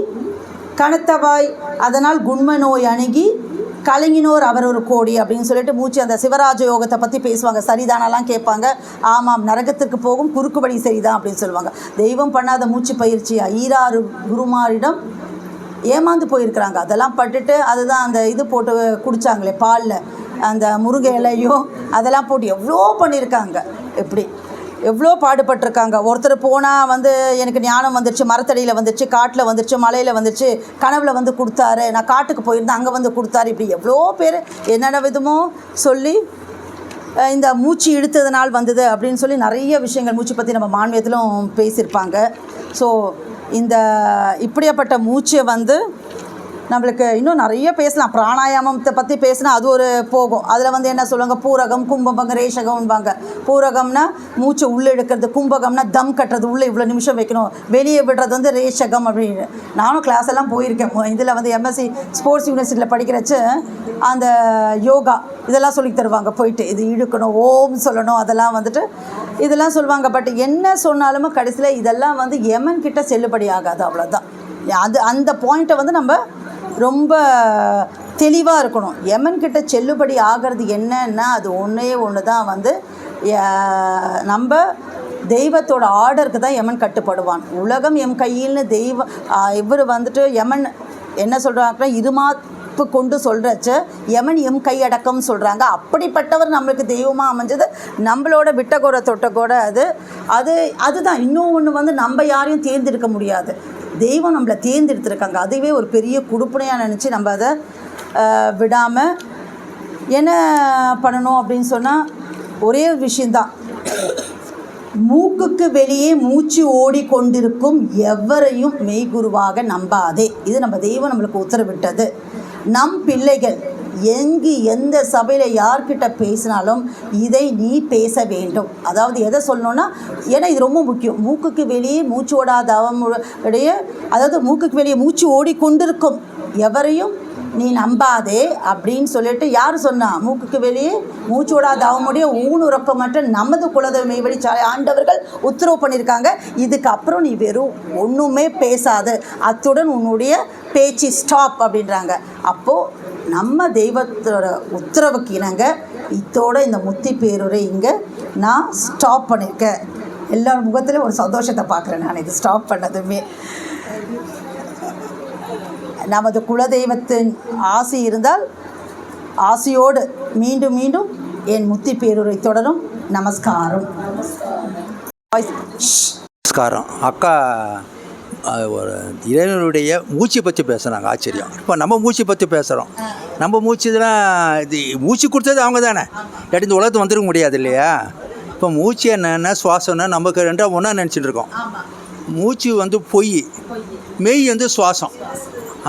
A: கனத்தவாய் அதனால் குண்ம நோய் அணுகி கலங்கினோர் அவர் ஒரு கோடி அப்படின்னு சொல்லிட்டு மூச்சு அந்த சிவராஜ யோகத்தை பற்றி பேசுவாங்க. சரிதானெல்லாம் கேட்பாங்க. ஆமாம், நரகத்திற்கு போகும் குறுக்கு வழி சரிதான் அப்படின்னு சொல்லுவாங்க. தெய்வம் பண்ணாத மூச்சு பயிற்சியா ஈராறு குருமாரிடம் ஏமாந்து போயிருக்கிறாங்க. அதெல்லாம் பட்டுட்டு அதுதான் அந்த இது போட்டு குடித்தாங்களே பாலில், அந்த முருங்கை இலையும் அதெல்லாம் போட்டு எவ்வளோ பண்ணியிருக்காங்க. எப்படி எவ்வளோ பாடுபட்டிருக்காங்க. ஒருத்தர் போனால் வந்து எனக்கு ஞானம் வந்துடுச்சு, மரத்தடியில் வந்துடுச்சு, காட்டில் வந்துடுச்சு, மலையில் வந்துடுச்சு, கனவில் வந்து கொடுத்தாரு, நான் காட்டுக்கு போயிருந்தேன் அங்கே வந்து கொடுத்தாரு. இப்படி எவ்வளோ பேர் என்னென்ன விதமோ சொல்லி இந்த மூச்சு இழுத்ததுனால் வந்தது அப்படின்னு சொல்லி நிறைய விஷயங்கள் மூச்சு பற்றி நம்ம மான்மியத்திலும் பேசியிருப்பாங்க. ஸோ இந்த இப்படியாப்பட்ட மூச்சை வந்து நம்மளுக்கு இன்னும் நிறைய பேசலாம். பிராணாயாமத்தை பற்றி பேசினா அது ஒரு போகும். அதில் வந்து என்ன சொல்லுவாங்க, பூரகம், கும்பகம், ரேஷகம்பாங்க. பூரகம்னா மூச்சு உள்ளே எடுக்கிறது, கும்பகம்னா தம் கட்டுறது, உள்ளே இவ்வளோ நிமிஷம் வைக்கணும், வெளியே விடுறது வந்து ரேஷகம் அப்படின்னு. நானும் கிளாஸ் எல்லாம் போயிருக்கேன். இதில் வந்து எம்எஸ்சி ஸ்போர்ட்ஸ் யூனிவர்சிட்டியில் படிக்கிறச்சு அந்த யோகா இதெல்லாம் சொல்லி தருவாங்க. போயிட்டு இது இழுக்கணும், ஓம் சொல்லணும், அதெல்லாம் வந்துட்டு இதெல்லாம் சொல்லுவாங்க. பட் என்ன சொன்னாலுமே கடைசியில் இதெல்லாம் வந்து யமன் கிட்ட செல்லுபடி ஆகாது, அவ்வளோதான். அந்த பாயிண்ட்டை வந்து நம்ம ரொம்ப தெளிவாக இருக்கணும். யமன்கிட்ட செல்லுபடி ஆகிறது என்னன்னா அது ஒன்று தான் வந்து நம்ம தெய்வத்தோட ஆர்டருக்கு தான் யமன் கட்டுப்படுவான். உலகம் எம் கையில்னு தெய்வம் இவர் வந்துட்டு யமன் என்ன சொல்கிறாங்கன்னா இருமாப்பு கொண்டு சொல்கிறச்ச யமன் எம் கையடக்கம்னு சொல்கிறாங்க. அப்படிப்பட்டவர் நம்மளுக்கு தெய்வமாக அமைஞ்சது நம்மளோட விட்டகோர தொட்டகோட அதுதான். இன்னும் ஒன்று வந்து நம்ம யாரையும் தேர்ந்தெடுக்க முடியாது, தெய்வம் நம்மளை தேர்ந்தெடுத்துருக்காங்க. அதுவே ஒரு பெரிய குடுப்பனையாக நினச்சி நம்ம அதை விடாமல் என்ன பண்ணணும் அப்படின்னு சொன்னால் ஒரே விஷயந்தான். மூக்குக்கு வெளியே மூச்சு ஓடிக்கொண்டிருக்கும் எவரையும் மெய்குருவாக நம்பாதே. இது நம்ம தெய்வம் நம்மளுக்கு உத்தரவிட்டது. நம் பிள்ளைகள் எந்த சபையில் யார்கிட்ட பேசினாலும் இதை நீ பேச வேண்டும். அதாவது எதை சொல்லணுன்னா, ஏன்னா இது ரொம்ப முக்கியம். மூக்குக்கு வெளியே மூச்சு ஓடாத அவனுடைய, அதாவது மூக்குக்கு வெளியே மூச்சு ஓடிக்கொண்டிருக்கும் எவரையும் நீ நம்பாதே அப்படின்னு சொல்லிட்டு யார் சொன்னா? மூக்குக்கு வெளியே மூச்சு ஓடாத அவனுடைய ஊனுறக்கமற்ற நமது குலதெய்வ வழிச்சாலை ஆண்டவர்கள் உத்தரவு பண்ணியிருக்காங்க. இதுக்கப்புறம் நீ வெறும் ஒன்றுமே பேசாது, அத்துடன் உன்னுடைய பேச்சு ஸ்டாப் அப்படின்றாங்க. அப்போது நம்ம தெய்வத்தோட உத்தரவுக்கு இணங்க இதோட இந்த முத்தி பேருரை இங்கே நான் ஸ்டாப் பண்ணியிருக்கேன். எல்லா முகத்துலேயும் ஒரு சந்தோஷத்தை பார்க்குறேன் நான் இது ஸ்டாப் பண்ணதுமே. நமது குலதெய்வத்தின் ஆசி இருந்தால் ஆசையோடு மீண்டும் மீண்டும் என் முத்தி பேருரை தொடரும். நமஸ்காரம்.
B: நமஸ்காரம். அக்கா ஒரு இளைஞருடைய மூச்சு பற்றி பேசுகிறாங்க, ஆச்சரியம். இப்போ நம்ம மூச்சு பற்றி பேசுகிறோம். நம்ம மூச்சு இதெல்லாம் இது மூச்சு கொடுத்தது அவங்க தானே, இல்லாட்டி இந்த உலகத்து வந்துருக்க முடியாது இல்லையா? இப்போ மூச்சு என்னென்ன சுவாசம்னா நமக்கு ரெண்டாக ஒன்றா நினச்சிட்டு இருக்கோம். மூச்சு வந்து பொய், மெய் வந்து சுவாசம்.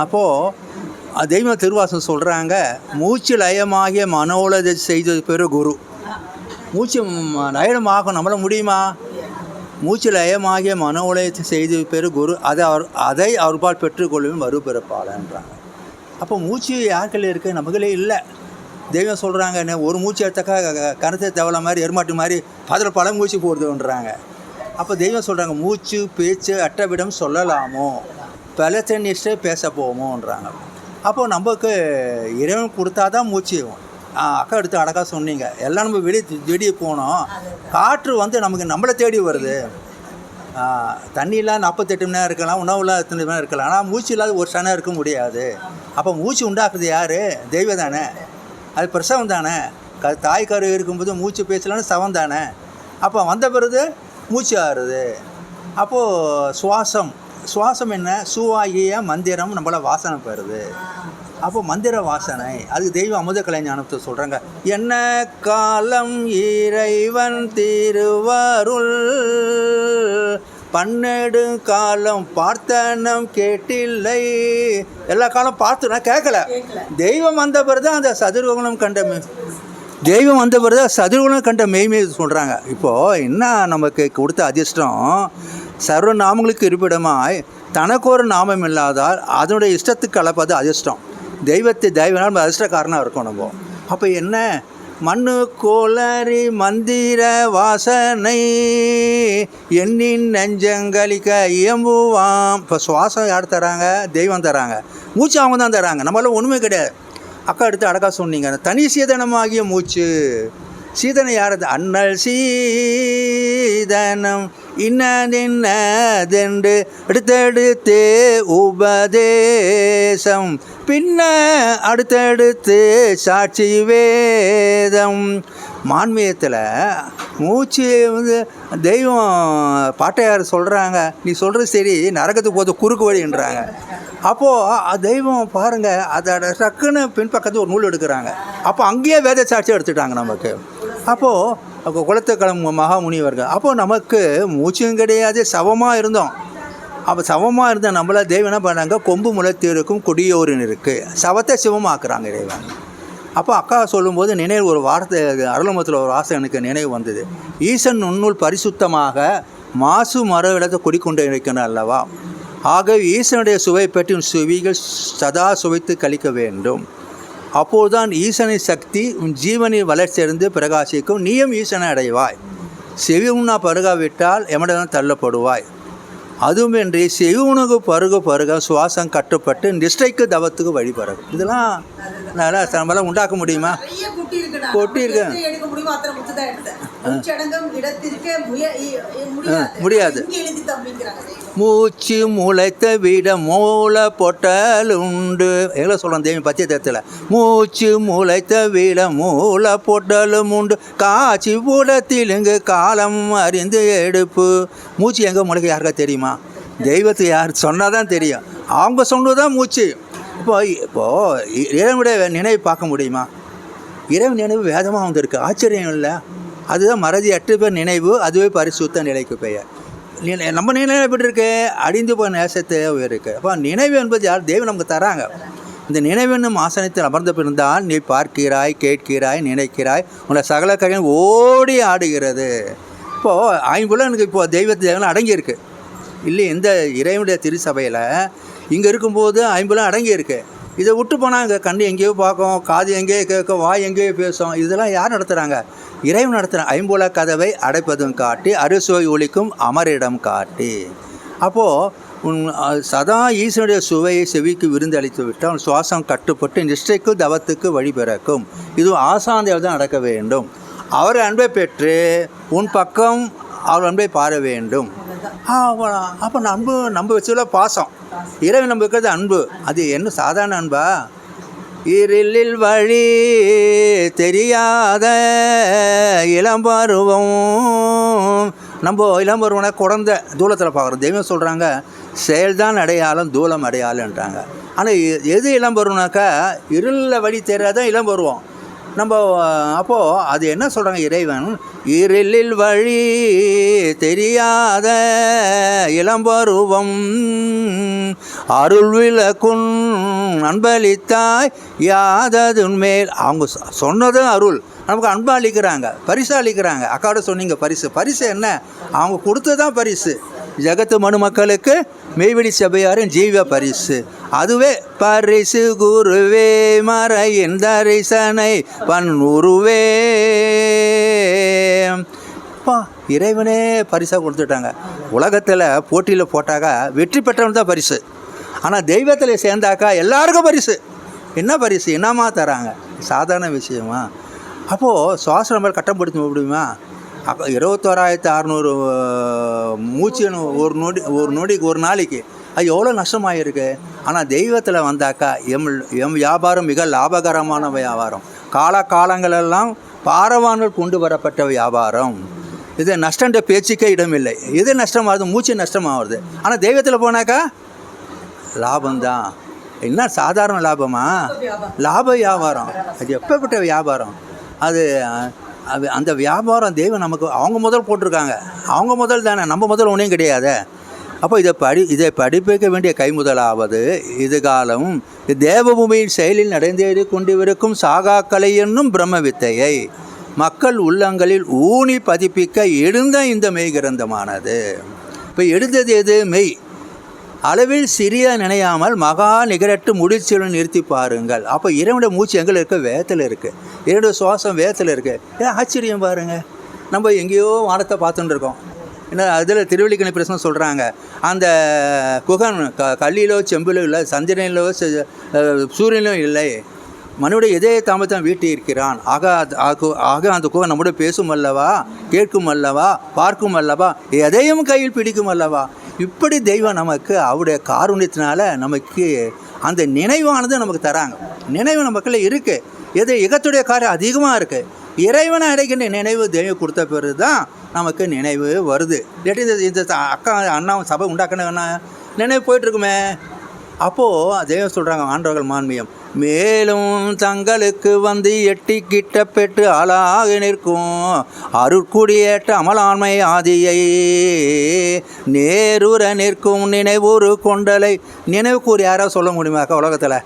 B: அப்போது தெய்வ திருவாசம் சொல்கிறாங்க, மூச்சு லயமாகிய மனோலதை செய்தது பேர் குரு. மூச்சு லயமாகும் நம்மளால் முடியுமா? மூச்சு லயமாகிய மன உலயத்தை செய்து பெரு குரு அதை அவர்பால் பெற்றுக்கொள்ளும் மறுபிறப்பாளன்றாங்க. அப்போ மூச்சு யாருக்களே இருக்குது? நமகளே இல்லை. தெய்வம் சொல்கிறாங்க, என்ன ஒரு மூச்சு எடுத்தாக்கா கணத்தை தவளை மாதிரி எருமாட்டு மாதிரி அதில் பல மூச்சு போடுதுன்றாங்க. அப்போ தெய்வம் சொல்கிறாங்க, மூச்சு பேச்சு அட்டவிடம் சொல்லலாமோ, பலத்தை நிஷ்டை பேச போவோமோன்றாங்க. அப்போது நமக்கு இறைவன் கொடுத்தா தான் மூச்சு. அக்கா எடுத்து அழகாக சொன்னீங்க. எல்லாம் நம்ம வெளியே போனோம், காற்று வந்து நமக்கு நம்மளை தேடி வருது. தண்ணியெலாம் 48 மணி நேரம் இருக்கலாம், உணவுலாம் எத்தனை மணி நேரம் இருக்கலாம், ஆனால் மூச்சு இல்லாத ஒரு சனம் இருக்க முடியாது. அப்போ மூச்சு உண்டாக்குறது யார்? தெய்வம் தானே. அது பிரசவம் தானே. தாய் கரு இருக்கும்போது மூச்சு பேசலான்னு சவம் தானே. அப்போ வந்த பிறகு மூச்சு ஆறுது. அப்போது சுவாசம் என்ன? சூவாகிய மந்திரம் நம்மளை வாசனை பெறுது. அப்போ மந்திர வாசனை, அதுக்கு தெய்வ அமுத கலைஞானத்தை சொல்கிறாங்க. என்ன காலம் இறைவன் திருவருள் பன்னெடு காலம் பார்த்தனம் கேட்டில்லை. எல்லா காலம் பார்த்துனா கேட்கல. தெய்வம் வந்த பிறகு தான் அந்த சதுர்குணம் கண்ட தெய்வம் வந்த பிறகு தான் சதுர்குணம் கண்ட மெய்மை சொல்கிறாங்க. இப்போது என்ன நமக்கு கொடுத்த அதிர்ஷ்டம், சர்வ நாமங்களுக்கு இருப்பிடமாய் தனக்கொரு நாமம் இல்லாதால் அதனுடைய இஷ்டத்துக்கு கலப்பது அதிர்ஷ்டம். தெய்வனால் நம்ம அதிர்ஷ்டக்காரனாக இருக்கோம் நம்ம. அப்போ என்ன? மண்ணு கோளறி மந்திர வாசனை எண்ணின் நெஞ்சங்களிக்க இயம்புவாம். இப்போ சுவாசம் யார் தராங்க? தெய்வம் தராங்க. மூச்சு அவங்க தான் தராங்க, நம்மளால ஒன்றுமே கிடையாது. அக்கா எடுத்து அடக்கா சொன்னீங்க, தனி சேதனமாகிய மூச்சு சீதனை யாரது? அண்ணல் சீதனம் இன்னதென்று அடுத்தடுத்து உபதேசம், பின்ன அடுத்தடுத்து சாட்சி வேதம். மான்மியத்தில் மூச்சு வந்து தெய்வம் பாட்டையார் சொல்கிறாங்க, நீ சொல்கிறது சரி, நரகத்துக்கு போது குறுக்கு வழின்றாங்க. அப்போது தெய்வம் பாருங்கள், அதோட டக்குன்னு பின்பக்கத்து ஒரு நூல் எடுக்கிறாங்க. அப்போ அங்கேயே வேத சாட்சி எடுத்துட்டாங்க நமக்கு. அப்போது குலத்துக்கிழம் மகாமுனிவர்கள், அப்போது நமக்கு மூச்சும் கிடையாது, சவமாக இருந்தோம். அப்போ சவமாக இருந்தால் நம்மள தெய்வம் என்ன பண்ணாங்க, கொம்பு முளைத்தீருக்கும் கொடியோரின் இருக்குது, சவத்தை சிவமாக்குறாங்க இறைவன். அப்போ அக்கா சொல்லும்போது நினைவு ஒரு வார்த்தை, அருளமத்தில் ஒரு வார்த்தை எனக்கு நினைவு வந்தது. ஈசன் நுண்ணுள் பரிசுத்தமாக மாசு மரவிடத்தை குடிக்கொண்டு இருக்கணும் அல்லவா. ஆகவே ஈசனுடைய சுவை பற்றி உன் சுவிகள் சதா சுவைத்து கழிக்க வேண்டும். அப்போதுதான் ஈசனின் சக்தி உன் ஜீவனில் வளர்ச்சியடைந்து பிரகாசிக்கும். நீயும் ஈசனை அடைவாய். செவி உண்ணா பருகாவிட்டால் எமடன் தள்ளப்படுவாய். அதுவுமின்றி செவி உணவு பருக சுவாசம் கட்டுப்பட்டு நிஷ்டைக்கு தவத்துக்கு வழிபறகும். இதெல்லாம் நம்மளால் உண்டாக்க முடியுமா? கொட்டி இருக்கேன், முடியாது. மூச்சு முளைத்த விட மூல பொட்டலுண்டு எவ்வளோ சொல்கிறோம் தெய்வம் பத்தியத்தில். மூச்சு முளைத்த விட மூல பொட்டலும் உண்டு, காட்சி பூடத்திலுங்கு காலம் அறிந்து எடுப்பு. மூச்சு எங்கே முளைக்க யாருக்கா தெரியுமா? தெய்வத்துக்கு யார் சொன்னால் தான் தெரியும். அவங்க சொன்னது தான் மூச்சு. இப்போது இறைவனுடைய நினைவு பார்க்க முடியுமா? இறைவன் நினைவு வேதமாக வந்திருக்கு, ஆச்சரியம் இல்லை? அதுதான் மறதி 8 பேர் நினைவு, அதுவே பரிசுத்த நிலைக்கு பெயர். நம்ம நினைவு எப்படி இருக்கு? அடிந்து போய் நேசத்தை இருக்குது. அப்போ நினைவு என்பது யார்? தெய்வம் நமக்கு தராங்க. இந்த நினைவென்னும் ஆசனத்தில் அமர்ந்த பிறந்தால் நீ பார்க்கிறாய், கேட்கிறாய், நினைக்கிறாய், உன்னை சகல கையும் ஓடி ஆடுகிறது. இப்போது ஐம்புலனுக்கு இப்போது தெய்வத்தை அடங்கியிருக்கு இல்லை? இந்த இறைவனுடைய திருச்சபையில் இங்கே இருக்கும்போது ஐம்புலம் அடங்கியிருக்கு. இதை விட்டு போனால் இங்கே கண்ணு எங்கேயோ பார்க்கும், காது எங்கேயோ கேட்கும், வாய் எங்கேயோ பேசும். இதெல்லாம் யார் நடத்துகிறாங்க? இறைவன் நடத்துகிறாங்க. ஐம்புல கதவை அடைப்பதும் காட்டி அறுசுவை ஒலிக்கும் அமரிடம் காட்டி. அப்போது சதா ஈசனுடைய சுவையை செவிக்கு விருந்தளித்து விட்டால் சுவாசம் கட்டுப்பட்டு நிஷ்டைக்கு தவத்துக்கு வழி பிறக்கும். இது ஆசாந்தியில் தான் நடக்க வேண்டும். அவர் அன்பை பெற்று உன் பக்கம் அவர் அன்பை பார வேண்டும். அப்போ நம்ம வச்சுள்ள பாசம், இறைவன் நம்ம இருக்கிறது அன்பு. அது என்ன சாதாரண அன்பா? இருளில் வழி தெரியாத இளம்பருவம். நம்ம இளம்பருவனை குழந்த தூளத்தில் பார்க்குறோம். தெய்வம் சொல்கிறாங்க, செயல்தான் அடையாளம், தூளம் அடையாளன்றாங்க. ஆனால் எது இளம்பருவனாக்கா, இருளில் வழி தெரியாதான் இளம்பருவம் நம்ம. அப்போது அது என்ன சொல்கிறாங்க இறைவன்? இருளில் வழி தெரியாத இளம்பருவம் அருள் விளக்குன் அன்பளித்தாய் யாததுன் மேல். அவங்க சொன்னதும் அருள், நமக்கு அன்பளிக்கிறாங்க, பரிசளிக்கிறாங்க. அக்காவோட சொன்னீங்க பரிசு என்ன? அவங்க கொடுத்தது தான் பரிசு. ஜகத்து மனு மக்களுக்கு மெய்வெளி சபையாரின் ஜீவ பரிசு. அதுவே பரிசு குருவே மறையின் தரிசனை பன்னுருவே. இறைவனே பரிசாக கொடுத்துட்டாங்க. உலகத்தில் போட்டியில் போட்டாக்கா வெற்றி பெற்றவன் தான் பரிசு. ஆனால் தெய்வத்தில் சேர்ந்தாக்கா எல்லாருக்கும் பரிசு. என்ன பரிசு? என்னமா தராங்க? சாதாரண விஷயமா? அப்போது சுவாச நம்பர் கட்டம் படுத்த முடியுமா? 21,600 மூச்சு ஒரு நொடிக்கு ஒரு நாளைக்கு, அது எவ்வளோ நஷ்டமாகிருக்கு. ஆனால் தெய்வத்தில் வந்தாக்கா எம் வியாபாரம் மிக லாபகரமான வியாபாரம். காலங்களெல்லாம் பாரவான்கள் கொண்டு வரப்பட்ட வியாபாரம். இது நஷ்டன்ற பேச்சுக்கே இடமில்லை. எது நஷ்டமாகுது? மூச்சு நஷ்டமாகுது. ஆனால் தெய்வத்தில் போனாக்கா லாபம்தான். என்ன சாதாரண லாபமா? லாப வியாபாரம். அது எப்பேற்பட்ட வியாபாரம் அது? அந்த வியாபாரம் தெய்வம் நமக்கு அவங்க முதல் போட்டிருக்காங்க. அவங்க முதல் தானே, நம்ம முதல் ஒன்றையும் கிடையாது. அப்போ இதை படிப்பிக்க வேண்டிய கைமுதலாவது இதுகாலம் தேவபூமியின் செயலில் நடந்தேறி கொண்டிருக்கும் சாகாக்கலை என்னும் பிரம்ம வித்தையை மக்கள் உள்ளங்களில் ஊனி பதிப்பிக்க எழுந்த இந்த மெய் கிரந்தமானது. இப்போ எழுந்தது எது? மெய். அளவில் சிறிய நினையாமல் மகா நிகரட்டு முடிச்சுடன் நிறுத்தி பாருங்கள். அப்போ இறைவனுடைய மூச்சு எங்கே இருக்குது? வேதத்தில் இருக்குது. இறைவனுடைய சுவாசம் வேதத்தில் இருக்குது. ஏன் ஆச்சரியம் பாருங்கள். நம்ம எங்கேயோ வானத்தை பார்த்துட்டு இருக்கோம். என்ன அதில் திருவள்ளிக்கணி பிரச்சனை சொல்கிறாங்க, அந்த குகன் கல்லிலோ செம்பிலோ இல்லை, சந்திரனிலோ சூரியனிலோ இல்லை. மனுடைய இதய தாமத்தான் வீட்டு இருக்கிறான். ஆக அந்த குகை நம்முடைய பேசும் அல்லவா, கேட்கும் அல்லவா, பார்க்கும் அல்லவா, எதையும் கையில் பிடிக்கும் அல்லவா. இப்படி தெய்வம் நமக்கு அவருடைய காருண்யத்தினால நமக்கு அந்த நினைவானது நமக்கு தராங்க. நினைவு நமக்குள்ள இருக்குது. எது இகத்துடைய காரியம் அதிகமாக இருக்குது. இறைவனை அடைக்கின்ற நினைவு தெய்வம் கொடுத்த பிறகு தான் நமக்கு நினைவு வருது. இல்லாட்டி இந்த அக்கா அண்ணாவும் சபை உண்டாக்கின நினைவு போயிட்டுருக்குமே. அப்போது தெய்வம் சொல்கிறாங்க ஆண்டவர்கள் மான்மியம், மேலும் தங்களுக்கு வந்து எட்டி கிட்ட பெற்று ஆளாக நிற்கும் அருட்குடியேற்ற அமலாண்மை ஆதியை நேருற நிற்கும் நினைவுறு கொண்டலை. நினைவு கூறி யாராவது சொல்ல முடியுமாக்கா உலகத்தில்?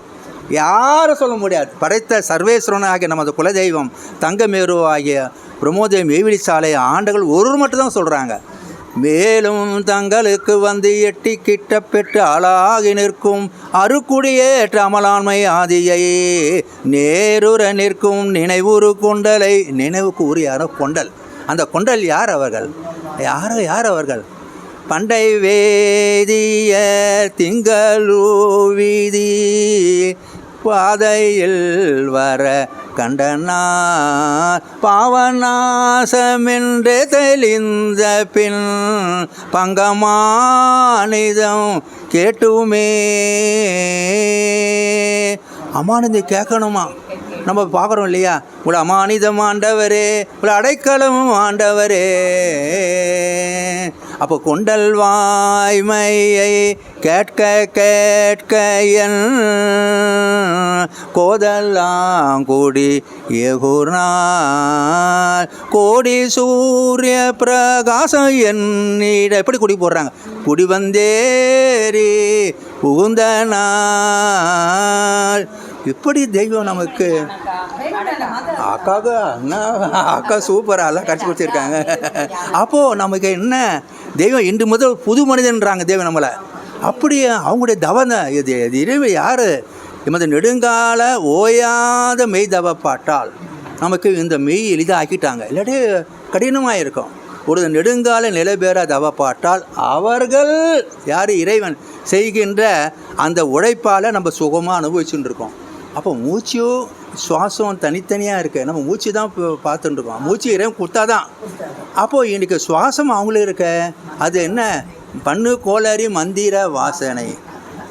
B: யாரும் சொல்ல முடியாது. படைத்த சர்வேஸ்வரன் ஆகிய நமது குலதெய்வம் தங்கமேரு ஆகிய பிரமோதயம் மெய்விழி சாலை ஆண்டுகள் ஒரு மட்டும்தான் சொல்கிறாங்க. மேலும் தங்களுக்கு வந்து எட்டி கிட்ட பெற்று ஆளாகி நிற்கும் அருக்குடியேற்ற அமலாண்மை ஆதியை நேருற நிற்கும் நினைவுறு கொண்டலை. நினைவுக்கு உரியார கொண்டல். அந்த கொண்டல் யார் அவர்கள்? யார் அவர்கள்? பண்டை வேதிய திங்களூ வீதி பாதையில் வர கண்டனார் பாவநாசமென்று தெளிந்த பின் பங்கமானிதம் கேட்டுமே. அமானிதம் கேட்கணுமா? நம்ம பார்க்குறோம் இல்லையா, உங்களை அமானிதம் ஆண்டவரே, உங்களை அடைக்கலம் ஆண்டவரே. அப்போ கொண்டல் வாய்மையை கேட்க கேட்க என் கோதல்லாங்குடி ஏகூர்நாள் கோடி சூரிய பிரகாசம் என்னிட எப்படி குடி போடுறாங்க, குடி வந்தேரி புகுந்த நாள். இப்படி தெய்வம் நமக்கு அக்கா சூப்பராக கட்சி கொடுத்துருக்காங்க. அப்போது நமக்கு என்ன தெய்வம் இன்று முதல் புது மனிதன்றாங்க தெய்வம் நம்மளை. அப்படியே அவங்களுடைய தவம் இது இறைவு யார்? எமது நெடுங்கால ஓயாத மெய் தவ பாட்டால் நமக்கு இந்த மெய் எளிதாக ஆக்கிட்டாங்க. இல்லாட்டி கடினமாக இருக்கும். ஒரு நெடுங்கால நிலை பெற தவ பாட்டால் அவர்கள் யார்? இறைவன் செய்கின்ற அந்த உழைப்பால் நம்ம சுகமாக அனுபவிச்சுட்டு இருக்கோம். அப்போ மூச்சும் சுவாசம் தனித்தனியாக இருக்குது. நம்ம மூச்சு தான் இப்போ பார்த்துட்டுருக்கோம். மூச்சு இறைவன் கொடுத்தா தான். அப்போது இன்றைக்கி சுவாசம் அவங்களும் இருக்க. அது என்ன? பண்ணு கோளறி மந்திர வாசனை.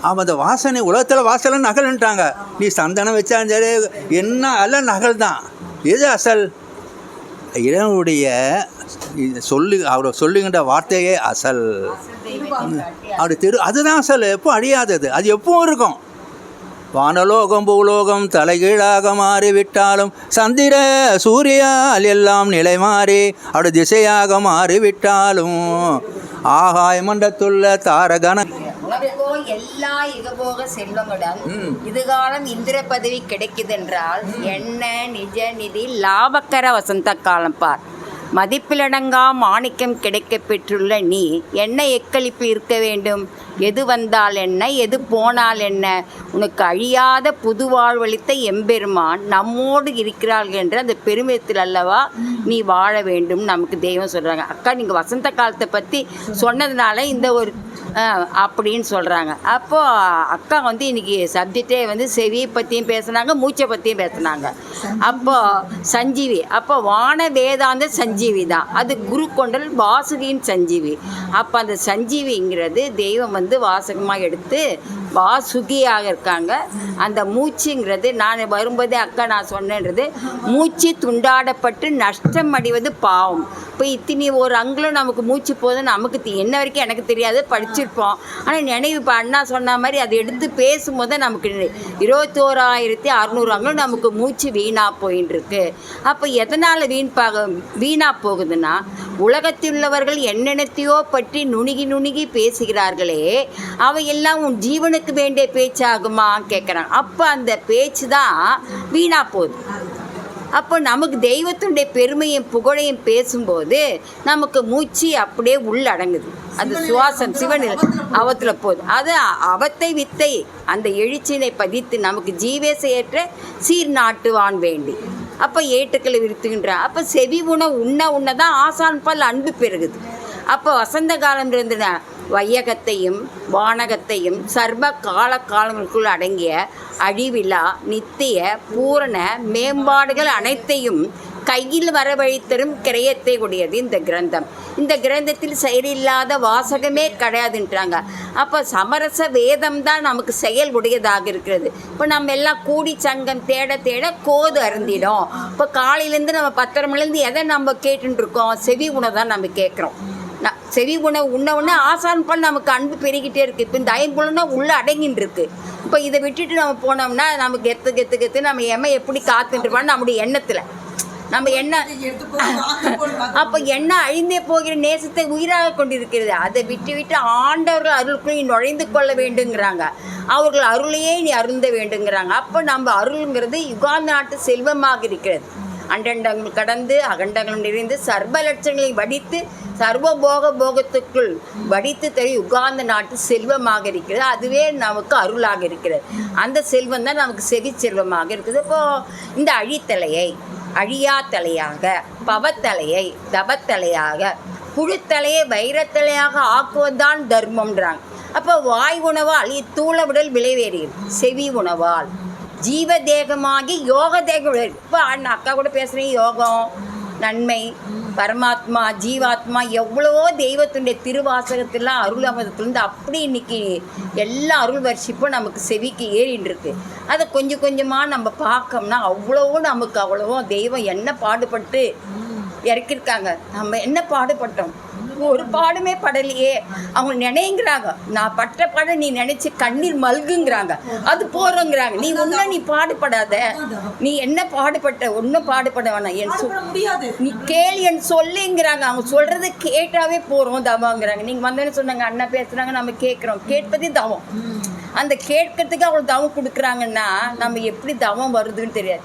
B: அவன் அந்த வாசனை உலகத்தில் வாசனை நகல்ன்ட்டாங்க. நீ சந்தனம் வச்சாலும் சரி என்ன எல்லாம் நகல் தான். எது அசல்? இறைவனுடைய அவரை சொல்லுகின்ற வார்த்தையே அசல். அப்படி அதுதான் அசல். எப்போ அழியாதது. அது எப்பவும் இருக்கும். வானலோகம் பூலோகம் தலைகீழாக மாறிவிட்டாலும் சந்திர சூரியால் எல்லாம் நிலை மாறி அப்படி திசையாக மாறிவிட்டாலும் ஆகாய மண்டத்துள்ள தாரகன
C: உனக்கோ எல்லா யுகபோக செல்வங்களுடன் இதுகாலம் இந்திர பதவி கிடைக்குதென்றால் என்ன நிஜ நிதி லாபக்கர வசந்த காலம் பார். மதிப்பிலடங்கா மாணிக்கம் கிடைக்க பெற்றுள்ள நீ என்ன எக்களிப்பு இருக்க வேண்டும்? எது வந்தால் என்ன, எது போனால் என்ன? உனக்கு அழியாத புது வாழ்வளித்த எம்பெருமான் நம்மோடு இருக்கிறார்கள் என்ற அந்த பெருமிதத்தில் அல்லவா நீ வாழ வேண்டும் நமக்கு தெய்வம் சொல்கிறாங்க. அக்கா நீங்கள் வசந்த காலத்தை பற்றி சொன்னதுனால இந்த ஒரு அப்படின்னு சொல்கிறாங்க. அப்போது அக்கா வந்து இன்றைக்கி சப்ஜெக்டே வந்து செவியை பற்றியும் பேசுனாங்க, மூச்சை பற்றியும் பேசுனாங்க. அப்போது சஞ்சீவி, அப்போ வான வேதாந்த சஞ்சீவி தான். அது குரு கொண்டல் வாசுகியின் சஞ்சீவி. அப்போ அந்த சஞ்சீவிங்கிறது தெய்வம் வந்து வாசகமாக எடுத்து வாசுகியாக இருக்காங்க. அந்த மூச்சுங்கிறது நான் வரும்போதே அக்கா நான் சொன்னேன்றது மூச்சு துண்டாடப்பட்டு நஷ்டம் அடைவது பாவம். இப்போ இத்தனி ஒரு அங்குலம் நமக்கு மூச்சு போதும் நமக்கு என்ன வரைக்கும் எனக்கு தெரியாது, படிச்சிருப்போம். ஆனால் நினைவு இப்போ அண்ணா சொன்ன மாதிரி அதை எடுத்து பேசும்போது நமக்கு 21,600 அங்குலம் நமக்கு மூச்சு வீணாக போயின்னு இருக்கு. அப்போ எதனால் வீணாக போகுதுன்னா உலகத்தில் உள்ளவர்கள் என்னென்னத்தையோ பற்றி நுணுகி பேசுகிறார்களே, அவையெல்லாம் உன் ஜீவனுக்கு வேண்டிய பேச்சாகுமா கேட்குறாங்க. அப்போ அந்த பேச்சு தான் வீணாக போகுது. அப்போ நமக்கு தெய்வத்தினுடைய பெருமையும் புகழையும் பேசும்போது நமக்கு மூச்சு அப்படியே உள்ளடங்குது. அது சுவாசம் சிவனில் அவத்தில் போகுது. அது அவத்தை வித்தை அந்த எழுச்சினை பதித்து நமக்கு ஜீவேச ஏற்ற சீர் நாட்டுவான் வேண்டி அப்போ ஏட்டுக்களை விருத்துகின்ற. அப்போ செவி உண உண்ண தான் ஆசான் பால் அன்பு பெருகுது. அப்போ வசந்த காலம் இருந்துன வையகத்தையும் வானகத்தையும் சர்வ காலங்களுக்குள் அடங்கிய அழிவிலா நித்திய பூரண மேம்பாடுகள் அனைத்தையும் கையில் வரவழைத்தரும் கிரயத்தை உடையது இந்த கிரந்தம். இந்த கிரந்தத்தில் செயலில்லாத வாசகமே கிடையாதுன்றாங்க. அப்போ சமரச வேதம் தான் நமக்கு செயல் உடையதாக இருக்கிறது. இப்போ நம்ம எல்லாம் கூடி சங்கம் தேட தேட கோது அருந்திடும். இப்போ காலையிலேருந்து நம்ம 10:30 மணிலேருந்து எதை நம்ம கேட்டுருக்கோம்? செவி உணவு தான் நம்ம கேட்குறோம். செவி உணவு உண்ண ஆசான் பண்ண நமக்கு அன்பு பெருகிட்டே இருக்குது. இப்போ இந்த ஐம்புலன்னா உள்ளே அடங்கின்னு இருக்கு. இப்போ இதை விட்டுட்டு நம்ம போனோம்னா நமக்கு கெத்து நம்ம எம்மை எப்படி காத்துட்டுருப்பான்னு நம்முடைய எண்ணத்தில் நம்ம என்ன அப்போ என்ன அழிந்தே போகிற நேசத்தை உயிராக கொண்டிருக்கிறது. அதை விட்டு ஆண்டவர்கள் அருளுக்குள் நீ நுழைந்து கொள்ள வேண்டுங்கிறாங்க. அவர்கள் அருளையே நீ அருந்த வேண்டுங்கிறாங்க. அப்போ நம்ம அருளுங்கிறது யுகாந்த நாட்டு செல்வமாக இருக்கிறது. அண்டண்டங்கள் கடந்து அகண்டங்கள் நிறைந்து சர்வ லட்சங்களை வடித்து சர்வ போகத்துக்குள் வடித்து தரும் யுகாந்த நாட்டு செல்வமாக இருக்கிறது. அதுவே நமக்கு அருளாக இருக்கிறது. அந்த செல்வம் தான் நமக்கு செவி செல்வமாக இருக்குது. இப்போது இந்த அழித்தலையை அழியா தலையாக, பவத்தலையை தவத்தலையாக, புழுத்தலையை வைரத்தலையாக ஆக்குவதுதான் தர்மம்ன்றாங்க. அப்போ வாய் உணவால் இத்தூள உடல் விளைவேறியது. செவி உணவால் ஜீவ தேகமாகி யோக தேகம். இப்போ அக்கா கூட பேசுகிறேன், யோகம் நன்மை பரமாத்மா ஜீவாத்மா எவ்வளவோ தெய்வத்துடைய திருவாசகத்திலாம் அருள் அமதத்துலேருந்து அப்படி இன்னைக்கு எல்லா அருள் வர்ஷிப்பும் நமக்கு செவிக்கு ஏறின்னு இருக்கு. அதை கொஞ்சம் கொஞ்சமாக நம்ம பார்க்கோம்னா அவ்வளவோ தெய்வம் என்ன பாடுபட்டு இறக்கியிருக்காங்க. நம்ம என்ன பாடுபட்டோம்? ஒரு பாடுமே படலையே. அவங்க நினைங்கிறாங்க, நான் பட்ட பாடம் நீ நினைச்சு கண்ணீர் மல்குங்கிறாங்க. அது போறோங்கிறாங்க. நீ பாடுபடாத, நீ என்ன பாடுபட்ட? ஒன்றும் பாடுபட வேணாம், நீ கேள் என் சொல்லுங்கிறாங்க. அவங்க சொல்றதை கேட்டாவே போறோம் தவங்கிறாங்க. நீங்க வந்தோன்னு சொன்னாங்க, அண்ணா பேசுறாங்க, நம்ம கேட்குறோம். கேட்பதே தவம். அந்த கேட்கறதுக்கு அவங்க தவம் கொடுக்குறாங்கன்னா நம்ம எப்படி தவம் வருதுன்னு தெரியாது.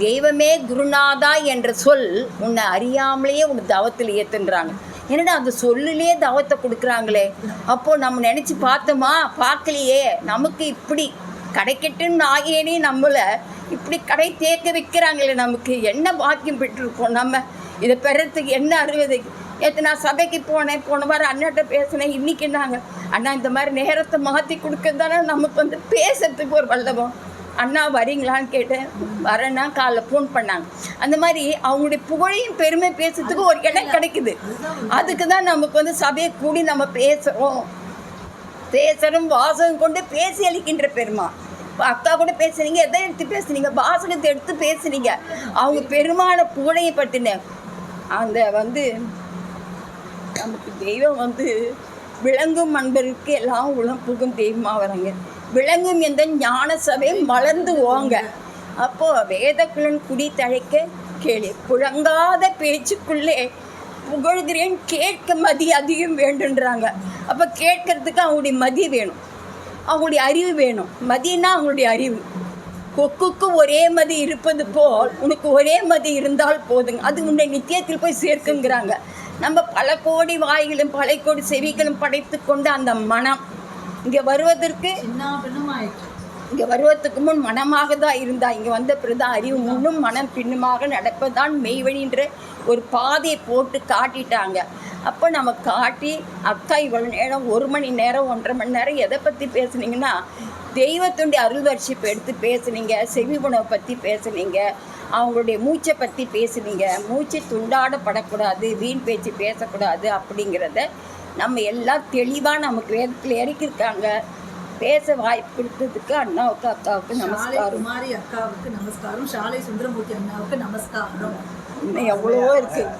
C: தெய்வமே குருநாதா என்ற சொல் உன்னை அறியாமலேயே உன் தவத்தில் ஏற்றுன்றாங்க. என்னடா அந்த சொல்லுலேயே தவத்தை கொடுக்குறாங்களே. அப்போது நம்ம நினச்சி பார்த்தோமா? பார்க்கலையே. நமக்கு இப்படி கடைக்கட்டுன்னு ஆகியனே நம்மளை இப்படி கடை தேக்க வைக்கிறாங்களே. நமக்கு என்ன பாக்கியம் பெற்றிருக்கோம்? நம்ம இதை பெறத்துக்கு என்ன அறுவதை. நான் சபைக்கு போன வாரம் அண்ணாட்ட பேசினேன். இன்றைக்கி நாங்கள் அண்ணா இந்த மாதிரி நேரத்தை மாற்றி கொடுக்கறதானே நமக்கு பேசுறதுக்கு ஒரு வல்லபம். அண்ணா வரீங்களான்னு கேட்டேன். வரேன்னா காலைல ஃபோன் பண்ணாங்க. அந்த மாதிரி அவங்களுடைய புகழையும் பெருமை பேசுறதுக்கு ஒரு இடம் கிடைக்குது. அதுக்கு தான் நமக்கு சபையை கூடி நம்ம பேசுகிறோம் வாசகம் கொண்டு பேசி அளிக்கின்ற பெருமா. இப்போ அக்கா கூட பேசுனீங்க, எதை எடுத்து பேசுனீங்க? வாசகத்தை எடுத்து பேசுனீங்க. அவங்க பெருமான புகழையை பற்றின அந்த நமக்கு தெய்வம் விளங்கும் அன்பருக்கு எல்லாம் உளம் புகும் தெய்வமாக வராங்க. விளங்கும் எந்த ஞான சபை மலர்ந்து ஓங்க. அப்போது வேதக்குள்ளன் குடி தழைக்க கேளு. புழங்காத பேச்சுக்குள்ளே புகழ்கிறேன் கேட்க மதி அதிகம் வேண்டுன்றாங்க. அப்போ கேட்கறதுக்கு அவங்களுடைய மதி வேணும், அவங்களுடைய அறிவு வேணும். மதினா அவங்களுடைய அறிவு. கொக்குக்கு ஒரே மதி இருப்பது போல் உனக்கு ஒரே மதி இருந்தால் போதுங்க, அது உன்னை நித்தியத்தில் போய் சேர்க்குங்கிறாங்க. நம்ம பல கோடி வாய்களும் பல கோடி செவிகளும் படைத்து கொண்டு அந்த மனம் இங்கே வருவதற்கு முன் மனமாக தான் இருந்தா. இங்கே வந்த பிறகுதான் அறிவு முன்னும் மனம் பின்னுமாக நடப்பதுதான் மெய்வழின்ற ஒரு பாதையை போட்டு காட்டிட்டாங்க. அப்போ நம்ம காட்டி அக்கா இவ்வளோ நேரம் 1 மணி நேரம் 1.5 மணி நேரம் எதை பற்றி பேசுனீங்கன்னா தெய்வத்துடைய அருள் வர்ஷிப்பை எடுத்து பேசுனீங்க, செவி உணவை பற்றி பேசுனீங்க, அவங்களுடைய மூச்சை பற்றி பேசுனீங்க. மூச்சு துண்டாடப்படக்கூடாது, வீண் பேச்சு பேசக்கூடாது அப்படிங்கிறத நம்ம எல்லாம் தெளிவாக நமக்கு வேதத்தில் இறக்கியிருக்காங்க. பேச வாய்ப்பு கொடுத்ததுக்கு அண்ணாவுக்கு அக்காவுக்கு நமஸ்காரம்.
D: அக்காவுக்கு நமஸ்காரம். சாலை சுந்தரமூர்த்தி அண்ணாவுக்கு நமஸ்காரம்.
C: இன்னும் எவ்வளவோ இருக்குது.